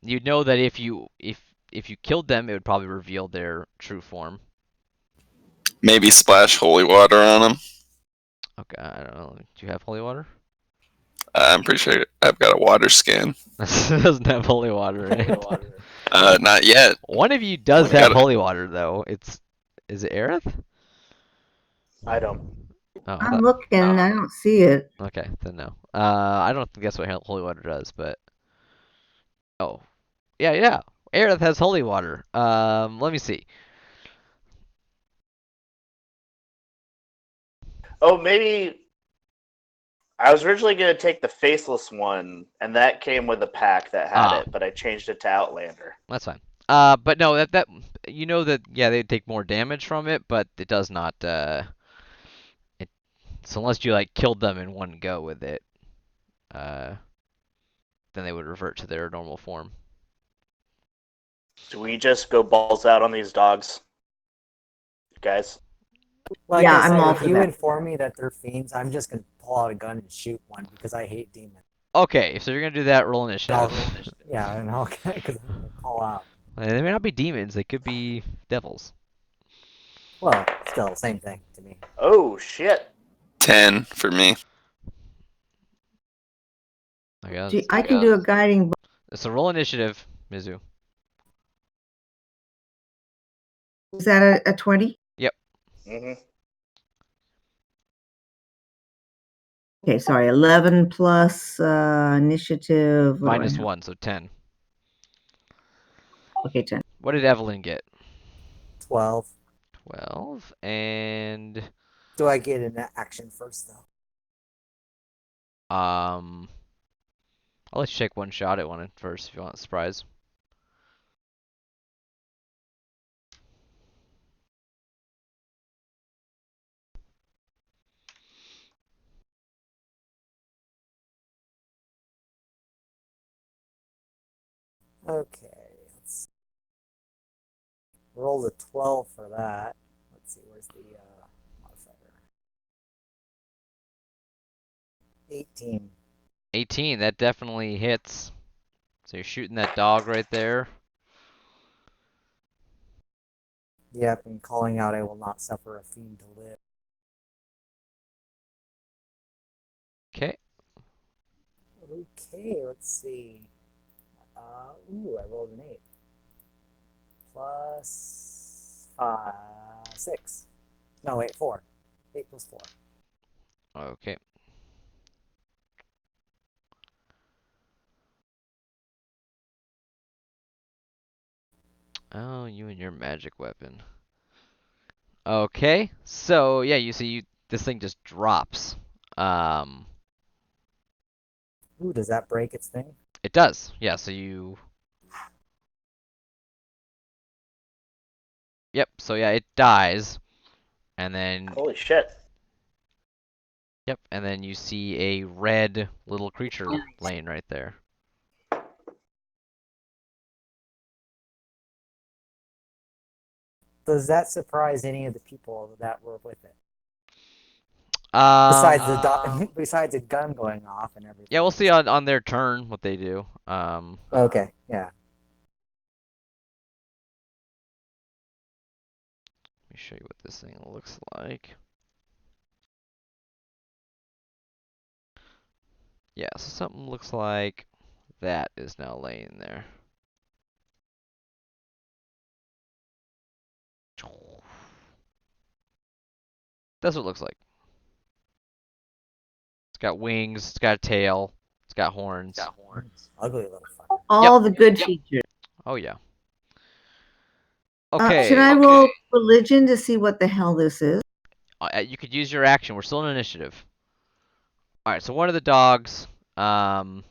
You know that if you killed them, it would probably reveal their true form. Maybe splash holy water on them. Okay, I don't know. Do you have holy water? I'm pretty sure I've got a water skin. It doesn't have holy water in it. Not yet. One of you does Got have it. holy water though. Is it Ereyth? I don't. Oh, I I'm thought, looking. I don't see it. okay, then no. I don't think that's what holy water does, but oh, yeah. Ereyth has holy water. Let me see. Oh, maybe I was originally going to take the faceless one, and that came with a pack that had it, but I changed it to Outlander. That's fine. But no, that you know that yeah, they take more damage from it, but it does not. So unless you like killed them in one go with it, then they would revert to their normal form. Do we just go balls out on these dogs, guys? Like Yeah, I said, I'm all if for you that. inform me that they're fiends, I'm just gonna pull out a gun and shoot one because I hate demons. Okay, so you're gonna do that. Roll And initiative. and I'll because I'm gonna call out. They may not be demons. They could be devils. Well, still same thing to me. Oh shit! 10 for me. I guess. Gee, I can do a guiding. So roll initiative, Mizu. Is that a 20? Hmm. Okay, sorry. 11 plus initiative. What do I have? -1, so 10. Okay, 10. What did Evelyn get? 12. 12. And Do I get an action first, though? I'll let you take one shot at one first if you want a surprise. Okay. Let's roll the 12 for that. Let's see, where's the modifier? 18. 18, that definitely hits. So you're shooting that dog right there. Yep, and calling out, I will not suffer a fiend to live. Okay. Okay, let's see. I rolled an 8. Plus 5, 6. No, wait, 4. 8 plus 4. Okay. Oh, you and your magic weapon. Okay. So, yeah, you see this thing just drops. Um, Ooh, does that break its thing? it does. Yeah, so you Yep, so yeah, it dies. And then Holy shit. yep, and then you see a red little creature laying right there. Does that surprise any of the people that were with it? Um, Besides the gun going off and everything. yeah, we'll see on their turn what they do. Okay, yeah. Let me show you what this thing looks like. Yeah, so something looks like that is now laying there. That's what it looks like. It's got wings, it's got a tail, it's got horns. Ugly little fucker. All the good features. Oh yeah. Should Okay. I roll religion to see what the hell this is? You could use your action. We're still in initiative. All right, so one of the dogs runs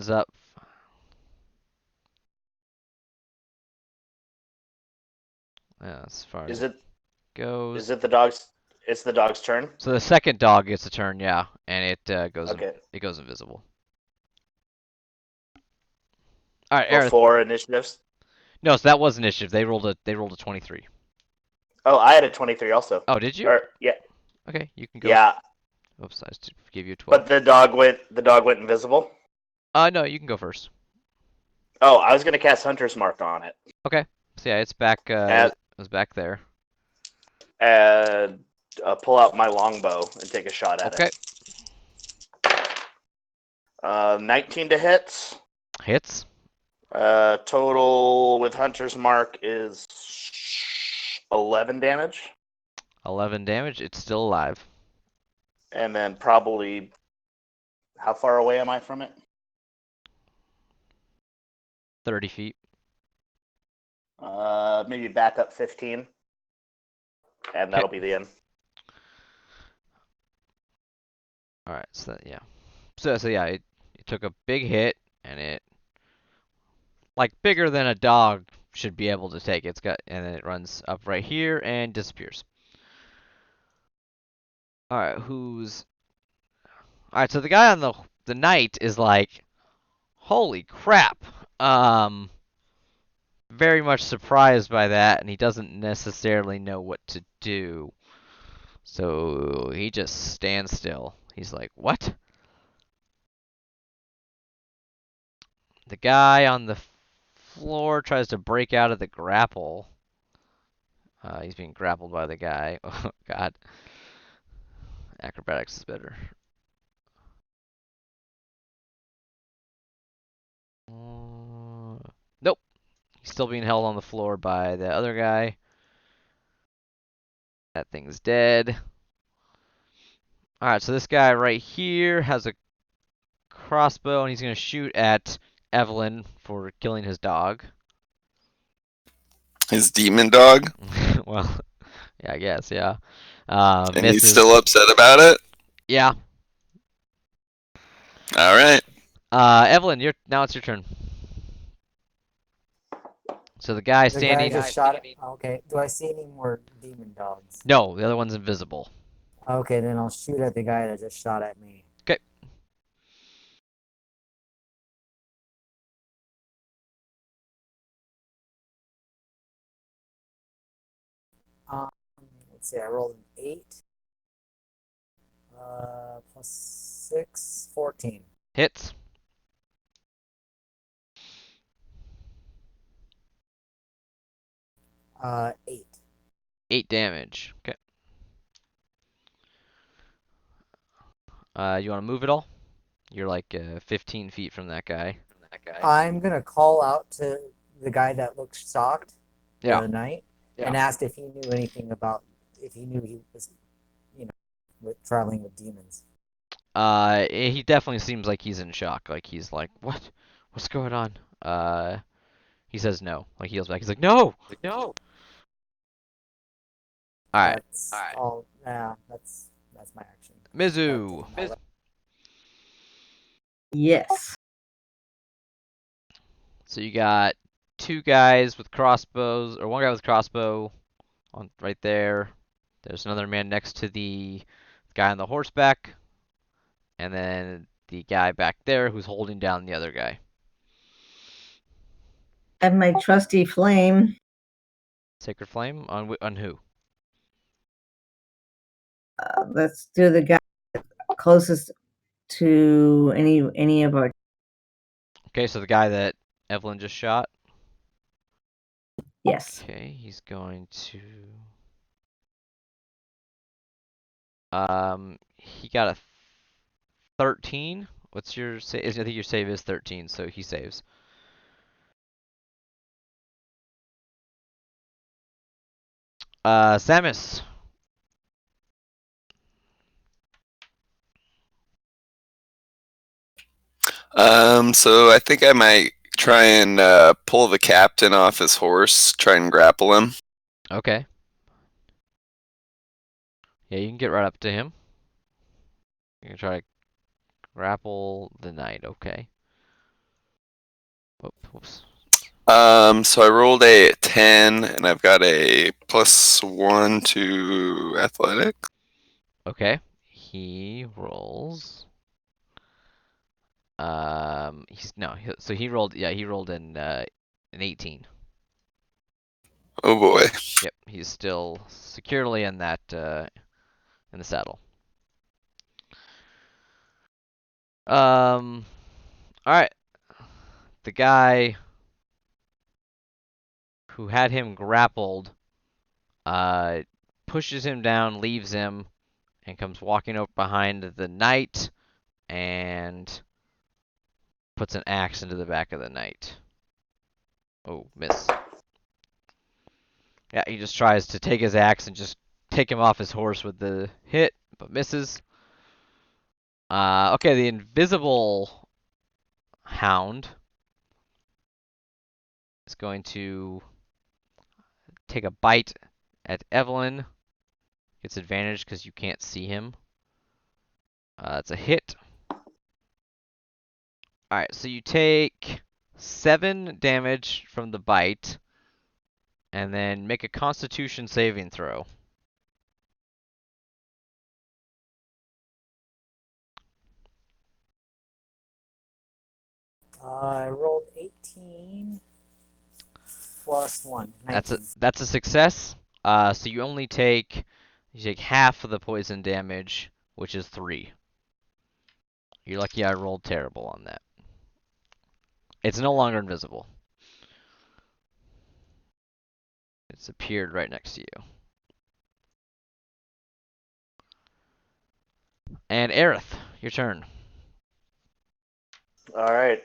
up. As far as Is it it goes. is it the dog's it's the dog's turn? So the second dog gets a turn, yeah, and it goes Okay. it goes invisible. All right, Roll Ereyth. 4 initiatives. No, so that was initiative. They rolled a 23. Oh, I had a 23 also. Oh, did you? Or yeah. Okay, you can go. Yeah. Oops, I just gave you a 12. But the dog went invisible. No, you can go first. Oh, I was gonna cast Hunter's Mark on it. Okay. So yeah, it's back. And, It was back there. and pull out my longbow and take a shot at Okay. it. 19 to hit. Hits. Total with Hunter's Mark is 11 damage. 11 damage. It's still alive. And then probably, how far away am I from it? 30 feet. Maybe back up 15. And that'll be the end. All right. So that, yeah. So yeah, it took a big hit, and it like bigger than a dog should be able to take. It's got, and then it runs up right here and disappears. All right, all right, so the guy on the knight is like, holy crap. Very much surprised by that, and he doesn't necessarily know what to do. So he just stands still. He's like, what? The guy on the floor tries to break out of the grapple. He's being grappled by the guy. Oh, God. Acrobatics is better. Nope. He's still being held on the floor by the other guy. That thing's dead. Alright, so this guy right here has a crossbow, and he's going to shoot at Evelyn for killing his dog. His demon dog, Well, yeah, I guess, yeah. and he's Misses. still upset about it. Yeah. All right. Evelyn, now it's your turn. So the guy The standing. guy just shot at me. Okay. Do I see any more demon dogs? No, the other one's invisible. Okay, then I'll shoot at the guy that just shot at me. Okay. Let's see. I rolled an 8. Plus 6, 14. Hits. Uh, 8. 8 damage. Okay. You want to move at all? You're like 15 feet from that guy. I'm gonna call out to the guy that looked shocked the Yeah. other night and asked if he knew anything about if he knew he was, traveling with demons. He definitely seems like he's in shock. Like he's like, what? What's going on? He says no. Like he yells back. He's like, no, no. All right, That's all. Yeah, that's my action. Mizu. Yes. So you got 2 guys with crossbows, or 1 guy with crossbow, on right there. There's another man next to the guy on the horseback, and then the guy back there who's holding down the other guy. I have my trusty flame. Sacred Flame on who? Let's do the guy closest to any of our. Okay, so the guy that Evelyn just shot. Yes. Okay, he's going to. He got a 13. What's your save? I think your save is 13, so he saves. Sammus. So I think I might try and pull the captain off his horse, try and grapple him. Okay. Yeah, you can get right up to him. You can try to grapple the knight. Okay. Whoops. So I rolled a 10, and I've got a +1 to athletic. Okay. He rolls. So he rolled. Yeah, he rolled an 18. Oh boy. Yep, he's still securely in that in the saddle. All right. The guy who had him grappled pushes him down, leaves him, and comes walking up behind the knight and puts an axe into the back of the knight. Oh, miss. Yeah, he just tries to take his axe and just take him off his horse with the hit, but misses. Okay, the invisible hound is going to take a bite at Evelyn. Gets advantage because you can't see him. It's a hit. Alright, so you take 7 damage from the bite, and then make a Constitution saving throw. I rolled 18 plus 1. 19. That's a success. So you take half of the poison damage, which is 3. You're lucky I rolled terrible on that. It's no longer invisible. It's appeared right next to you. And Ereyth, your turn. All right.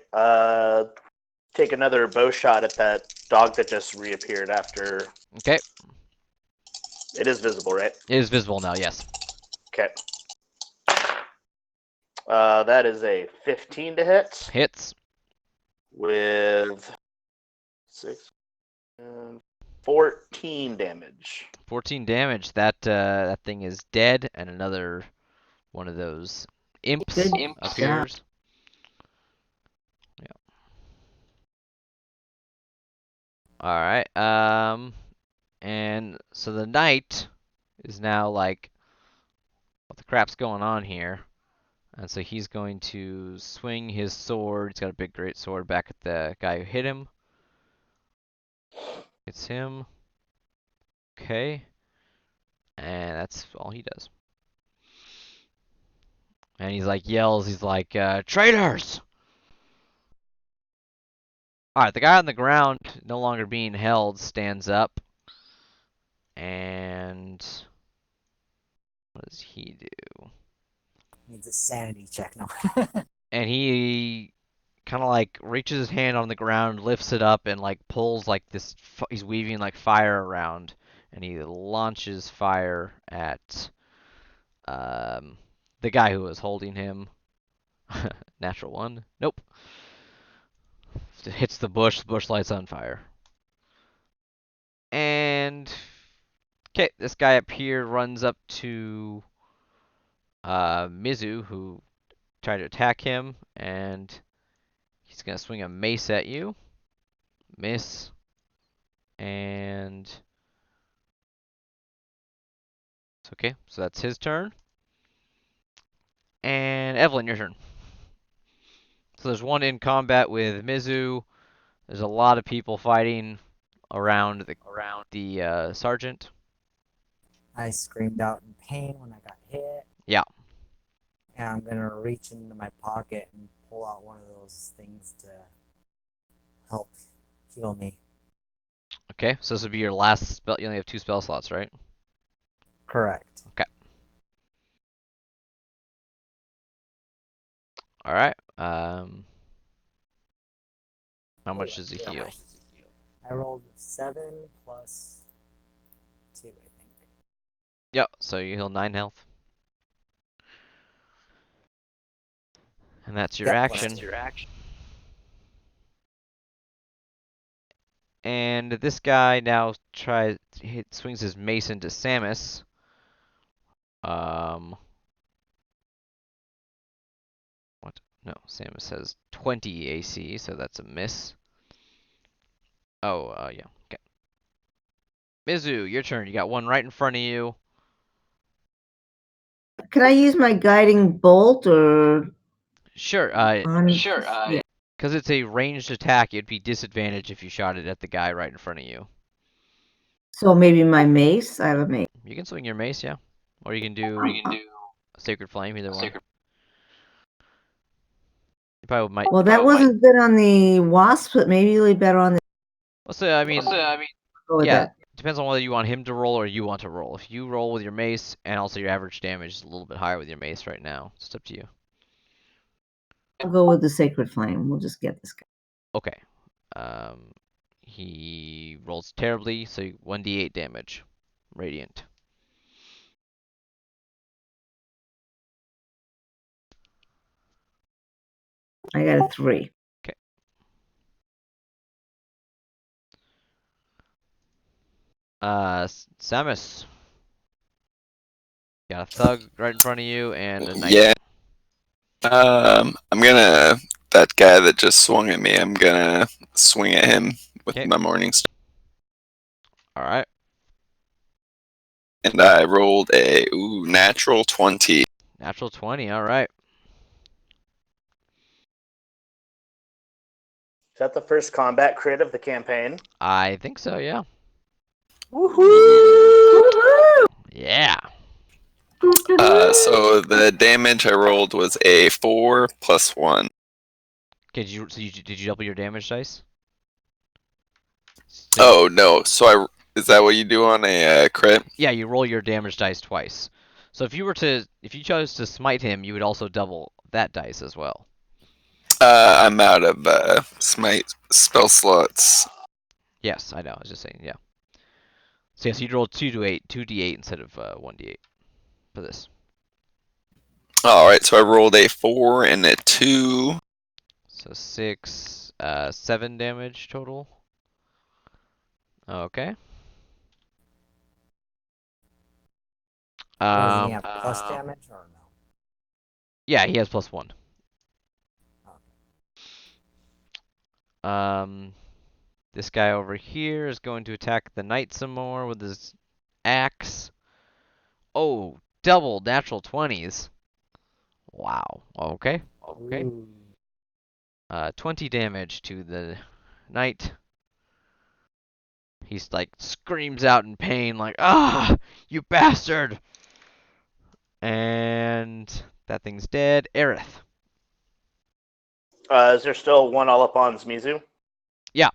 take another bow shot at that dog that just reappeared after. Okay. It is visible, right? It is visible now, yes. Okay. That is a 15 to hit Hits. with 6 and 14 damage. 14 damage. That thing is dead, and another one of those imps Good appears. Yeah. All right. And so the knight is now like, what the crap's going on here? And so he's going to swing his sword. He's got a big, great sword back at the guy who hit him. It's him. Okay. And that's all he does. And he's like, yells, he's like, traitors! Alright, the guy on the ground, no longer being held, stands up. And what does he do? Needs a sanity check now. And he kind of like reaches his hand on the ground, lifts it up, and like pulls like this. He's weaving like fire around, and he launches fire at the guy who was holding him. Natural one. Nope. It hits the bush lights on fire. And okay, this guy up here runs up to Mizu, who tried to attack him, and he's gonna swing a mace at you. Miss. And it's okay, so that's his turn. And Evelyn, your turn. So there's one in combat with Mizu. There's a lot of people fighting around the sergeant. I screamed out in pain when I got hit. Yeah. And I'm gonna reach into my pocket and pull out one of those things to help heal me. Okay, so this would be your last spell. You only have 2 spell slots, right? Correct. Okay. All right. How much does he heal? I rolled 7 plus 2, I think. Yep. So you heal 9 health. And that's your action. And this guy now swings his mace into Sammus. What? No, Sammus has 20 AC, so that's a miss. Oh, yeah. Okay. Mizu, your turn. You got one right in front of you. Can I use my guiding bolt or? Sure. Yeah. Because it's a ranged attack, it'd be disadvantage if you shot it at the guy right in front of you. So maybe my mace. I have a mace. You can swing your mace, yeah. Or you can do a Sacred Flame, either one. You probably might. Well, that wasn't good on the wasp, but maybe it'll be better on the. Well, so, I mean, Go with yeah, that. depends on whether you want him to roll or you want to roll. If you roll with your mace, and also your average damage is a little bit higher with your mace right now, it's up to you. I'll go with the sacred flame. We'll just get this guy. Okay. He rolls terribly, so 1d8 damage. Radiant. I got a 3. Okay. Sammus. Got a thug right in front of you and a knight. Yeah. That guy that just swung at me, I'm gonna swing at him with Okay. my morning star. Alright. And I rolled a natural 20. Natural 20, alright. Is that the first combat crit of the campaign? I think so, yeah. Woohoo! Yeah. So the damage I rolled was a 4 plus 1. Okay, did you double your damage dice? Oh no! Is that what you do on a crit? Yeah, you roll your damage dice twice. So if you chose to smite him, you would also double that dice as well. I'm out of smite spell slots. Yes, I know. I was just saying, yeah. So yes, you'd roll 2d8 instead of 1d8 for this. Alright, so I rolled a 4 and a 2. So 6, 7 damage total. Okay. Does he have plus damage or no? Yeah, he has +1. Okay. This guy over here is going to attack the knight some more with his axe. Oh, double natural 20s. Wow. Okay. Okay. Ooh. 20 damage to the knight. He's like screams out in pain, like, "Ah, you bastard!" And that thing's dead. Ereyth. Is there still one all up on Mizu? Yeah.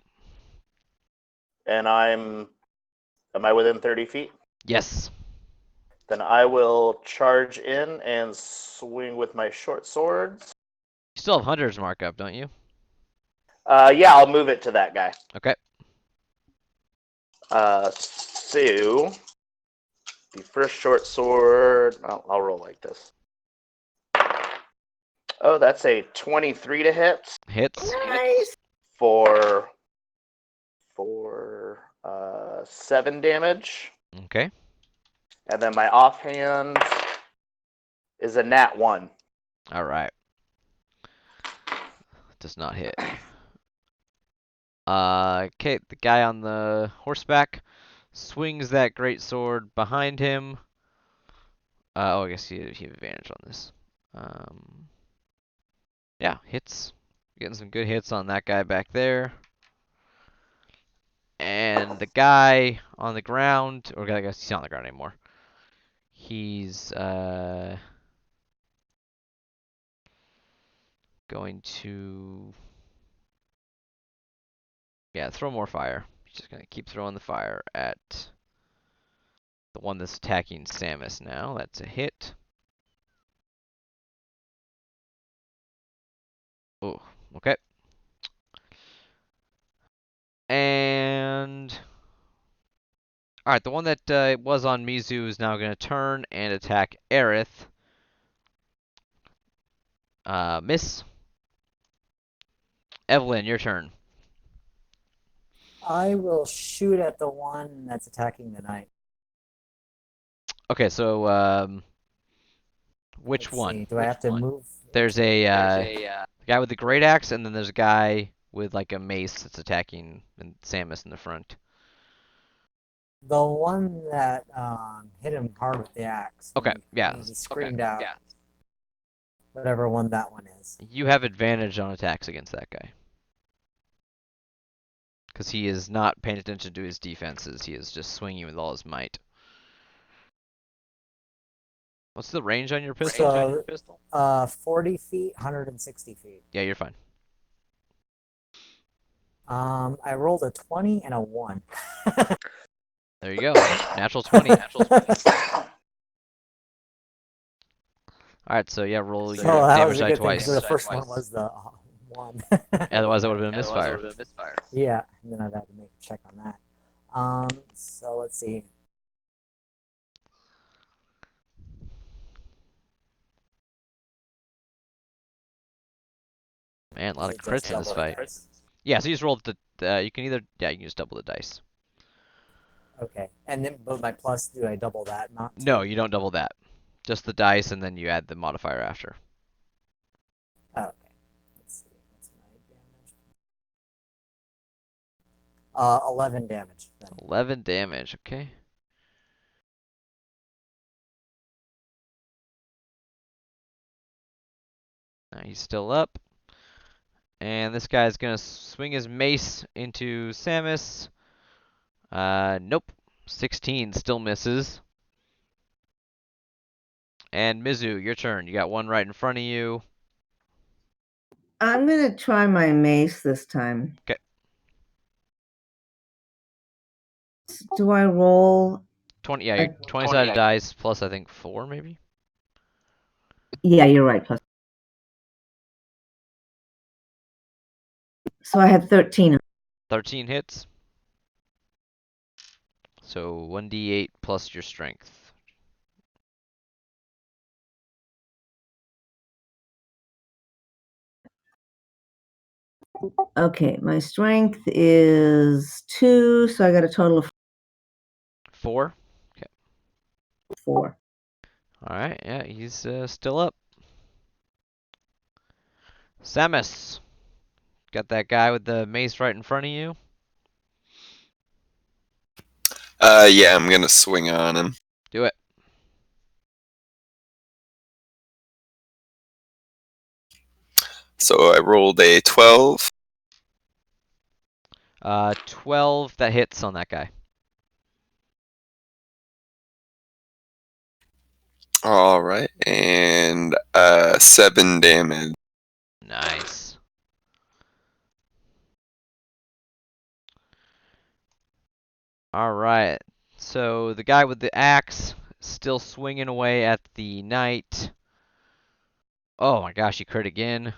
And am I within 30 feet? Yes. Then I will charge in and swing with my short swords. You still have Hunter's Mark up, don't you? Yeah, I'll move it to that guy. Okay. So the first short sword, I'll roll like this. Oh, that's a 23 to hit Hits. Nice. for 7 damage. Okay. And then my offhand is a nat 1. All right. Does not hit. Okay, the guy on the horseback swings that great sword behind him. Oh, I guess he have advantage on this. Yeah, hits. Getting some good hits on that guy back there. And the guy on the ground, or I guess he's not on the ground anymore. He's going to, yeah, throw more fire. He's just gonna keep throwing the fire at the one that's attacking Sammus now. That's a hit. Oh, okay. And all right, the one that was on Mizu is now going to turn and attack Ereyth. Miss. Evelyn, your turn. I will shoot at the one that's attacking the knight. Okay, so which Let's one? see, do I have to move? There's a guy with the great axe, and then there's a guy with like a mace that's attacking Sammus in the front. The one that hit him hard with the axe. Okay, when yeah. He screamed out. Yeah. Whatever one that one is. You have advantage on attacks against that guy. Because he is not paying attention to his defenses. He is just swinging with all his might. What's the range on your pistol? 40 feet, 160 feet. Yeah, you're fine. I rolled a 20 and a 1. There you go. Natural 20. Alright, so yeah, roll your damage die twice. The first one was the 1. Otherwise, that would have been a misfire. Yeah, and then I'd have to make a check on that. So let's see. Man, a lot of crits in this fight. Yeah, so you just roll you can just double the dice. Okay, and then but my plus, do I double that? No, you don't double that. Just the dice, and then you add the modifier after. Okay, let's see. What's my damage? 11 damage. Then. 11 damage. Okay. He's still up. And this guy's gonna swing his mace into Sammus. Nope. 16 still misses. And Mizu, your turn. You got one right in front of you. I'm gonna try my mace this time. Okay. Do I roll? 20. Yeah, 20-sided dice plus I think 4 maybe. Yeah, you're right. Plus So I had 13. 13 hits. So 1d8 plus your strength. Okay, my strength is 2, so I got a total of 4. 4. All right, yeah, he's still up. Sammus, got that guy with the mace right in front of you. Yeah, I'm gonna swing on him. Do it. So I rolled a 12. 12, that hits on that guy. All right, and 7 damage. Nice. All right. So the guy with the axe still swinging away at the knight. Oh my gosh, he crit again.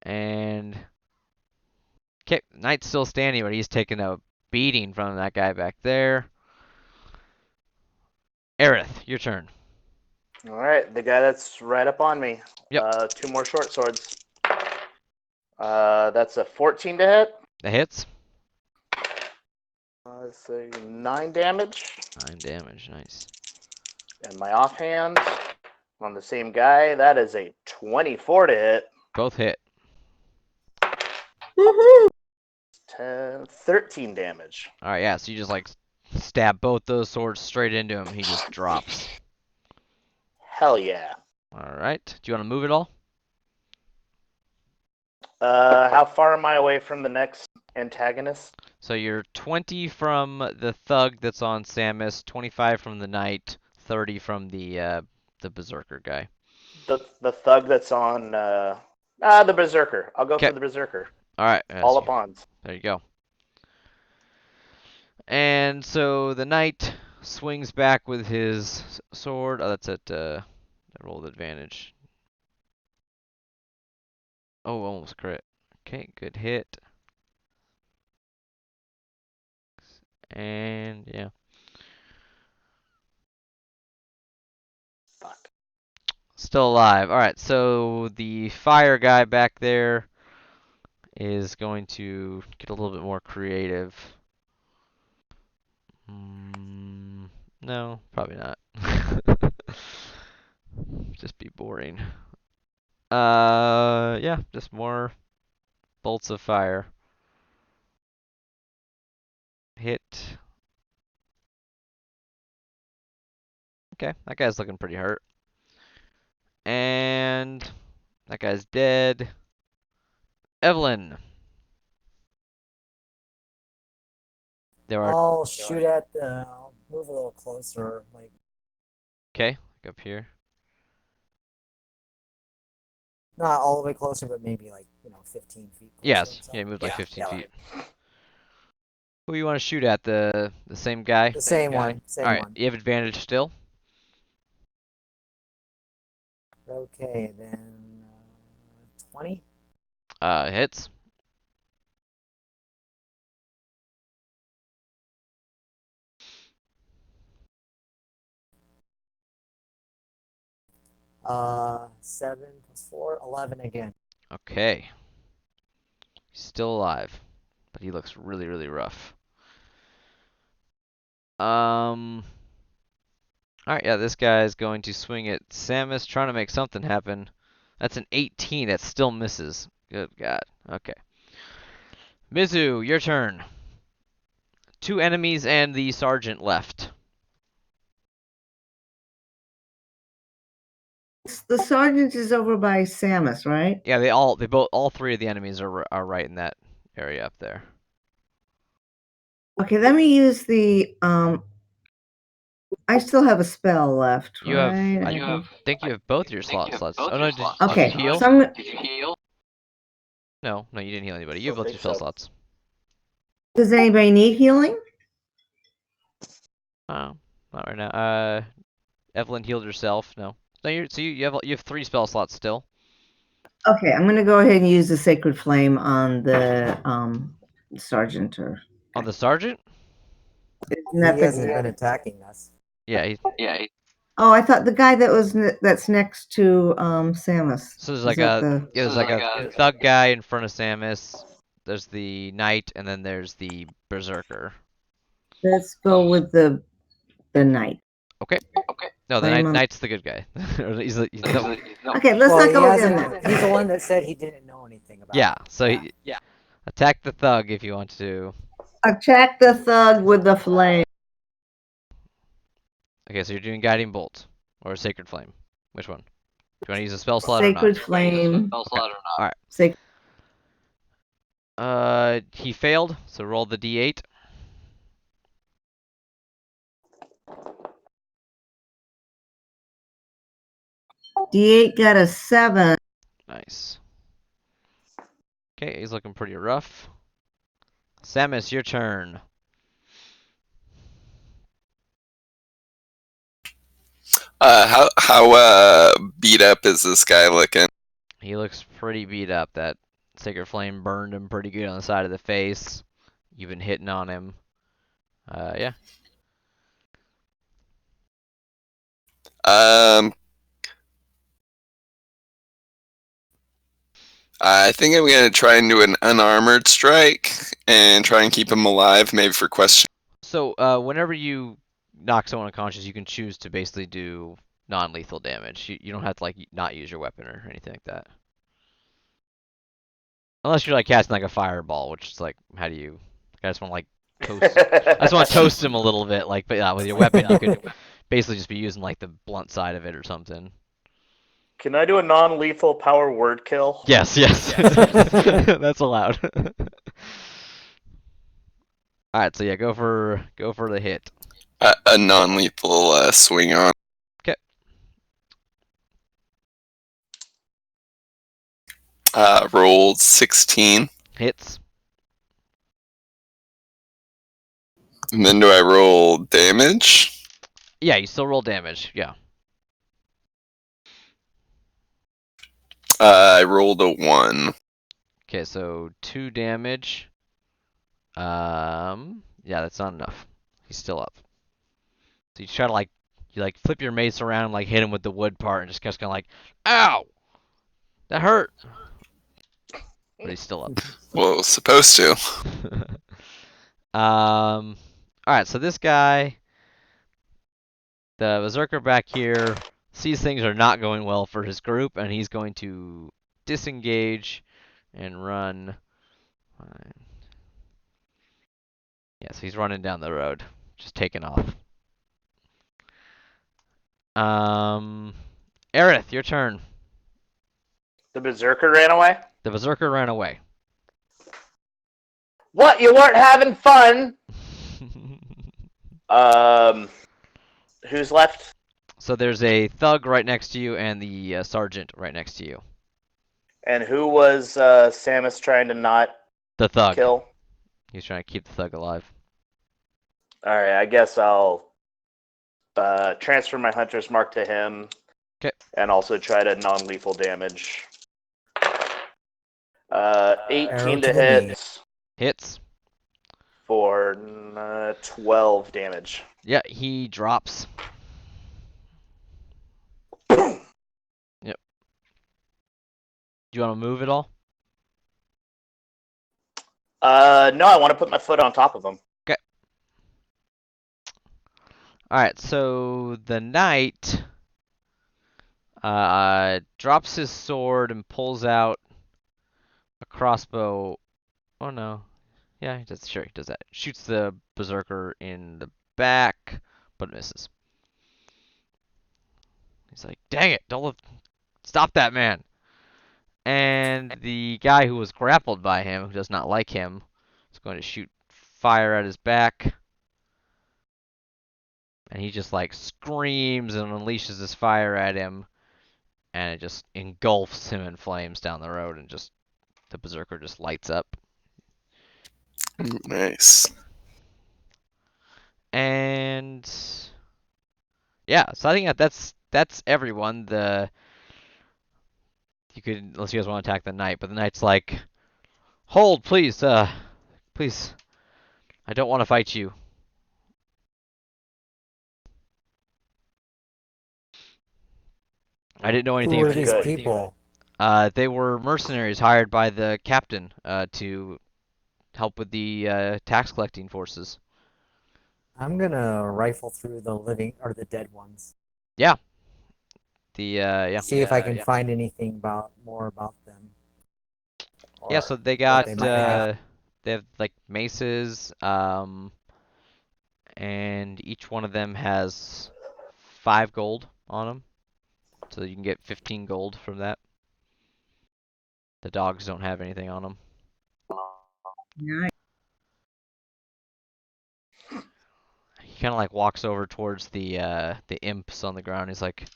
And okay, knight's still standing, but he's taking a beating from that guy back there. Ereyth, your turn. All right, the guy that's right up on me. Yep. 2 more short swords. That's a 14 to hit. That hits. Let's say 9 damage. 9 damage, nice. And my offhand on the same guy, that is a 24 to hit. Both hit. Woohoo! 13 damage. All right, yeah. So you just like stab both those swords straight into him. He just drops. Hell yeah. All right. Do you want to move it all? How far am I away from the next antagonist? So you're 20 from the thug that's on Sammus, 25 from the knight, 30 from the berserker guy. The thug that's on the berserker. I'll go 'Kay. for the berserker. All right. All up on. There you go. And so the knight swings back with his sword. Oh, that's at I rolled advantage. Oh, almost crit. Okay, good hit. And yeah. Fuck. Still alive. All right, so the fire guy back there is going to get a little bit more creative. No, probably not. Just be boring. Yeah, just more bolts of fire. Hit. Okay, that guy's looking pretty hurt. And that guy's dead. Evelyn. There are. I'll shoot at the. I'll move a little closer, like Okay, look up here. not all the way closer, but maybe like 15 feet. Closer Yes, or yeah, he something. moved like 15 Yeah. feet. Who you want to shoot at? The same guy? The same one. Same All right, one. you have advantage still. Okay, then 20. Hits. Uh, 7 plus 4, 11 again. Okay. He's still alive, but he looks really, really rough. All right, yeah, this guy is going to swing at Sammus, trying to make something happen. That's an 18. That still misses. Good God. Okay. Mizu, your turn. 2 enemies and the sergeant left. The sergeant is over by Sammus, right? Yeah, all 3 of the enemies are right in that area up there. Okay, let me use the I still have a spell left, You right? have. I think you have both your slots. Oh no, did Okay, you heal? so I'm No, you didn't heal anybody. You have both your spell slots. does anybody need healing? Oh, not right now. Evelyn healed herself. No. No, you have 3 spell slots still. Okay, I'm gonna go ahead and use the sacred flame on the sergeant. Or On the sergeant? isn't that He hasn't been attacking us. Yeah. Oh, I thought the guy that was that's next to Sammus. So there's Is like that a the? yeah, there's like a thug guy in front of Sammus. There's the knight, and then there's the berserker. Let's go with the knight. Okay. No, the Flame on- knight's the good guy. Or he's no. Okay, let's Well, not he go with him hasn't. then. He's the one that said he didn't know anything about Yeah. it. So attack the thug if you want to. Attack the thug with the flame. Okay, so you're doing guiding bolt or sacred flame. Which one? Do you want to use a spell slot or Sacred not? flame. All right. Sacred. He failed. So roll the d8. D8 got a 7. Nice. Okay, he's looking pretty rough. Sammus, your turn. How beat up is this guy looking? He looks pretty beat up. That sacred flame burned him pretty good on the side of the face. You've been hitting on him. Yeah. I think I'm gonna try and do an unarmored strike and try and keep him alive, maybe for question. So, whenever you knock someone unconscious, you can choose to basically do non-lethal damage. You don't have to, like, not use your weapon or anything like that. Unless you're, like, casting, like, a fireball, which is, like, how do you... I just want to, like, toast... I just want to toast him a little bit, like, but yeah, with your weapon, you could basically just be using, like, the blunt side of it or something. Can I do a non-lethal power word kill? Yes. That's allowed. Alright, so yeah, go for the hit. A non-lethal swing on. Okay. Rolled 16. Hits. And then do I roll damage? Yeah, you still roll damage, yeah. I rolled a 1. Okay, so 2 damage. Yeah, that's not enough. He's still up. So you try to you flip your mace around and hit him with the wood part and just kind of like, ow! That hurt! But he's still up. Well, it was supposed to. Alright, so this guy, the berserker back here, sees things are not going well for his group, and he's going to disengage and run. Yeah, so he's running down the road, just taking off. Ereyth, your turn. The berserker ran away? The berserker ran away. What? You weren't having fun? Who's left? So there's a thug right next to you and the sergeant right next to you. And who was Sammus trying to not The thug. kill? He's trying to keep the thug alive. Alright, I guess I'll transfer my hunter's mark to him. Okay. And also try to non-lethal damage. 18 to hit Hits. for 12 damage. Yeah, he drops. Yep. Do you want to move at all? No, I want to put my foot on top of him. Okay. Alright, so the knight drops his sword and pulls out a crossbow. Oh no. Yeah, he does. Sure, he does that. Shoots the berserker in the back, but misses. He's like, dang it, stop that man. And the guy who was grappled by him, who does not like him, is going to shoot fire at his back. And he just screams and unleashes his fire at him. And it just engulfs him in flames down the road, and just the berserker just lights up. Nice. And yeah, so I think that's everyone. you could, unless you guys want to attack the knight, but the knight's like, hold, please, please, I don't want to fight you. I didn't know Who anything. are these people? They were mercenaries hired by the captain to help with the tax collecting forces. I'm gonna rifle through the living or the dead ones. Yeah. Yeah. See if I can find anything more about them. Yeah, Or so they what got they might have. they have like maces, and each one of them has 5 gold on them. So you can get 15 gold from that. The dogs don't have anything on them. Nice. He kind of like walks over towards the imps on the ground. He's like,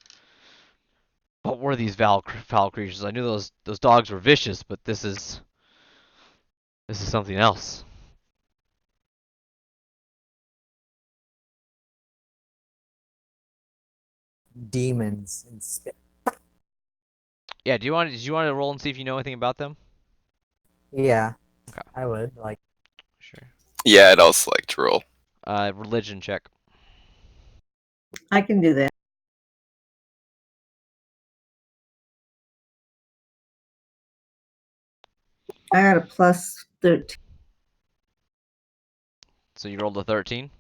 "What were these foul creatures? I knew those dogs were vicious, but this is something else." Demons and spit. Yeah, did you want to roll and see if you know anything about them? Yeah, Okay. I would like. Sure. Yeah, I'd also like to roll. Religion check. I can do that. I got a plus 13. So you rolled a 13.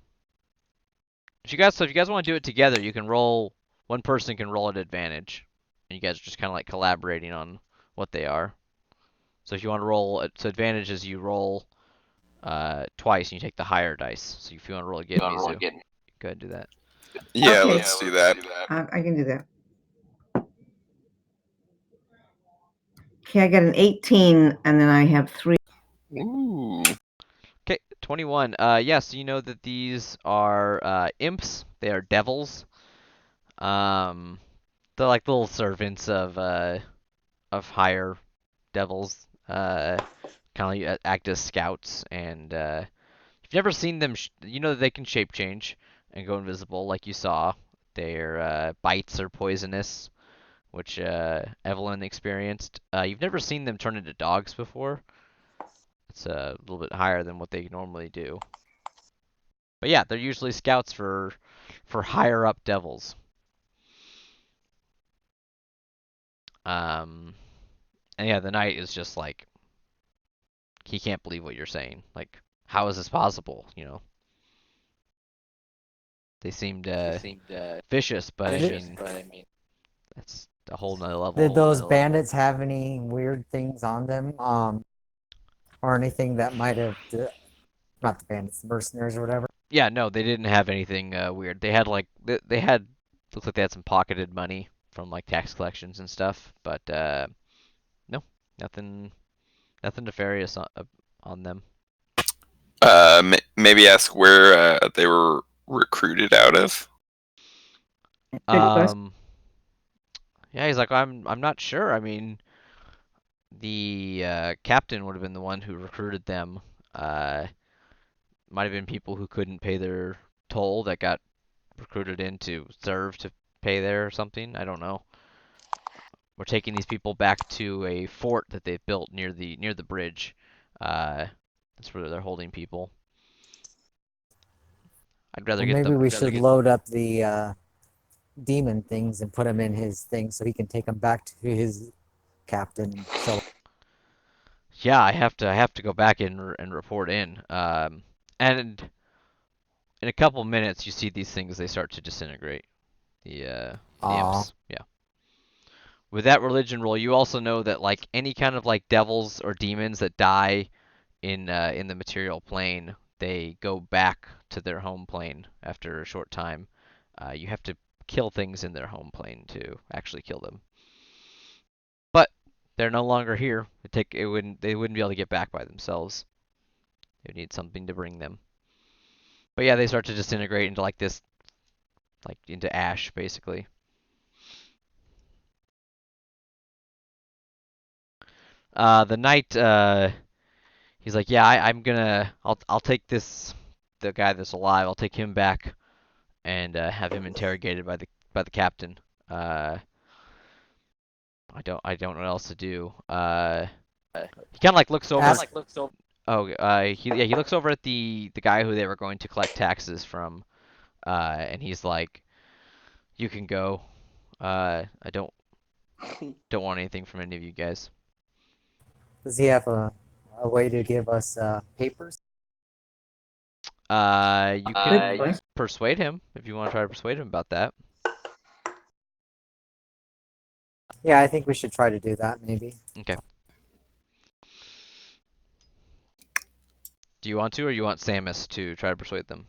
If you guys want to do it together, you can roll. One person can roll at advantage, and you guys are just kind of like collaborating on what they are. So if you want to roll, so advantage is you roll twice and you take the higher dice. So if you want to roll again, Mizu, go ahead and do that. Yeah, Okay. let's do that. I can do that. Okay, I got an 18, and then I have 3. Ooh. Okay, 21. So you know that these are imps. They are devils. They're like little servants of higher devils. Kind of act as scouts, and if you've never seen them, you know that they can shape change and go invisible, like you saw. Their bites are poisonous, which Evelyn experienced. You've never seen them turn into dogs before. It's a little bit higher than what they normally do. But yeah, they're usually scouts for higher up devils. And yeah, the knight is just like, he can't believe what you're saying. Like, how is this possible? You know, they seemed vicious, but I mean, that's a whole nother level. Did those bandits have any weird things on them? Or anything that might have not the bandits, mercenaries or whatever? Yeah, no, they didn't have anything weird. They had like they had, looks like they had some pocketed money from like tax collections and stuff, but no, nothing nefarious on them. Maybe ask where they were recruited out of. Good question. Yeah, he's like, I'm not sure. I mean, the captain would have been the one who recruited them. Might have been people who couldn't pay their toll that got recruited in to serve to pay there or something. I don't know. We're taking these people back to a fort that they've built near the bridge. That's where they're holding people. I'd rather Well, get maybe them. we should load up the demon things and put them in his thing so he can take them back to his captain and show. Yeah, I have to go back in and report in. And in a couple minutes, you see these things, they start to disintegrate. The imps. Yeah. With that religion roll, you also know that like any kind of like devils or demons that die in the material plane, they go back to their home plane after a short time. You have to kill things in their home plane to actually kill them. But they're no longer here. They wouldn't be able to get back by themselves. They would need something to bring them. But yeah, they start to disintegrate into like this, like into ash basically. The knight, he's like, yeah, I'll take the guy that's alive. I'll take him back and have him interrogated by the captain. I don't know what else to do. He kind of like looks over. Ask, He looks over at the guy who they were going to collect taxes from, and he's like, "You can go. I don't want anything from any of you guys." does he have a way to give us papers? You Good can question. persuade him if you want to try to persuade him about that. Yeah, I think we should try to do that, maybe. Okay. Do you want to, or you want Sammus to try to persuade them?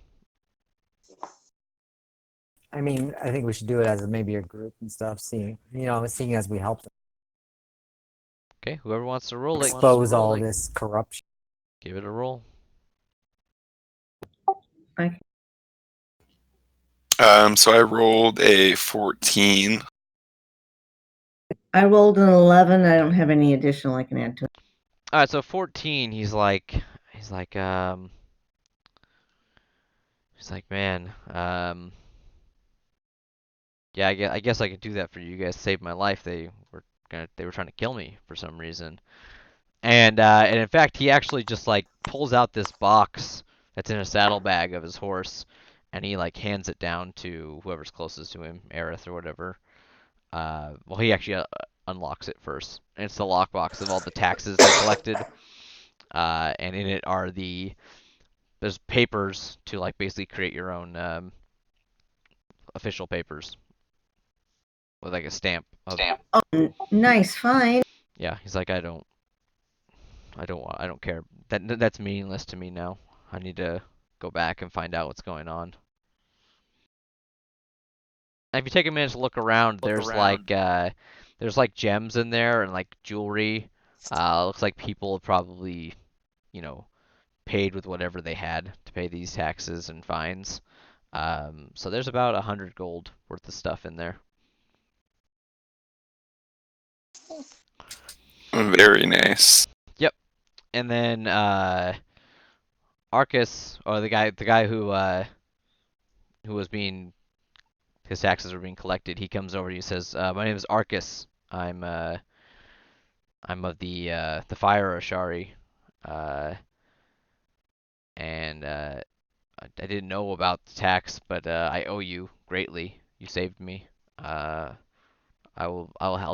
I mean, I think we should do it as maybe a group and stuff, seeing as we help them Okay, whoever wants to roll it, expose all this corruption. give it a roll. So I rolled a 14. I rolled an 11. I don't have any additional I can add to it. All right, so 14. He's like, man, yeah, I guess I could do that for you. You guys saved my life. They were trying to kill me for some reason. And in fact, he actually just like pulls out this box that's in a saddlebag of his horse, and he like hands it down to whoever's closest to him, Ereyth or whatever. Well, he actually unlocks it first. And it's the lockbox of all the taxes they collected. And in it are there's papers to like basically create your own official papers with like a stamp of. Oh, nice find. Yeah, he's like, I don't care. That's meaningless to me now. I need to go back and find out what's going on. And if you take a minute to look around, there's like gems in there and like jewelry. Looks like people have probably, you know, paid with whatever they had to pay these taxes and fines. So there's about 100 gold worth of stuff in there. Very nice. Yep. And then Arcus, or the guy who was being his taxes were being collected, he comes over and he says, "My name is Arcus. I'm of the Fire Ashari, uh, and I didn't know about the tax, but I owe you greatly. You saved me. I'll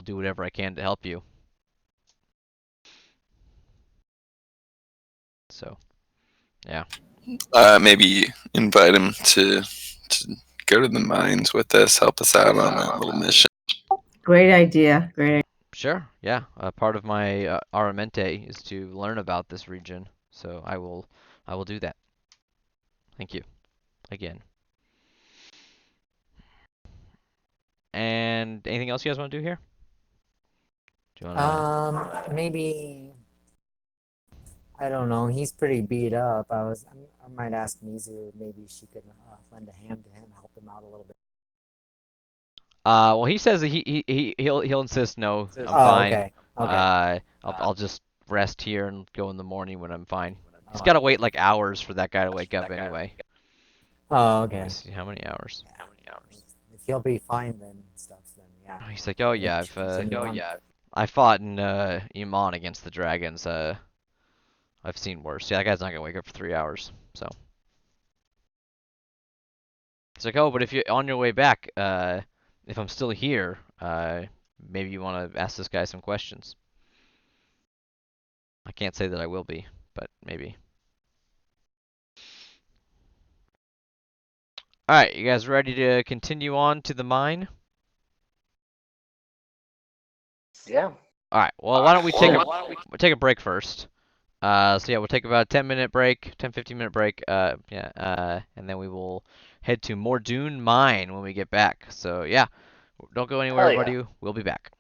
do whatever I can to help you." So, yeah. Maybe invite him to go to the mines with us, help us out on that little mission. Great idea. Great idea. Sure, yeah. Part of my Aramente is to learn about this region, so I will do that. Thank you again. And anything else you guys want to do here? Do you want to? Maybe I don't know. He's pretty beat up. I might ask Mizu. Maybe she could lend a hand to him, help him out a little bit. Well, he says that he'll insist. No, I'm Oh, fine. okay. Okay. I'll just rest here and go in the morning when I'm fine. He's Oh, got to wait like hours for that guy to wake up anyway. Oh, Let me okay. see how many hours. If he'll be fine then stuff, then yeah. He's like, oh yeah, I fought in Iman against the dragons. I've seen worse. Yeah, that guy's not gonna wake up for 3 hours. So he's like, oh, but if you're on your way back, if I'm still here, maybe you want to ask this guy some questions. I can't say that I will be, but maybe. All right, you guys ready to continue on to the mine? Yeah. All right. Well, why don't we take a break first? So yeah, we'll take about a 10-minute break, 10-15-minute break. And then we will head to Mordoon Mine when we get back. So yeah, don't go anywhere, Hell yeah. everybody. We'll be back.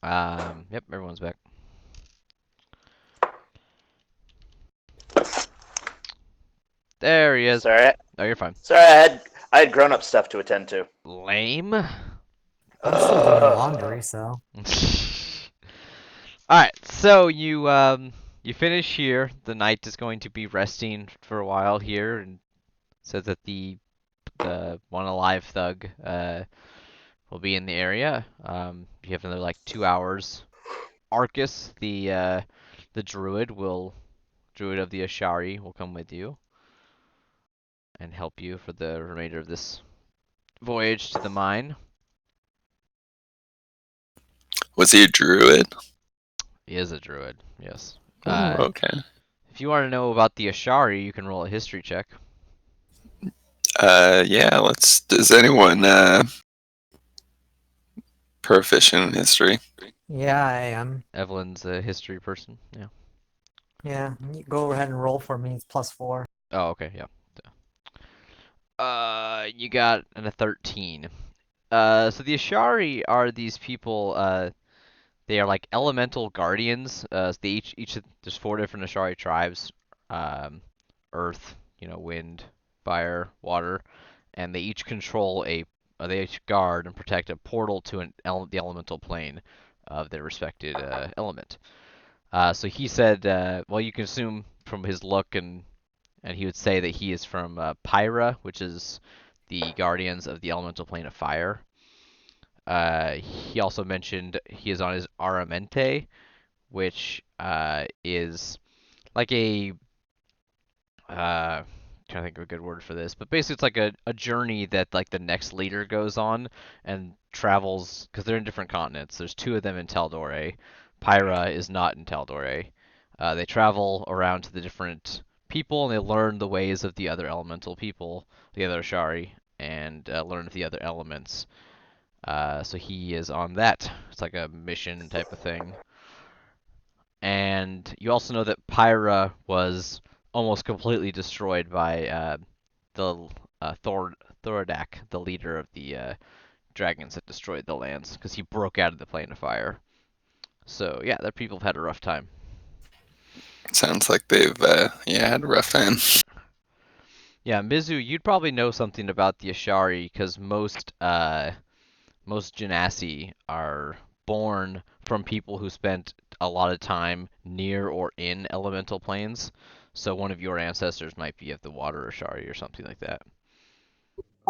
Yep, everyone's back. There he is. Sorry, Oh, you're fine. I had grown up stuff to attend to. Lame. I'm still doing laundry, so. Alright, so you finish here. The knight is going to be resting for a while here, and says that the one alive thug will be in the area. You have another like 2 hours. Arcus, the druid of the Ashari will come with you and help you for the remainder of this voyage to the mine. Was he a druid? He is a druid, yes. Ooh, okay. If you want to know about the Ashari, you can roll a history check. Yeah, let's. Does anyone proficient in history? Yeah, I am. Evelyn's a history person, yeah. Yeah, you go ahead and roll for me. It's +4. Oh, okay, yeah. You got a 13. So the Ashari are these people, they are like elemental guardians. So they there's 4 different Ashari tribes. Earth, wind, fire, water, and they each control they each guard and protect a portal to the elemental plane of their respected element. So he said, well, you can assume from his look, and he would say that he is from Pyra, which is the guardians of the elemental plane of fire. He also mentioned he is on his Aramente, which is like a trying to think of a good word for this, but basically it's like a journey that like the next leader goes on and travels, because they're in different continents. There's 2 of them in Tal'dorei. Pyra is not in Tal'dorei. They travel around to the different people and they learn the ways of the other elemental people, the other Ashari, and learn the other elements. So he is on that. It's like a mission type of thing. And you also know that Pyra was almost completely destroyed by the Thorodak, the leader of the dragons that destroyed the lands, because he broke out of the plane of fire. So yeah, their people have had a rough time. Sounds like they've had a rough time. Yeah, Mizu, you'd probably know something about the Ashari, because most Genasi are born from people who spent a lot of time near or in elemental planes. So one of your ancestors might be of the water Ashari or something like that.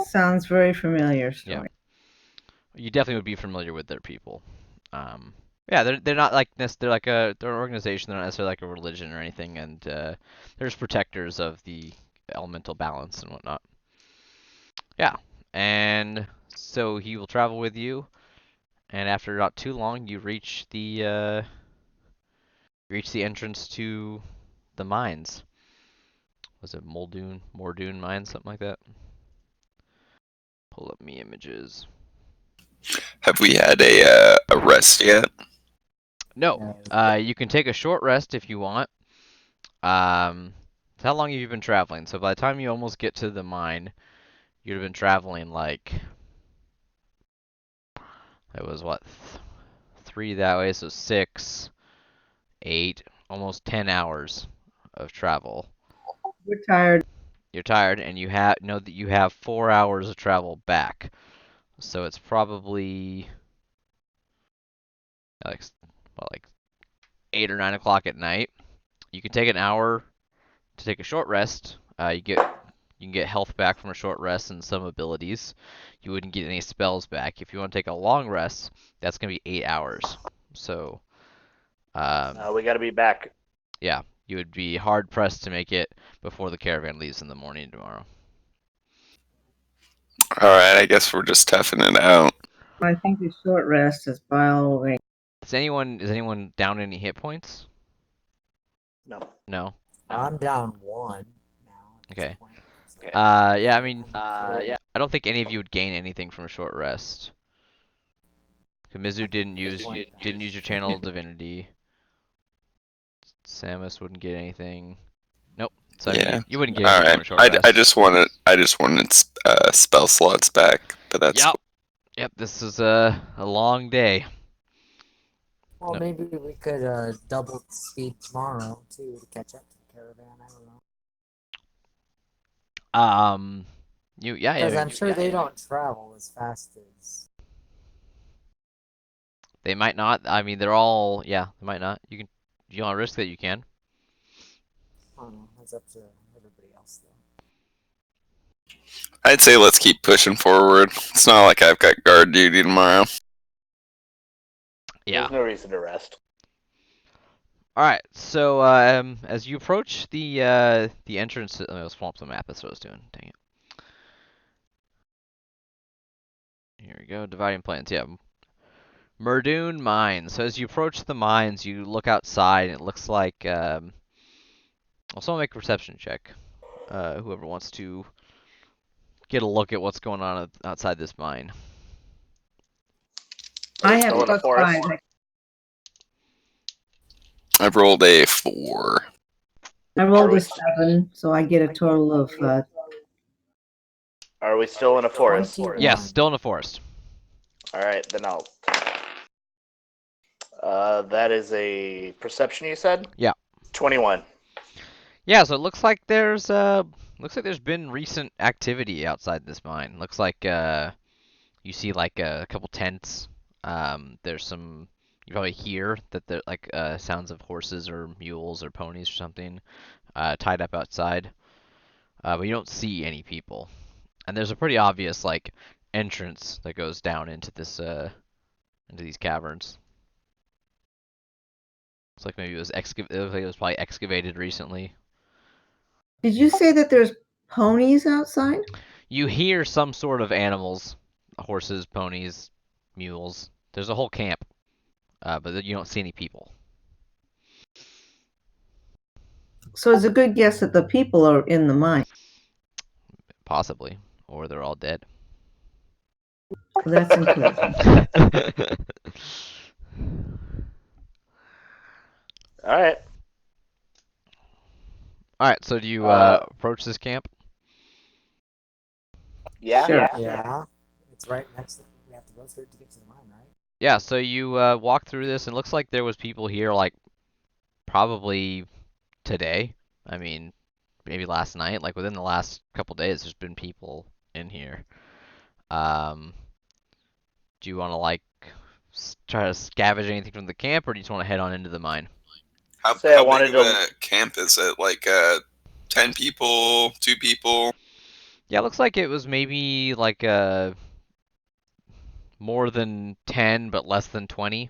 Sounds very familiar. Story. Yeah. You definitely would be familiar with their people. Yeah, they're not like they're like they're an organization. They're not necessarily like a religion or anything, and there's protectors of the elemental balance and whatnot. Yeah, and so he will travel with you, and after not too long, you reach the entrance to the mines. Was it Mordoon mines, something like that? Pull up me images. Have we had a rest yet? No. You can take a short rest if you want. How long have you been traveling? So by the time you almost get to the mine, you'd have been traveling like, it was what, 3 that way, so 6, 8, almost 10 hours of travel. We're tired. You're tired, and you know that you have 4 hours of travel back. So it's probably like 8 or 9 o'clock at night. You can take an hour to take a short rest. You can get health back from a short rest and some abilities. You wouldn't get any spells back. If you want to take a long rest, that's gonna be 8 hours. So, we got to be back. yeah, you would be hard pressed to make it before the caravan leaves in the morning tomorrow. All right, I guess we're just toughing it out. I think the short rest is by Is anyone down any hit points? No. No. I'm down 1 now. at this Okay. point. Yeah, I mean, I don't think any of you would gain anything from a short rest. Mizu didn't use your channel of divinity. Sammus wouldn't get anything. Nope. So Yeah. you wouldn't get All anything from a right, short rest. I just wanted spell slots back, but that's Yep. Yep. This is a long day. Well, No. maybe we could double speed tomorrow too to catch up to the caravan. I don't know. Yeah, Because yeah, I'm sure they don't travel as fast as. they might not. I mean, they're all, yeah, they might not. You want to risk that, you can. I don't know. That's up to everybody else, though. I'd say let's keep pushing forward. It's not like I've got guard duty tomorrow. Yeah. There's no reason to rest. All right. So, as you approach the entrance, let's pull up the map. That's what I was doing. Dang it. Here we go. Dividing plans. Yeah. Murdoon Mines. So as you approach the mines, you look outside, and it looks like. Well, someone make a perception check. Whoever wants to get a look at what's going on outside this mine. I Still have in the forest. +5. I've rolled a 4. I rolled a 7, so I get a total of Are we still in a forest? 21. Yes, still in the forest. All right, then I'll. That is a perception, you said? Yeah. 21. Yeah, so it looks like there's been recent activity outside this mine. Looks like you see like a couple tents. There's some, you probably hear that there like sounds of horses or mules or ponies or something tied up outside. But you don't see any people. And there's a pretty obvious like entrance that goes down into this into these caverns. It's like maybe it was it looks like it was probably excavated recently. Did you say that there's ponies outside? You hear some sort of animals, horses, ponies, mules. There's a whole camp, but you don't see any people. So it's a good guess that the people are in the mine. Possibly, or they're all dead. That's encouraging. All right. All right, so do you approach this camp? Yeah. Sure. Yeah. It's right next to. We have to go through it to get to the mine, right? Yeah, so you walk through this, and it looks like there was people here, like probably today. I mean, maybe last night. Like within the last couple days, there's been people in here. Do you want to like try to scavenge anything from the camp, or do you just want to head on into the mine? How Say I big wanted of to- a camp is it? Like 10 people, 2 people? Yeah, it looks like it was maybe like more than 10, but less than 20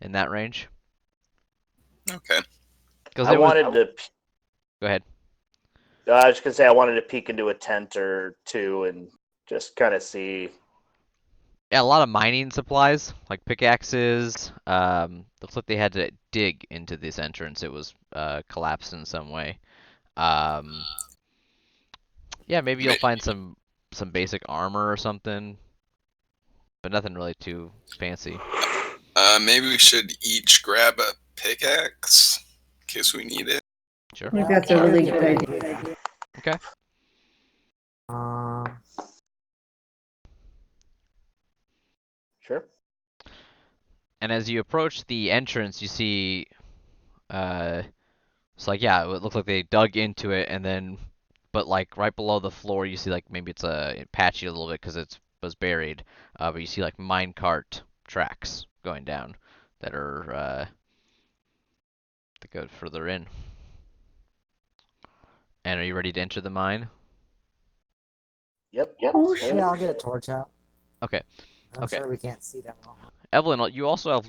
in that range. Okay. Because I wanted to. Go ahead. I was gonna say I wanted to peek into a tent or two and just kind of see. Yeah, a lot of mining supplies, like pickaxes. Looks like they had to dig into this entrance. It was collapsed in some way. Yeah, maybe you'll find some basic armor or something, but nothing really too fancy. Maybe we should each grab a pickaxe in case we need it. Sure. I think that's a really good idea. Okay. Sure. And as you approach the entrance, you see, it's like, yeah, it looks like they dug into it, and then, but like right below the floor, you see like maybe it's patchy a little bit because it was buried, but you see like minecart tracks going down that are that go further in. And are you ready to enter the mine? Yep. Oh, shit. Yeah, I'll get a torch out. Okay. I'm sure we can't see that well. Evelyn, you also have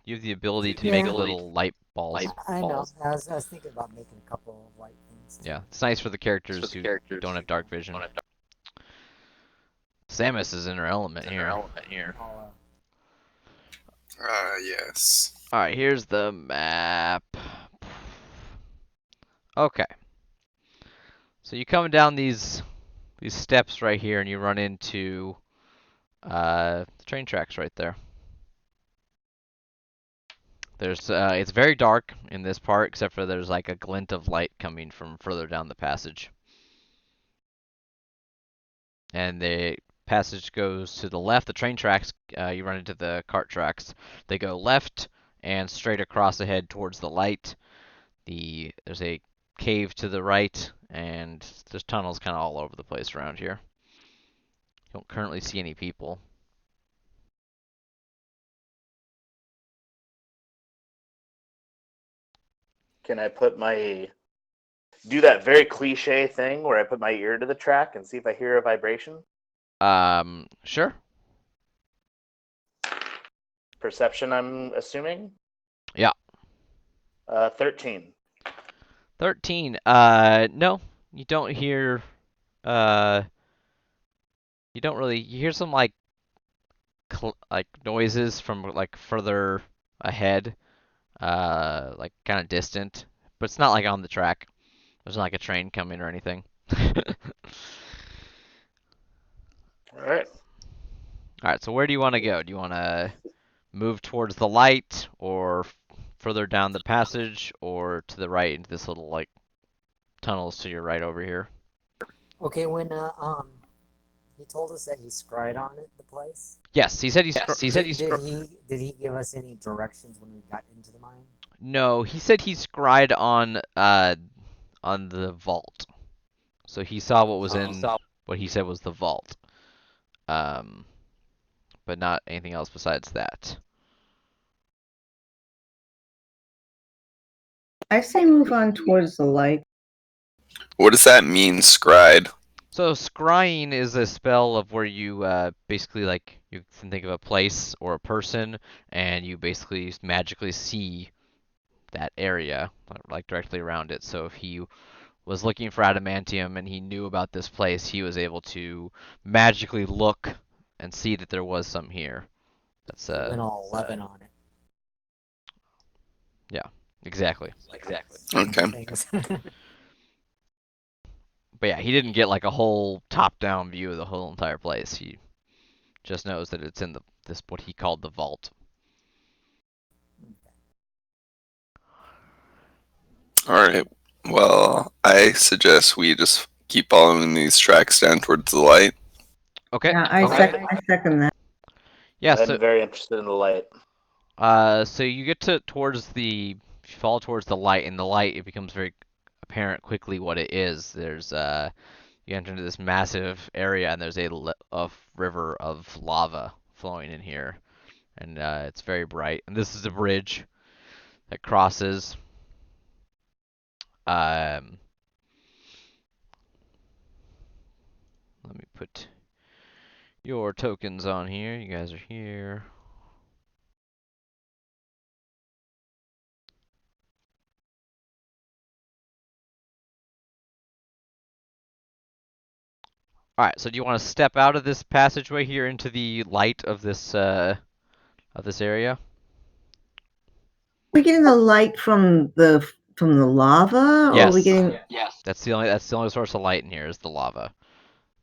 you have the ability to make little light balls. I know. I was thinking about making a couple of light things. Yeah, it's nice for the characters who don't have dark vision. Sammus is in her element here. I'll, Yes. Alright, here's the map. Okay. So you come down these steps right here, and you run into the train tracks right there. There's it's very dark in this part, except for there's like a glint of light coming from further down the passage. And the passage goes to the left. The train tracks, you run into the cart tracks. They go left, and straight across ahead towards the light. There's a cave to the right, and there's tunnels kind of all over the place around here. Don't currently see any people. Can I do that very cliche thing where I put my ear to the track and see if I hear a vibration? Sure. Perception, I'm assuming? Yeah. 13. 13. No, you don't hear. You don't really. You hear some like noises from like further ahead, like kind of distant, but it's not like on the track. There's not like a train coming or anything. All right. All right. So where do you want to go? Do you want to move towards the light, or further down the passage, or to the right into this little like tunnels to your right over here? Okay, when he told us that he scried on it, the place. Yes, he said he's. Did he give us any directions when we got into the mine? No, he said he scried on the vault. So he saw what was in what he said was the vault. Um, but not anything else besides that. I say move on towards the light. What does that mean, scried? So scrying is a spell of where you basically like you can think of a place or a person, and you basically magically see that area like directly around it. So if he was looking for adamantium and he knew about this place, he was able to magically look and see that there was some here. That's Went all 11 on it. yeah, exactly. Okay. Things. But yeah, he didn't get like a whole top-down view of the whole entire place. He just knows that it's in this what he called the vault. All right. Well, I suggest we just keep following these tracks down towards the light. Okay. Yeah, I second that. Yeah. I'm very interested in the light. So you get towards if you fall towards the light, and the light it becomes very apparent quickly what it is. There's you enter into this massive area, and there's a river of lava flowing in here, and it's very bright. And this is a bridge that crosses. Let me put your tokens on here. You guys are here. All right. So do you want to step out of this passageway here into the light of this area? Are we getting the light from the lava, or are we Yes. getting? Yes. That's the only source of light in here is the lava.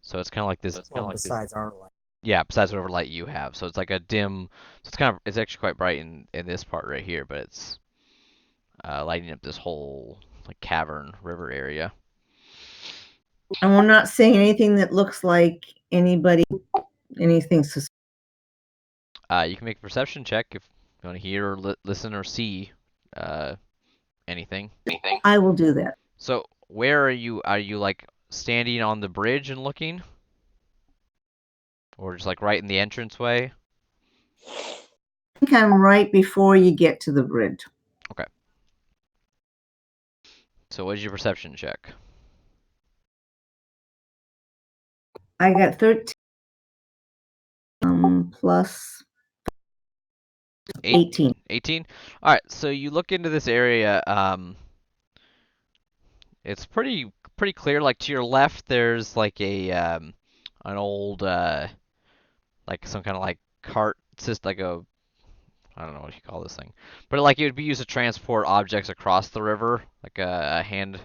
So it's kind of like this. Well, besides our light. Yeah, besides whatever light you have. So it's like a dim. So it's actually quite bright in this part right here, but it's lighting up this whole like cavern river area. And we're not seeing anything that looks like anything suspicious. You can make a perception check if you want to hear or listen or see anything. I will do that. So where are you? Are you like standing on the bridge and looking, or just like right in the entranceway? I think I'm right before you get to the bridge. Okay. So what is your perception check? I got 13 plus 18. 18. All right. So you look into this area. It's pretty clear. Like to your left, there's like an old like some kind of like cart. It's just like I don't know what you call this thing, but like it would be used to transport objects across the river, like a hand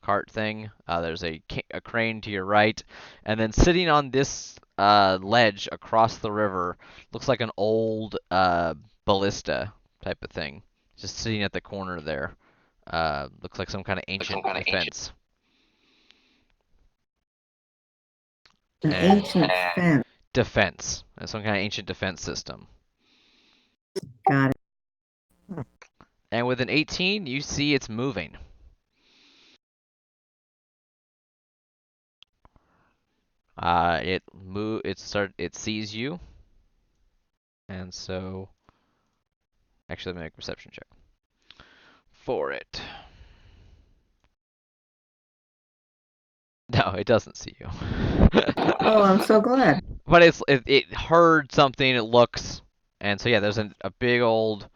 cart thing. There's a crane to your right, and then sitting on this ledge across the river looks like an old ballista type of thing, just sitting at the corner there. Looks like some kind of ancient defense. An And ancient fence. defense, some kind of ancient defense system. Got it. And with an 18, you see it's moving. It sees you, and so actually let me make a perception check for it. No, it doesn't see you. Oh, I'm so glad. But it heard something. It looks, and so yeah, there's a big old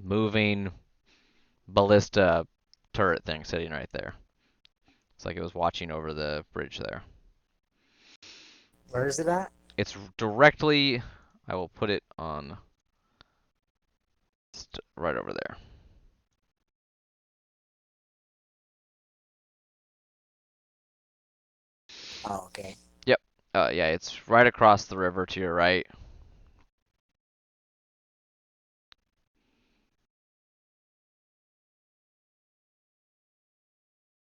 moving ballista turret thing sitting right there. It's like it was watching over the bridge there. Where is it at? It's directly. I will put it on right over there. Oh, okay. Yep. Yeah, it's right across the river to your right.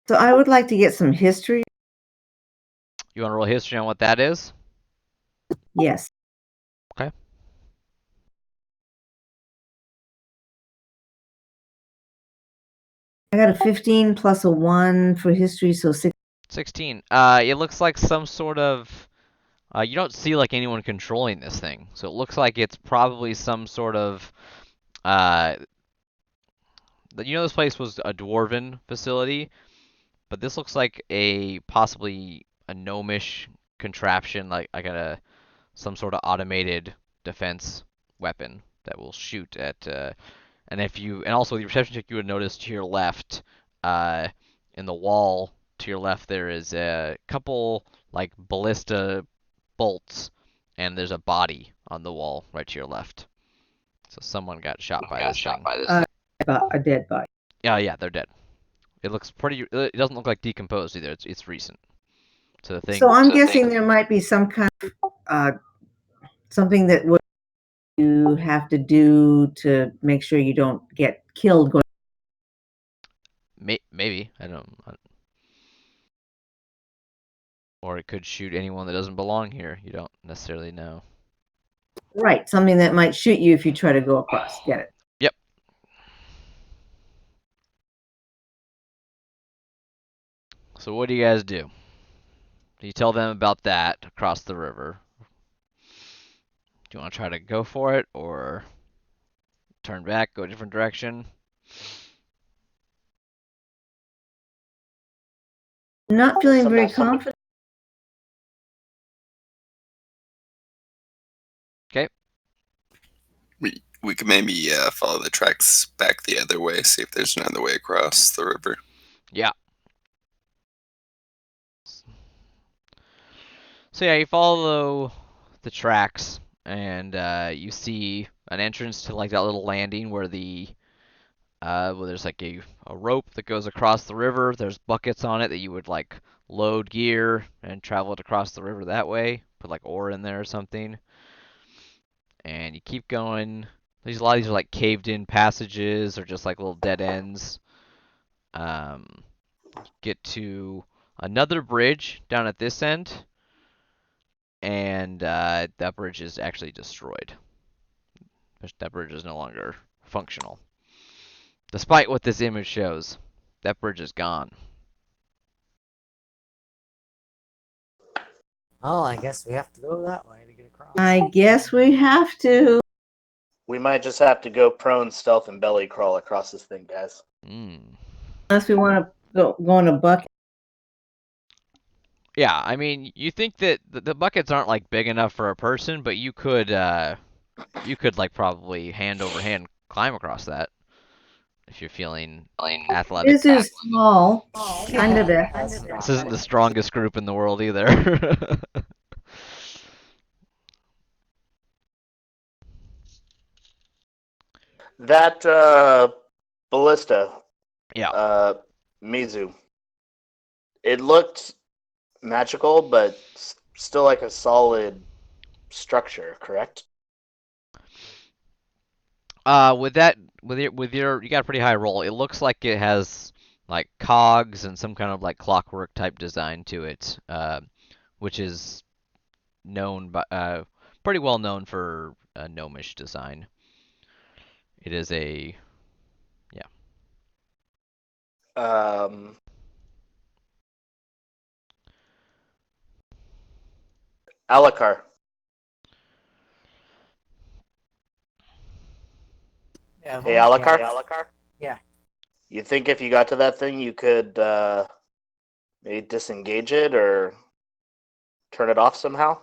So I would like to get some history. You want to roll history on what that is? Yes. Okay. I got a 15 plus a 1 for history, so 6. 16. It looks like some sort of. You don't see like anyone controlling this thing, so it looks like it's probably some sort of. This place was a dwarven facility, but this looks like possibly a gnomish contraption, like some sort of automated defense weapon that will shoot at. And also with your perception check, you would notice to your left, in the wall to your left, there is a couple like ballista bolts, and there's a body on the wall right to your left. So someone got shot by this thing. A dead body. Yeah, they're dead. It looks pretty. It doesn't look like decomposed either. It's recent. So the thing. So I'm guessing there might be some kind of something that you have to do to make sure you don't get killed. Maybe I don't. Or it could shoot anyone that doesn't belong here. You don't necessarily know. Right, something that might shoot you if you try to go across. Get it? Yep. So what do you guys do? Do you tell them about that across the river? Do you want to try to go for it, or turn back, go a different direction? Not feeling very confident. Okay. We could maybe follow the tracks back the other way, see if there's another way across the river. Yeah. So yeah, you follow the tracks, and you see an entrance to like that little landing where there's like a rope that goes across the river. There's buckets on it that you would like load gear and travel it across the river that way. Put like ore in there or something. And you keep going. A lot of these are like caved in passages or just like little dead ends. Get to another bridge down at this end, and that bridge is actually destroyed. That bridge is no longer functional. Despite what this image shows, that bridge is gone. Oh, I guess we have to go that way to get across. I guess we have to. We might just have to go prone, stealth, and belly crawl across this thing, guys. Unless we want to go in a bucket. Yeah, I mean, you think that the buckets aren't like big enough for a person, but you could like probably hand over hand climb across that if you're feeling athletic. This is small, kind of it. This isn't the strongest group in the world either. That ballista, Yeah. Mizu, it looked magical, but still like a solid structure, correct? With your you got a pretty high roll. It looks like it has like cogs and some kind of like clockwork type design to it, which is known by pretty well known for gnomish design. It is a Um, Alakar. Yeah, Hey, well, Alakar. yeah. You think if you got to that thing, you could maybe disengage it or turn it off somehow?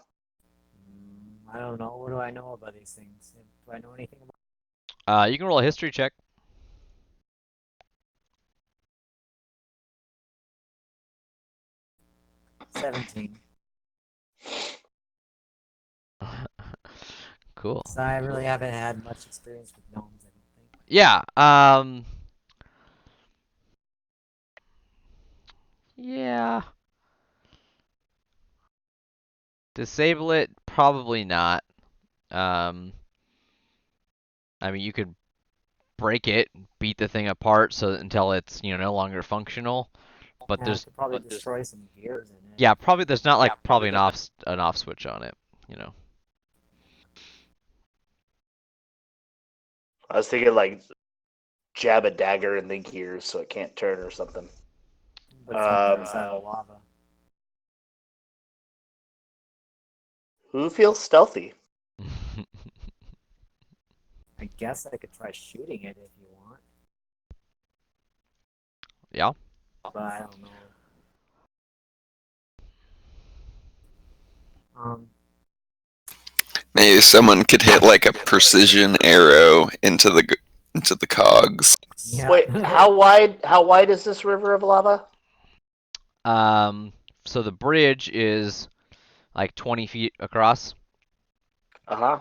I don't know. What do I know about these things? Do I know anything about You can roll a history check. 17? Cool. So I really haven't had much experience with gnomes, I don't think. Yeah. Yeah. Disable it? Probably not. Um, I mean, you could break it, beat the thing apart so until it's no longer functional. But Yeah, I there's could probably destroy some gears in it. yeah, probably there's not like probably an off switch on it. I was thinking like jab a dagger in the gears so it can't turn or something. But it's on the other side of the lava. Who feels stealthy? I guess I could try shooting it if you want, Yeah. but I don't know. Maybe someone could hit like a precision arrow into the cogs. Yeah. Wait, how wide is this river of lava? So the bridge is like 20 feet across. Uh-huh.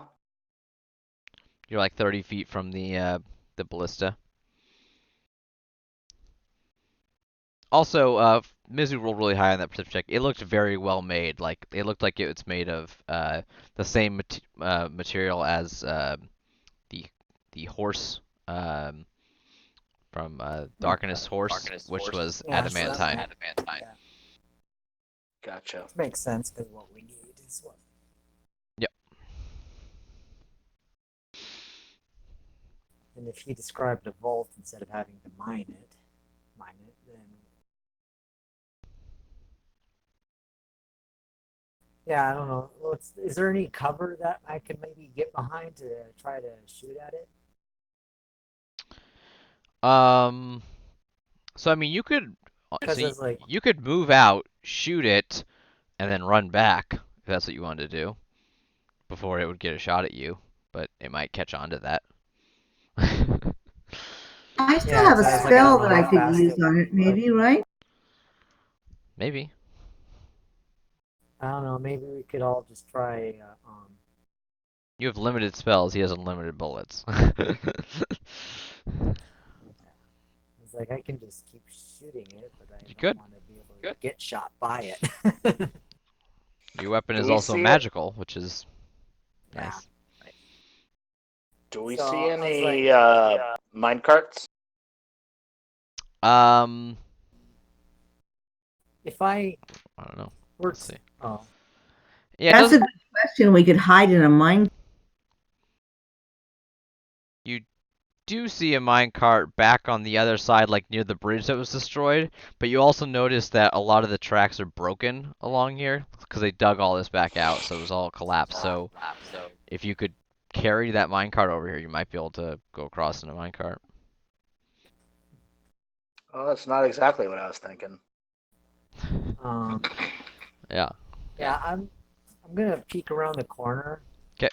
You're like 30 feet from the ballista. Also, Mizu rolled really high on that perception check. It looked very well made. Like it looked like it's made of the same material as the horse from Darkness Horse, which was Yeah, adamantine. Yeah. Gotcha. Makes sense because what we need is what. Yep. And if he described a vault instead of having to mine it, then yeah, I don't know. Is there any cover that I can maybe get behind to try to shoot at it? So I mean, you could Because it's like, you could move out, shoot it, and then run back if that's what you wanted to do before it would get a shot at you, but it might catch on to that. I still yeah, have a so I was like, I spell don't know that I how could fast use it on would it, maybe, right? Maybe. I don't know. Maybe we could all just try. You have limited spells. He has unlimited bullets. It's like I can just keep shooting it, but I You don't could. want to be able to get shot by it. Your weapon Do is we also see it? magical, which is Yeah. nice. Do we So, see I was any like, mine carts? if I I don't know. were Let's see. oh, Yeah, it That's a doesn't. good question. We could hide in a mine. You do see a minecart back on the other side, like near the bridge that was destroyed, but you also notice that a lot of the tracks are broken along here because they dug all this back out, so it was all collapsed. So if you could carry that minecart over here, you might be able to go across in a minecart. Oh, that's not exactly what I was thinking. um, Yeah. yeah, I'm gonna peek around the corner. 'Kay.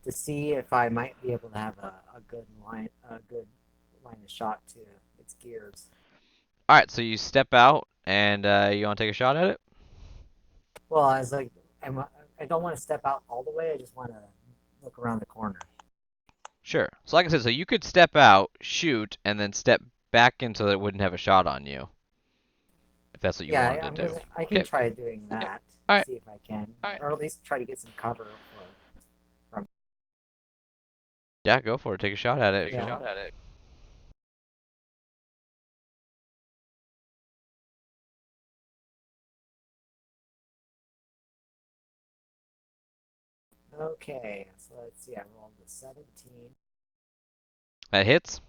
To see if I might be able to have a good line of shot to its gears. All right, so you step out and you want to take a shot at it? Well, I was like, I don't want to step out all the way. I just want to look around the corner. Sure. So like I said, so you could step out, shoot, and then step back in so that it wouldn't have a shot on you. If that's what you Yeah, wanted to do. I can Okay. try doing that. All right. See if I can, or at least try to get some cover. Yeah, go for it. Take a shot at it. Yeah. Okay, so let's see. I rolled a 17. That hits.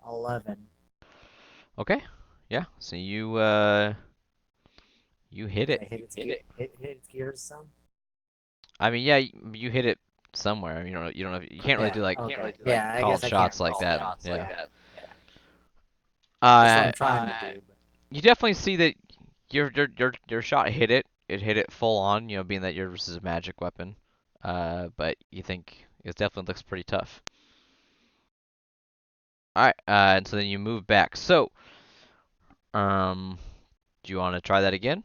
11. Okay. Yeah. So you hit Did it. I hit its gears some? I mean, yeah, you hit it somewhere. I mean, you can't really Yeah. do like Okay. Yeah, I called guess I can't shots like call that. shots Yeah. like that. Yeah. That's what Uh, I'm trying to do. But... you definitely see that your shot hit it. It hit it full on. You know, being that yours is a magic weapon. But you think it definitely looks pretty tough. All right. And so then you move back. So, do you want to try that again?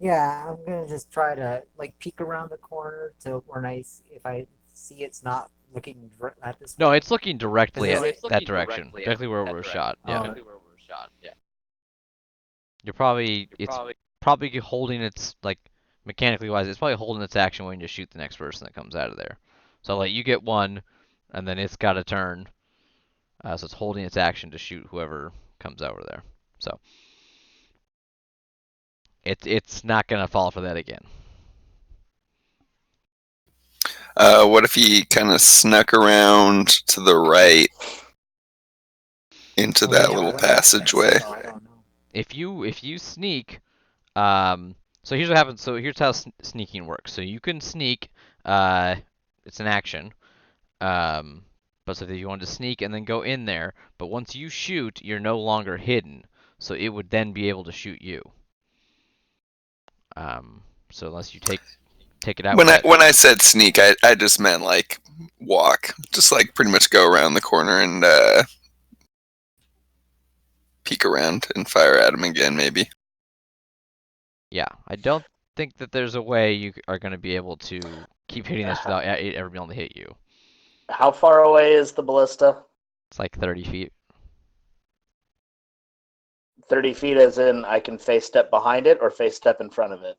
Yeah, I'm gonna just try to like peek around the corner to when if I see it's not looking at this No, way. it's looking directly Is at it- that direction. Directly where it was shot. Yeah. Oh, You're probably probably holding its like mechanically wise, it's probably holding its action waiting to shoot the next person that comes out of there. So like you get one, and then it's got a turn, so it's holding its action to shoot whoever comes over there. So it's not gonna fall for that again. What if he kind of snuck around to the right into that yeah, little I don't- passageway? I don't know. If you sneak, so here's what happens. So here's how sneaking works. So you can sneak, it's an action. But so if you want to sneak and then go in there, but once you shoot, you're no longer hidden, so it would then be able to shoot you. So unless you take it out. When I said sneak, I just meant like walk, just like pretty much go around the corner and peek around and fire at him again, maybe. Yeah, I don't think that there's a way you are going to be able to keep hitting this without it ever being able to hit you. How far away is the ballista? It's like 30 feet. 30 feet as in I can face step behind it or face step in front of it?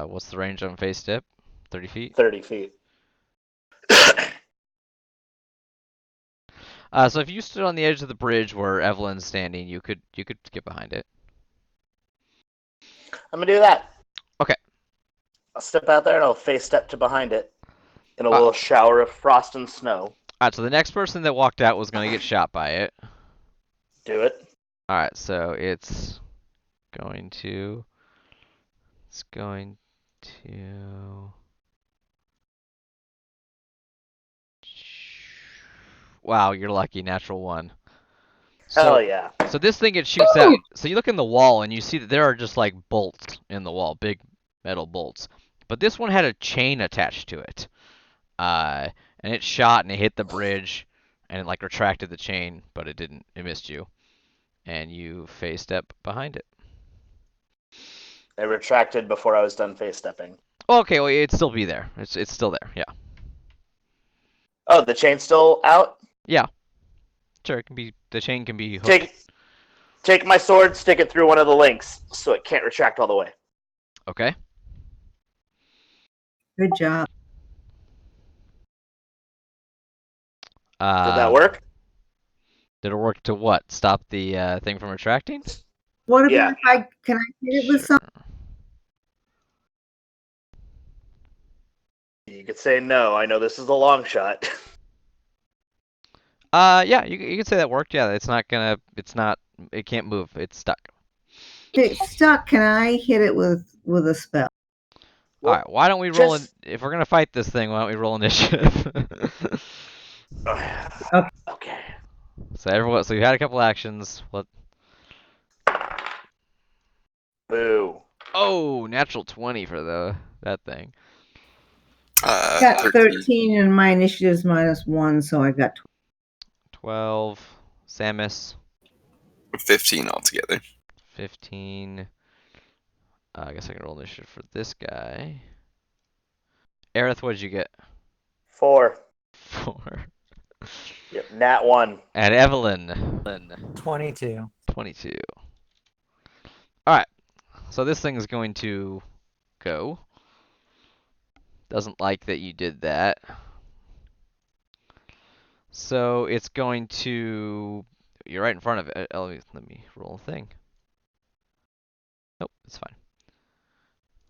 What's the range on face step? 30 feet? 30 feet. So if you stood on the edge of the bridge where Evelyn's standing, you could get behind it. I'm gonna do that. Okay. I'll step out there and I'll face step to behind it in a little shower of frost and snow. Alright, so the next person that walked out was going to get shot by it. Do it. Alright, so it's going to... Wow, you're lucky. Natural one. Hell yeah. So this thing, it shoots out. So you look in the wall and you see that there are just like bolts in the wall, big metal bolts. But this one had a chain attached to it. And it shot and it hit the bridge and it like retracted the chain, but it didn't. It missed you. And you face step behind it. I retracted before I was done face stepping. Okay, well, it'd still be there. It's still there. Yeah. Oh, the chain's still out? Yeah. Sure, it can be. The chain can be hooked. Take my sword, stick it through one of the links so it can't retract all the way. Okay. Good job. Did that work? Did it work to what? Stop the thing from retracting? What about Yeah. if I hit it with Sure. something? You could say no. I know this is a long shot. Yeah, you could say that worked. Yeah, it can't move. It's stuck. If it's stuck, can I hit it with a spell? Well, All right, why don't we roll in? If we're gonna fight this thing, why don't we roll initiative? Okay. So you had a couple actions. What? Boo. Oh, natural 20 for that thing. Got 13 and my initiative's -1, so I got 12. Sammus. 15 altogether. 15. I guess I can roll initiative for this guy. Ereyth, what did you get? 4. 4. Yep, nat 1. And Evelyn. 22. 22. Alright. So this thing is going to go. Doesn't like that you did that. So it's going to... You're right in front of it. Let me roll a thing. Nope, it's fine.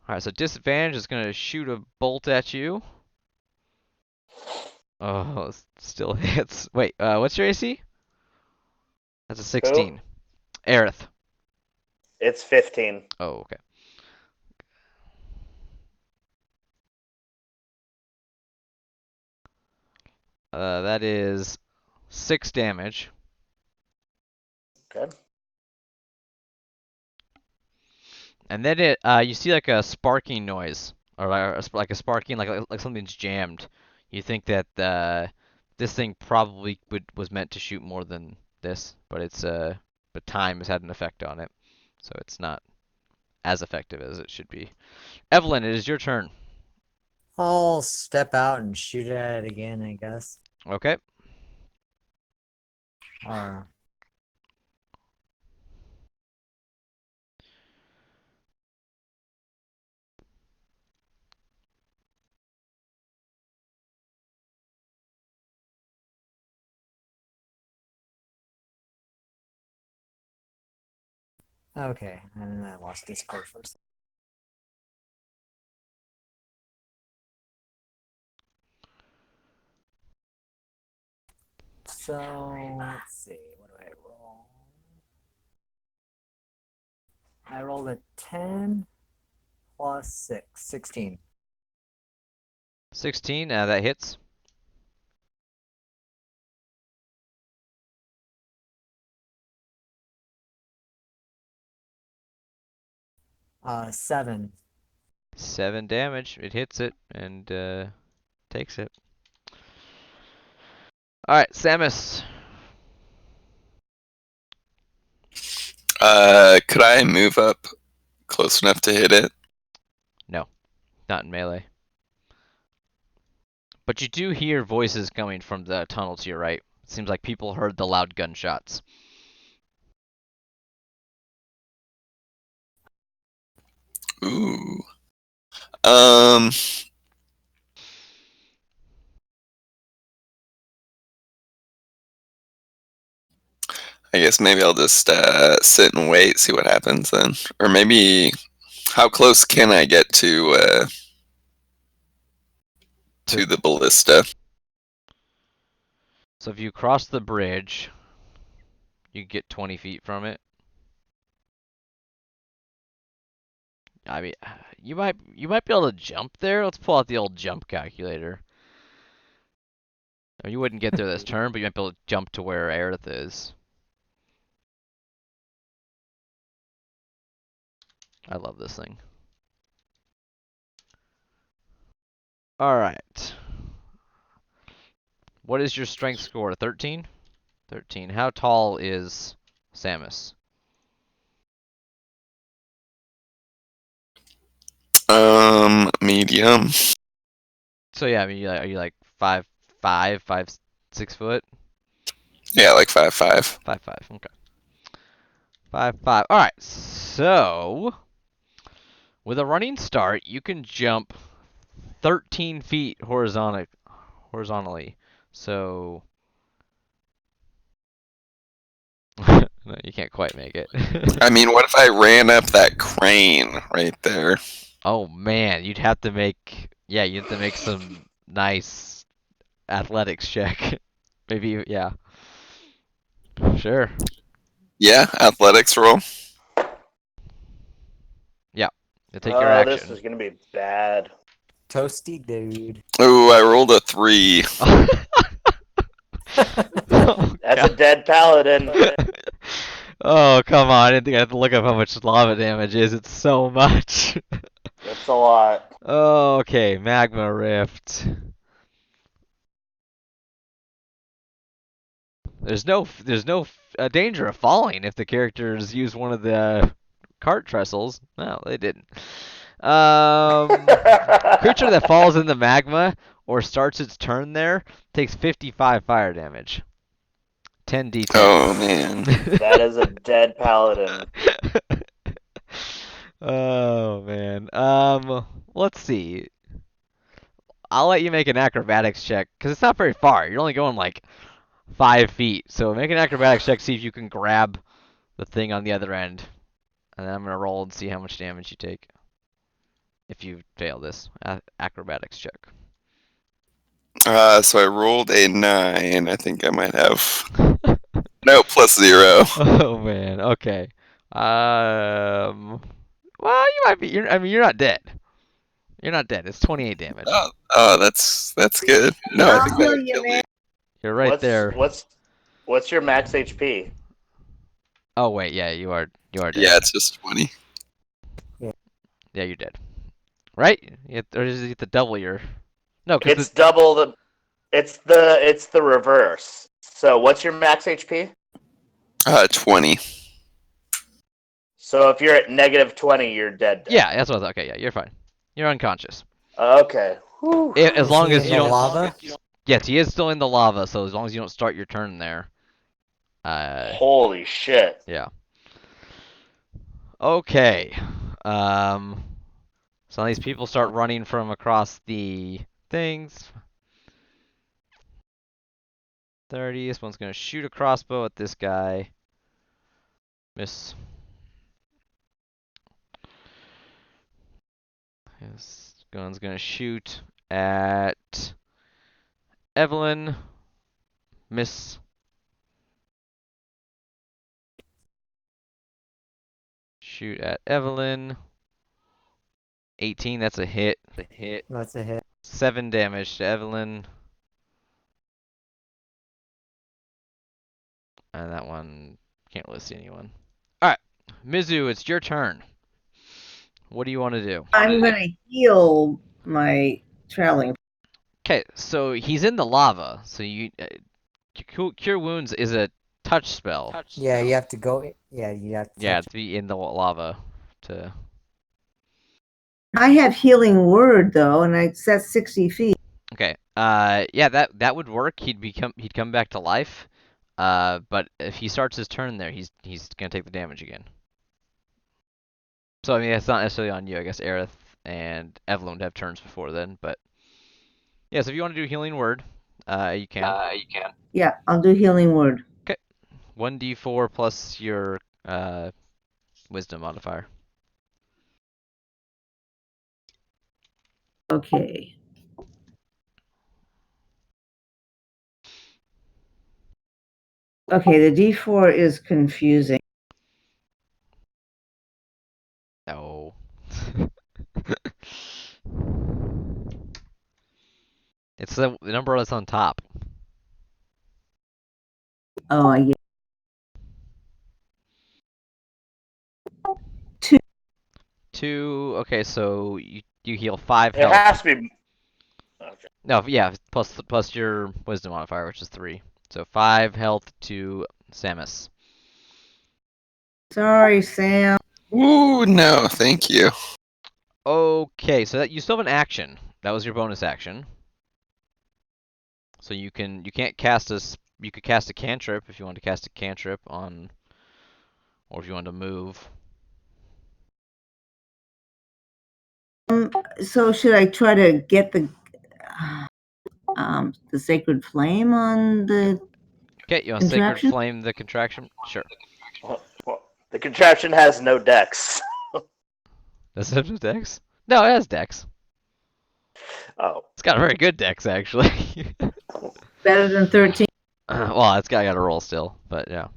Alright, so disadvantage is going to shoot a bolt at you. Oh, still hits. Wait, what's your AC? That's a Who? 16. Ereyth. It's 15. Oh, okay. That is 6 damage. Okay. And then you see like a sparking noise, or like a sparking, like something's jammed. You think that this thing probably was meant to shoot more than this, but time has had an effect on it, so it's not as effective as it should be. Evelyn, it is your turn. I'll step out and shoot at it again, I guess. Okay. Or okay, and then I lost Discord first. So let's see, what do I roll? I rolled a 10 plus 6, 16. 16. That hits. Seven. 7 damage. It hits it and takes it. All right, Sammus. Could I move up close enough to hit it? No, not in melee. But you do hear voices coming from the tunnel to your right. It seems like people heard the loud gunshots. Ooh. Um. I guess maybe I'll just sit and wait, see what happens then. Or maybe, how close can I get to the ballista? So if you cross the bridge, you get 20 feet from it. I mean, you might be able to jump there. Let's pull out the old jump calculator. I mean, you wouldn't get there this turn, but you might be able to jump to where Ereyth is. I love this thing. All right. What is your strength score? 13? 13. How tall is Sammus? Medium. So yeah, I mean, are you like 5'5", 5'6"? Yeah, like 5'5". 5'5". Okay. 5'5". All right. So with a running start, you can jump 13 feet horizontally. So no, you can't quite make it. I mean, what if I ran up that crane right there? Oh man, you'd have to make some nice athletics check. Maybe yeah. Sure. Yeah, athletics roll. Yeah. You take your Oh, this action. is gonna be bad. Toasty dude. Ooh, I rolled a 3. Oh, That's a God. dead paladin. Oh, come on. I didn't think I had to look up how much lava damage is. It's so much. That's a lot. Okay, Magma Rift. There's no danger of falling if the characters use one of the cart trestles. No, they didn't. Creature that falls in the magma or starts its turn there takes 55 fire damage. 10d10. Oh, man. That is a dead paladin. Oh man. Let's see. I'll let you make an acrobatics check because it's not very far. You're only going like 5 feet. So make an acrobatics check. See if you can grab the thing on the other end, and then I'm gonna roll and see how much damage you take. If you fail this acrobatics check. So I rolled a 9. I think I might have. No, +0. Oh man. Okay. Well, you might be. I mean, you're not dead. You're not dead. It's 28 damage. Oh, that's good. No, I think I'll that heal would you, kill man. me. You're right there. What's your max HP? Oh wait, yeah, you are dead. Yeah, it's just 20. Yeah, you're dead. Right? Or is it the double your? No, because It's double the. It's the reverse. So what's your max HP? 20. So if you're at -20, you're dead. yeah, that's what I thought. Okay, yeah, you're fine. You're unconscious. Okay. Whew. As long Is as he you in don't. the lava? Yes, he is still in the lava. So as long as you don't start your turn there. Holy shit. Yeah. Okay. So these people start running from across the things. 30. This one's gonna shoot a crossbow at this guy. Miss. This gun's gonna shoot at Evelyn. Miss. Shoot at Evelyn. 18. That's a hit. That's a hit. 7 damage to Evelyn. And that one can't really see anyone. Alright. Mizu, it's your turn. What do you want to do? I'm gonna heal my traveling. Okay, so he's in the lava. So you cure wounds is a touch spell. Yeah, you have to go. Yeah, you have to. Yeah, touch to be in the lava. To I have healing word though, and it's at 60 feet. okay. Yeah, that would work. He'd come back to life. But if he starts his turn there, he's gonna take the damage again. So I mean, it's not necessarily on you. I guess Ereyth and Evelyn would have turns before then. But yeah, so if you want to do healing word, you can. Yeah, I'll do healing word. 1d4 plus your wisdom modifier. Okay. Okay, the D4 is confusing. No. It's the number that's on top. Oh, I get 2. Okay, so you heal 5 It health. has to be. Okay. No, yeah, plus your wisdom modifier, which is 3. So 5 health to Sammus. sorry, Sam. Ooh, no, thank you. Okay, so that you still have an action. That was your bonus action. So you can't cast you could cast a cantrip if you want to cast a cantrip on, or if you want to move. So should I try to get the sacred flame on the Okay, you want Sacred contraption? Flame the contraction? Sure. Well, the contraption has no decks. Does it have dex? No, it has dex. Oh. It's got a very good dex, actually. Better than 13? Well, it's got to roll still, but yeah.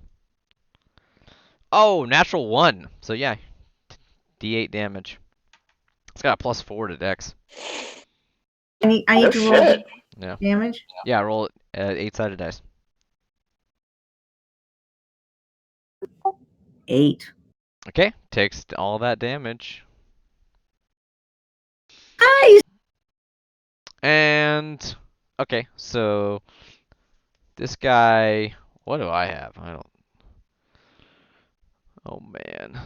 Oh, natural 1. So yeah, D8 damage. It's got a +4 to dex. I need No to roll shit. Yeah. damage? Yeah, roll 8-sided dice. 8. Okay, takes all that damage. Nice! And okay, so this guy, what do I have? I don't. Oh man.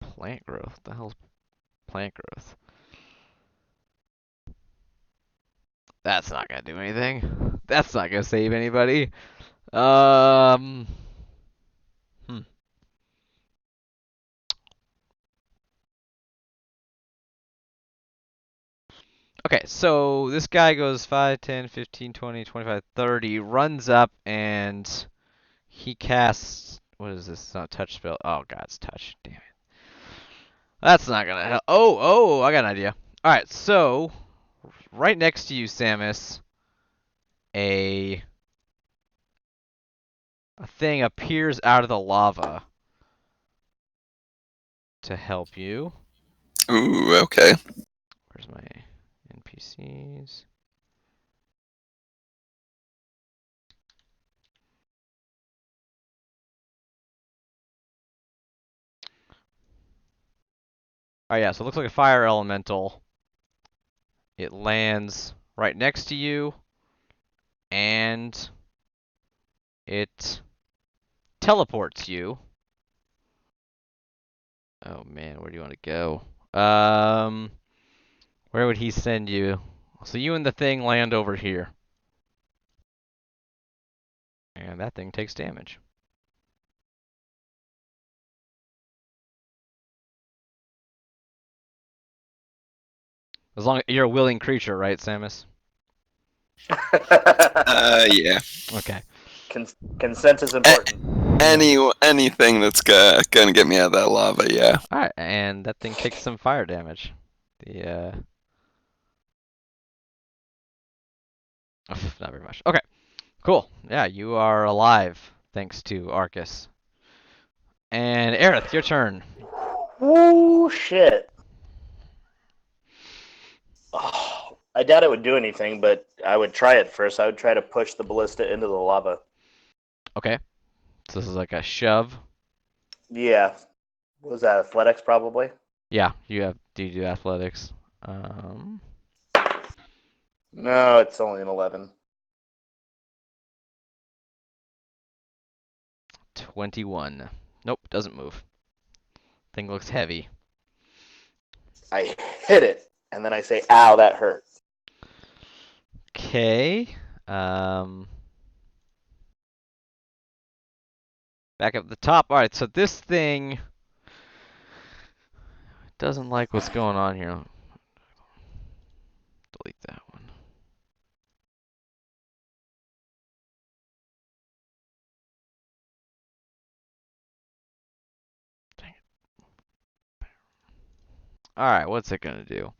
Plant growth. What the hell's plant growth? That's not gonna do anything. That's not gonna save anybody. Hmm. Okay, so this guy goes 5, 10, 15, 20, 25, 30, runs up and he casts. What is this? It's not a touch spell. Oh god, it's touch. Damn it. That's not gonna help. Oh, I got an idea. Alright, so right next to you, Sammus, a thing appears out of the lava to help you. Ooh, okay. Where's my NPCs? Oh yeah, so it looks like a fire elemental. It lands right next to you, and it teleports you. Oh man, where do you want to go? Where would he send you? So you and the thing land over here. And that thing takes damage. As long as you're a willing creature, right, Sammus? Yeah. Okay. Consent is important. Anything that's gonna get me out of that lava, yeah. Alright, and that thing takes some fire damage. Not very much. Okay, cool. Yeah, you are alive, thanks to Arcus. And Ereyth, your turn. Woo, shit. Oh, I doubt it would do anything, but I would try it first. I would try to push the ballista into the lava. Okay. So this is like a shove. Yeah. What was that, athletics, probably? Yeah, you do athletics. No, it's only an 11. 21. Nope, doesn't move. Thing looks heavy. I hit it, and then I say, ow, that hurt. Okay. Back up the top. All right, so this thing doesn't like what's going on here. Delete that one. Dang it. All right, what's it gonna do?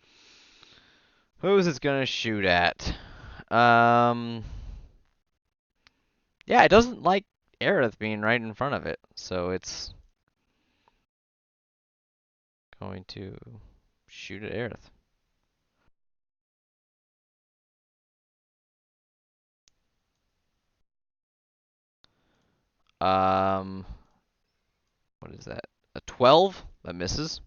Who's it gonna shoot at? Yeah, it doesn't like Ereyth being right in front of it, so it's going to shoot at Ereyth. What is that? A 12? That misses.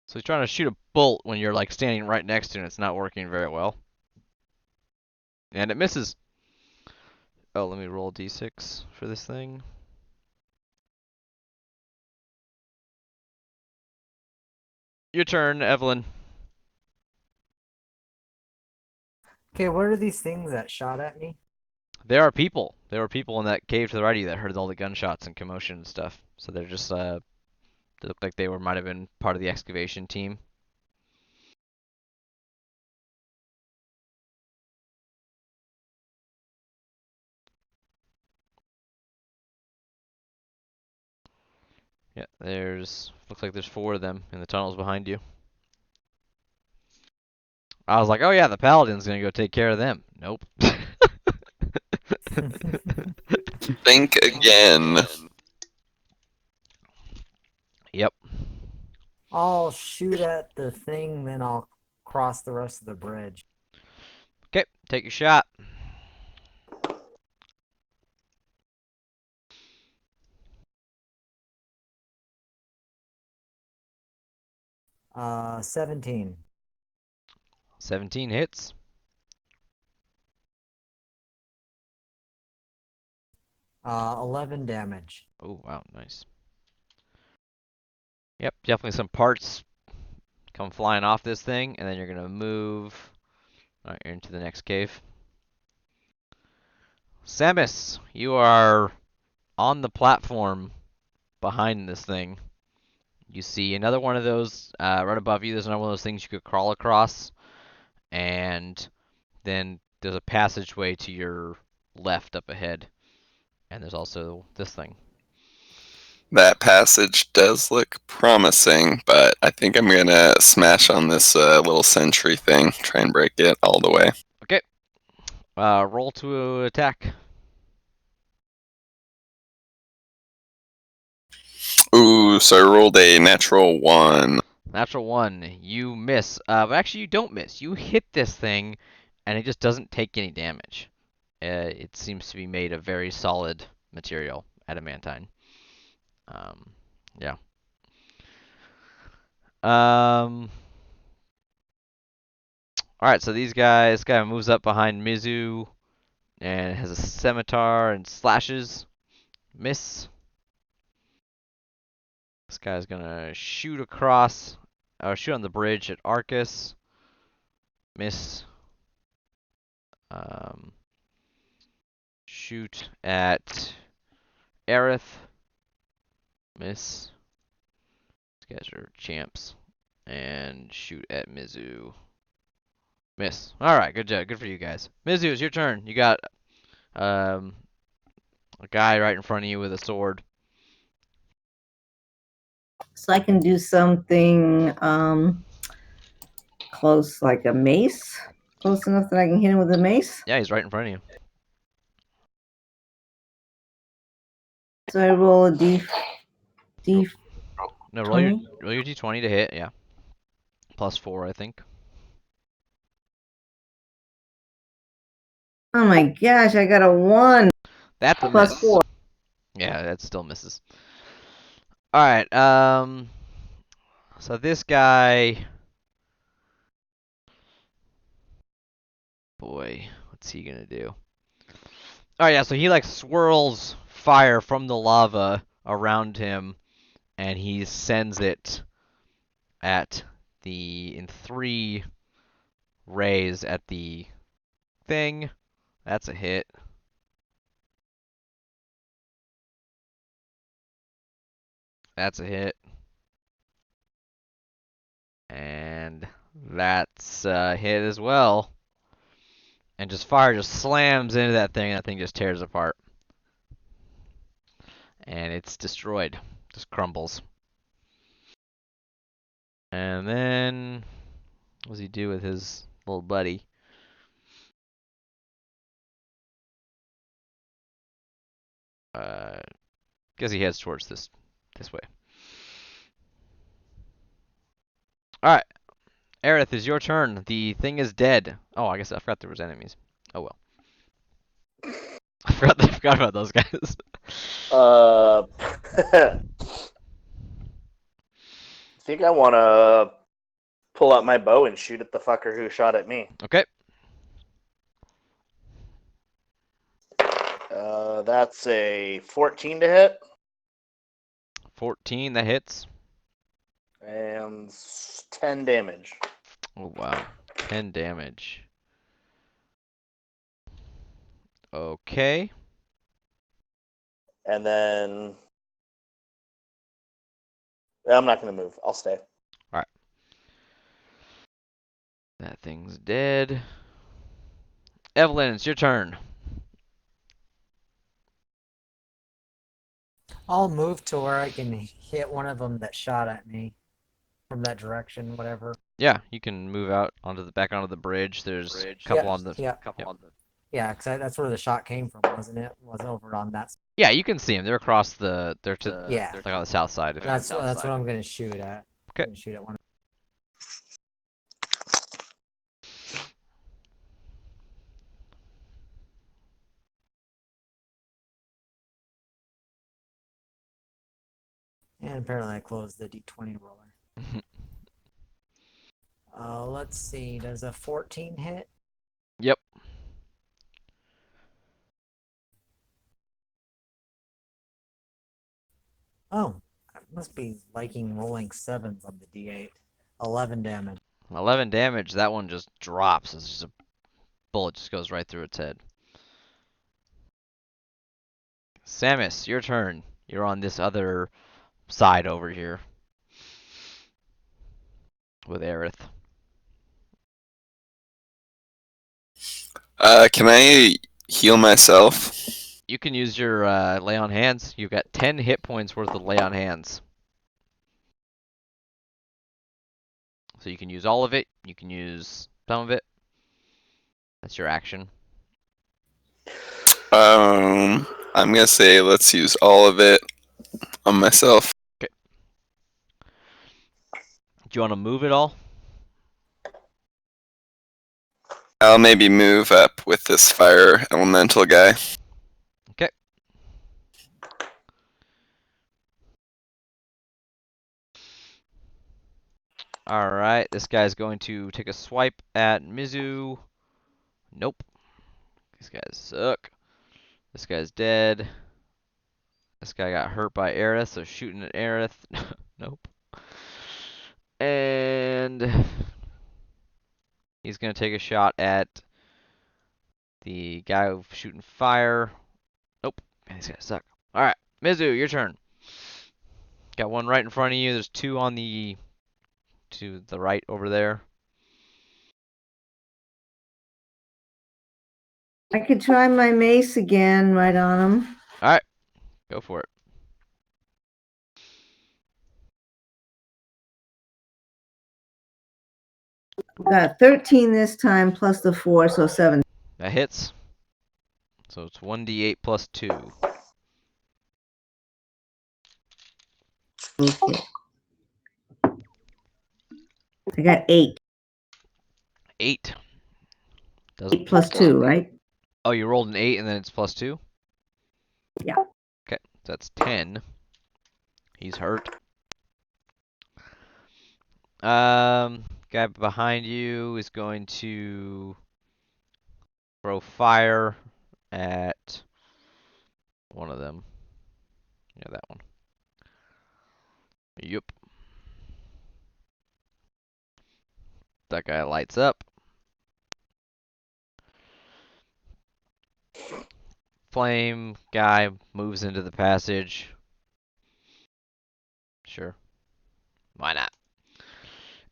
So he's trying to shoot a bolt when you're like standing right next to it and it's not working very well. And it misses. Oh, let me roll a d6 for this thing. Your turn, Evelyn. Okay, what are these things that shot at me? There are people. There were people in that cave to the right of you that heard all the gunshots and commotion and stuff. So they're just they look like they might have been part of the excavation team. Yeah, looks like there's 4 of them in the tunnels behind you. I was like, oh yeah, the Paladin's gonna go take care of them. Nope. Think again. Yep. I'll shoot at the thing, then I'll cross the rest of the bridge. Okay, take your shot. 17. 17 hits. 11 damage. Oh wow, nice. Yep, definitely some parts come flying off this thing, and then you're gonna move into the next cave. Sammus, you are on the platform behind this thing. You see another one of those right above you. There's another one of those things you could crawl across, and then there's a passageway to your left up ahead, and there's also this thing. That passage does look promising, but I think I'm gonna smash on this little sentry thing, try and break it all the way. Okay. Roll to attack. Ooh, so I rolled a natural 1. Natural 1. You miss. But actually, you don't miss. You hit this thing, and it just doesn't take any damage. It seems to be made of very solid material, adamantine. Yeah. Alright, so this guy moves up behind Mizu and has a scimitar and slashes. Miss. This guy's gonna shoot across, or shoot on the bridge at Arcus. Miss. Shoot at Ereyth. Miss. These guys are champs. And shoot at Mizu. Miss. Alright, good job. Good for you guys. Mizu, it's your turn. You got a guy right in front of you with a sword. So I can do something close, like a mace. Close enough that I can hit him with a mace. Yeah, he's right in front of you. So I roll a d. No, roll 20? your d20 to hit, yeah. +4, I think. Oh my gosh, I got a 1. That's a Plus miss. 4. Yeah, that still misses. Alright, so this guy... Boy, what's he gonna do? Oh yeah, so he like swirls fire from the lava around him, and he sends it at in 3 rays at the thing. That's a hit. That's a hit. And that's a hit as well. And fire just slams into that thing, and that thing just tears apart. And it's destroyed. Just crumbles. And then, what does he do with his little buddy? Guess he heads towards this way. Alright. Ereyth, is your turn. The thing is dead. Oh, I guess I forgot there was enemies. Oh well. I forgot about those guys. I think I want to pull out my bow and shoot at the fucker who shot at me. Okay. That's a 14 to hit. 14, that hits. And 10 damage. Oh wow. 10 damage. Okay. And then I'm not going to move. I'll stay. Alright. That thing's dead. Evelyn, it's your turn. I'll move to where I can hit one of them that shot at me from that direction, whatever. Yeah, you can move out back onto the bridge. There's a couple Yeah, on the yeah. Couple on the Yeah, because that's where the shot came from, wasn't it? Was over on that. Yeah, you can see them. They're across the they're to Yeah. like on the south side. That's what I'm gonna shoot at. Okay. I'm gonna shoot at one. And apparently I closed the D20 roller. Let's see. Does a 14 hit? Yep. Oh, I must be liking rolling 7s on the D8. 11 damage. 11 damage. That one just drops. It's just a bullet just goes right through its head. Sammus, your turn. You're on this other side over here with Ereyth. Can I heal myself? You can use your lay on hands. You've got 10 hit points worth of lay on hands. So you can use all of it. You can use some of it. That's your action. I'm gonna say let's use all of it on myself. Okay. Do you want to move it all? I'll maybe move up with this fire elemental guy. Okay. Alright, this guy's going to take a swipe at Mizu. Nope. These guys suck. This guy's dead. This guy got hurt by Ereyth, so shooting at Ereyth. Nope. And he's going to take a shot at the guy shooting fire. Nope. Man, these guys suck. Alright, Mizu, your turn. Got one right in front of you. There's two on the to the right over there. I could try my mace again right on him. Alright, go for it. Got 13 this time plus the 4, so 7. That hits. So it's 1d8 plus 2. Okay. I got 8. 8. Doesn't 8 plus 2, right? Oh, you rolled an 8 and then it's plus 2? Yeah. Okay, so that's 10. He's hurt. Guy behind you is going to throw fire at one of them. Yeah, that one. Yup. That guy lights up. Flame guy moves into the passage. Sure. Why not?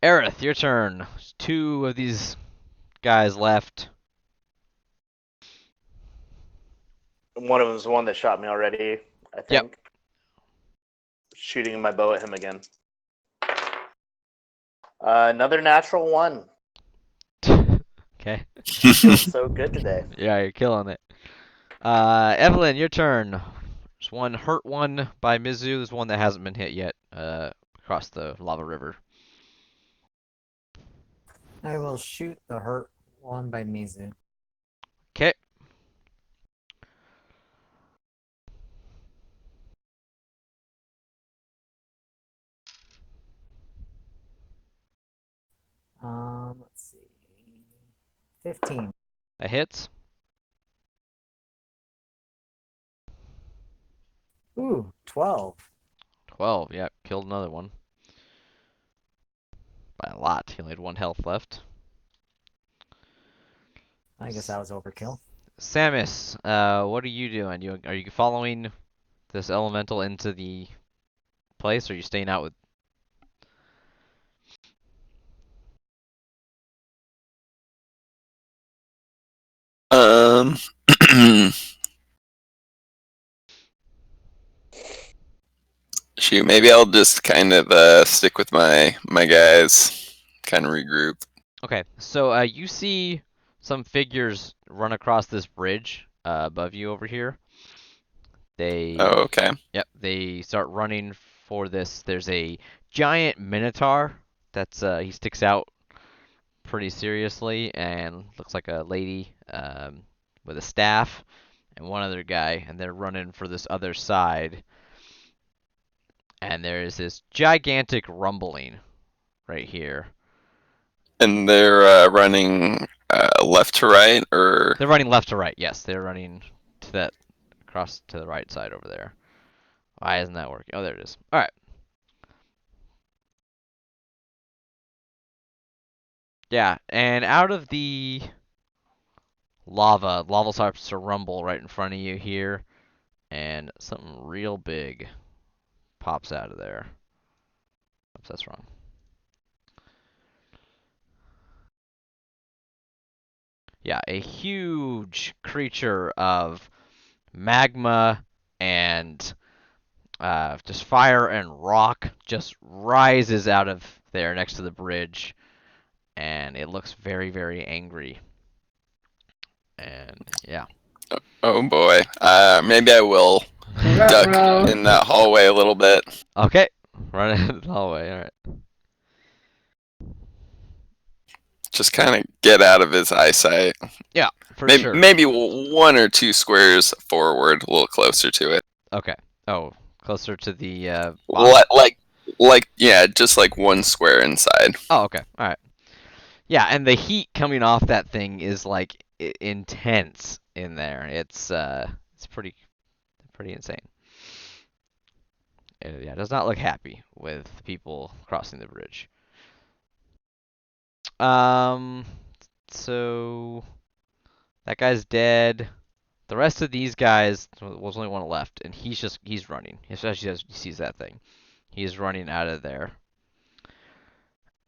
Ereyth, your turn. There's 2 of these guys left. One of them's the one that shot me already, I think. Yep. Shooting my bow at him again. Another natural 1. Okay. Feels so good today. Yeah, you're killing it. Evelyn, your turn. There's one hurt one by Mizu. There's one that hasn't been hit yet. Across the lava river. I will shoot the hurt one by Mizu. Okay. Let's see. 15. That hits. Ooh, 12. 12. Yeah, killed another one. By a lot. He only had 1 health left. I guess that was overkill. Sammus, what are you doing? Are you following this elemental into the place, or are you staying out with? Um, shoot, maybe I'll just kind of stick with my guys, kind of regroup. Okay, so you see some figures run across this bridge above you over here. They Oh, okay. Yep, they start running for this. There's a giant minotaur that's he sticks out pretty seriously and looks like a lady with a staff and one other guy, and they're running for this other side. And there is this gigantic rumbling right here. And they're running left to right, or They're running left to right. Yes, they're running to that across to the right side over there. Why isn't that working? Oh, there it is. All right. Yeah, and out of the lava starts to rumble right in front of you here, and something real big pops out of there. Oops, that's wrong. Yeah, a huge creature of magma and just fire and rock just rises out of there next to the bridge, and it looks very, very angry. And yeah. Oh boy. Maybe I will duck Ruh-roh. in that hallway a little bit. Okay, run into the hallway. All right. Just kind of get out of his eyesight. Yeah, for Maybe, sure. maybe 1 or 2 squares forward, a little closer to it. Okay. Oh, closer to the bottom? Yeah, just like 1 square inside. Oh, okay. All right. Yeah, and the heat coming off that thing is like intense in there. It's pretty insane. Yeah, it does not look happy with people crossing the bridge. So that guy's dead. The rest of these guys, was only one left, and he's running. Especially as he sees that thing, he's running out of there.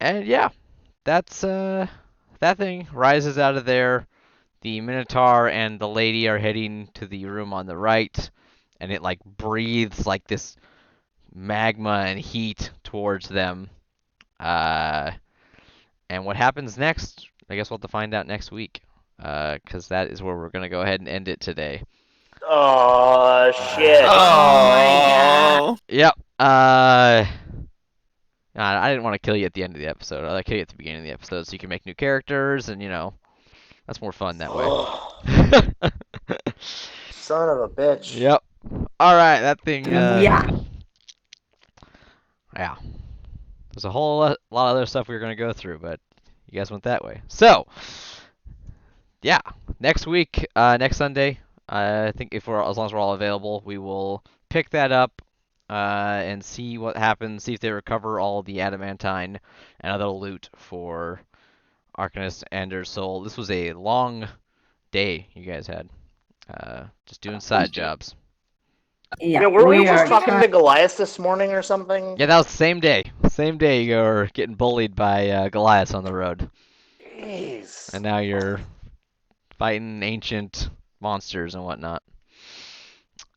And yeah, that's that thing rises out of there. The Minotaur and the lady are heading to the room on the right, and it like breathes like this magma and heat towards them. And what happens next? I guess we'll have to find out next week, because that is where we're gonna go ahead and end it today. Oh shit! Oh. Yep. I didn't want to kill you at the end of the episode. I kill you at the beginning of the episode so you can make new characters, and that's more fun that way. Son of a bitch. Yep. All right, that thing. Yeah. Yeah. There's a whole lot of other stuff we were gonna go through, but you guys went that way. So, yeah, next week, next Sunday, I think as long as we're all available, we will pick that up and see what happens. See if they recover all the adamantine and other loot for Arcanist and her soul. This was a long day you guys had, just doing side jobs. Yeah, Were we we just are talking trying- to Goliath this morning or something? Yeah, that was the same day. Same day you were getting bullied by Goliath on the road. Jeez. And now you're fighting ancient monsters and whatnot.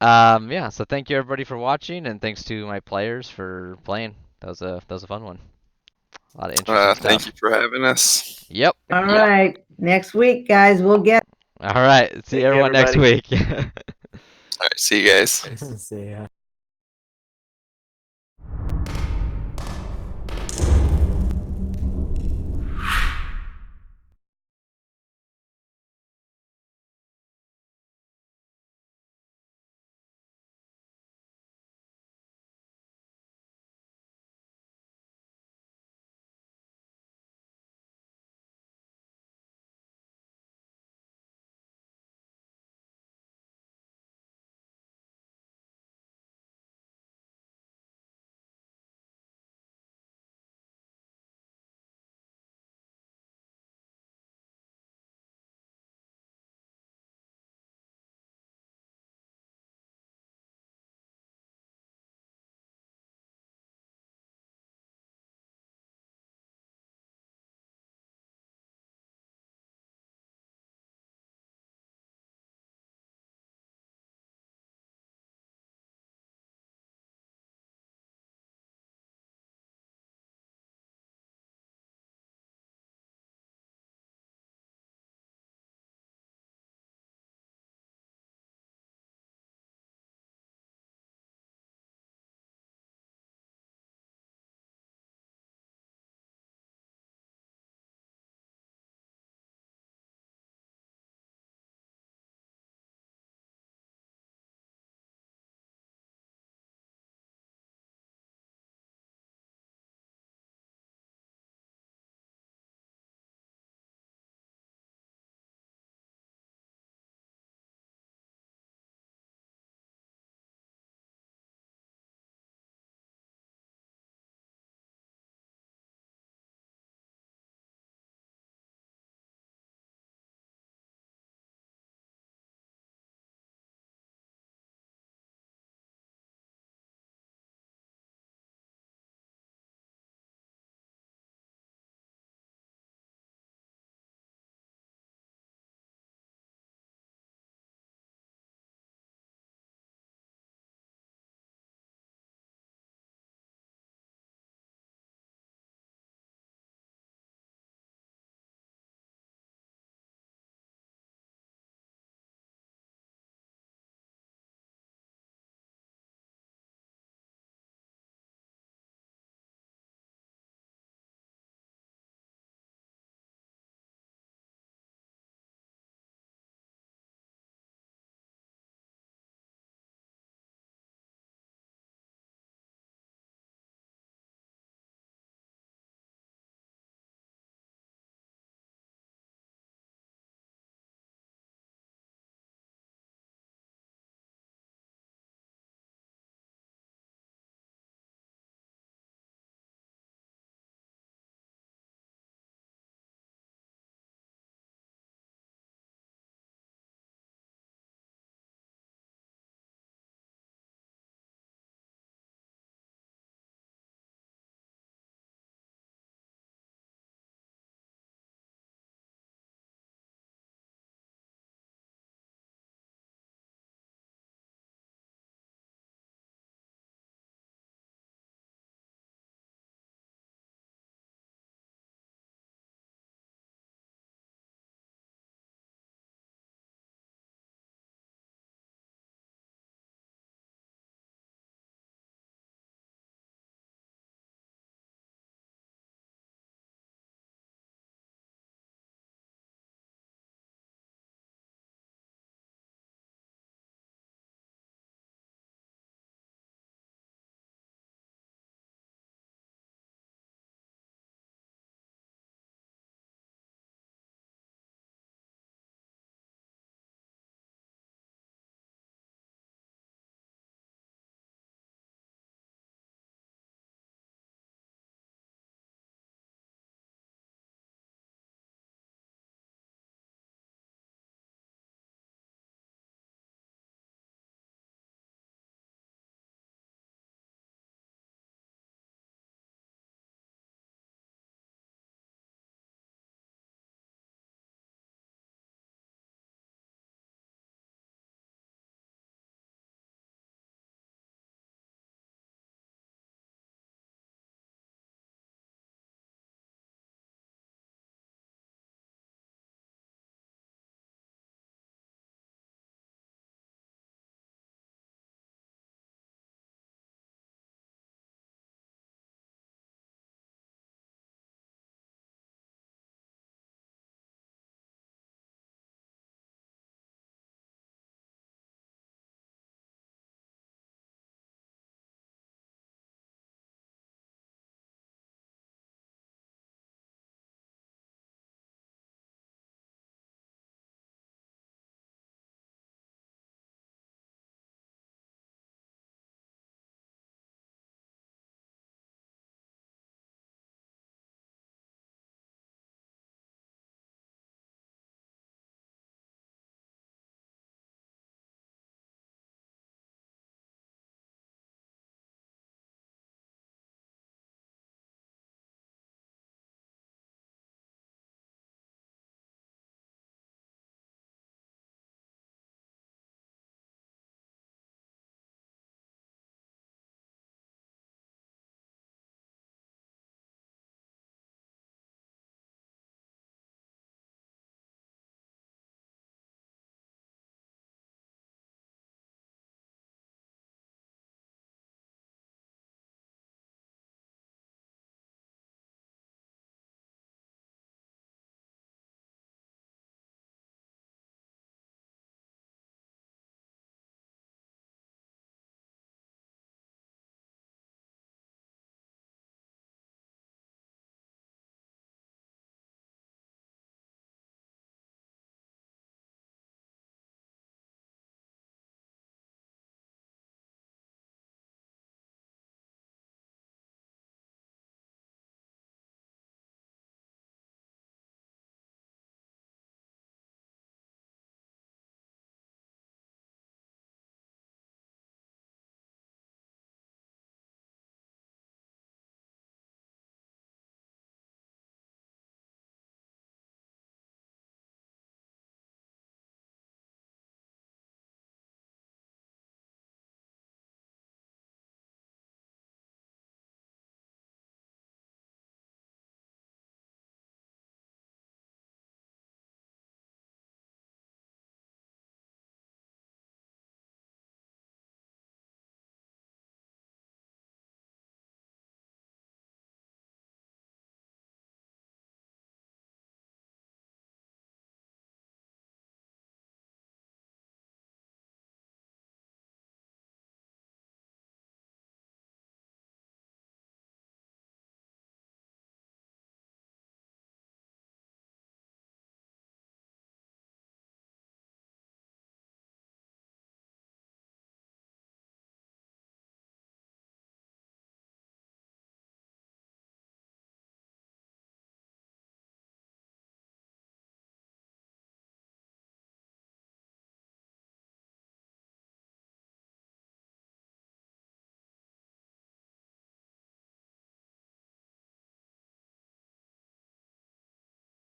Yeah, so thank you everybody for watching, and thanks to my players for playing. That was a fun one. A lot of interesting stuff. Thank you for having us. Yep. All right. Next week, guys, we'll get. All right. See Thank you, everyone next everybody. week. All right, see you guys. See ya.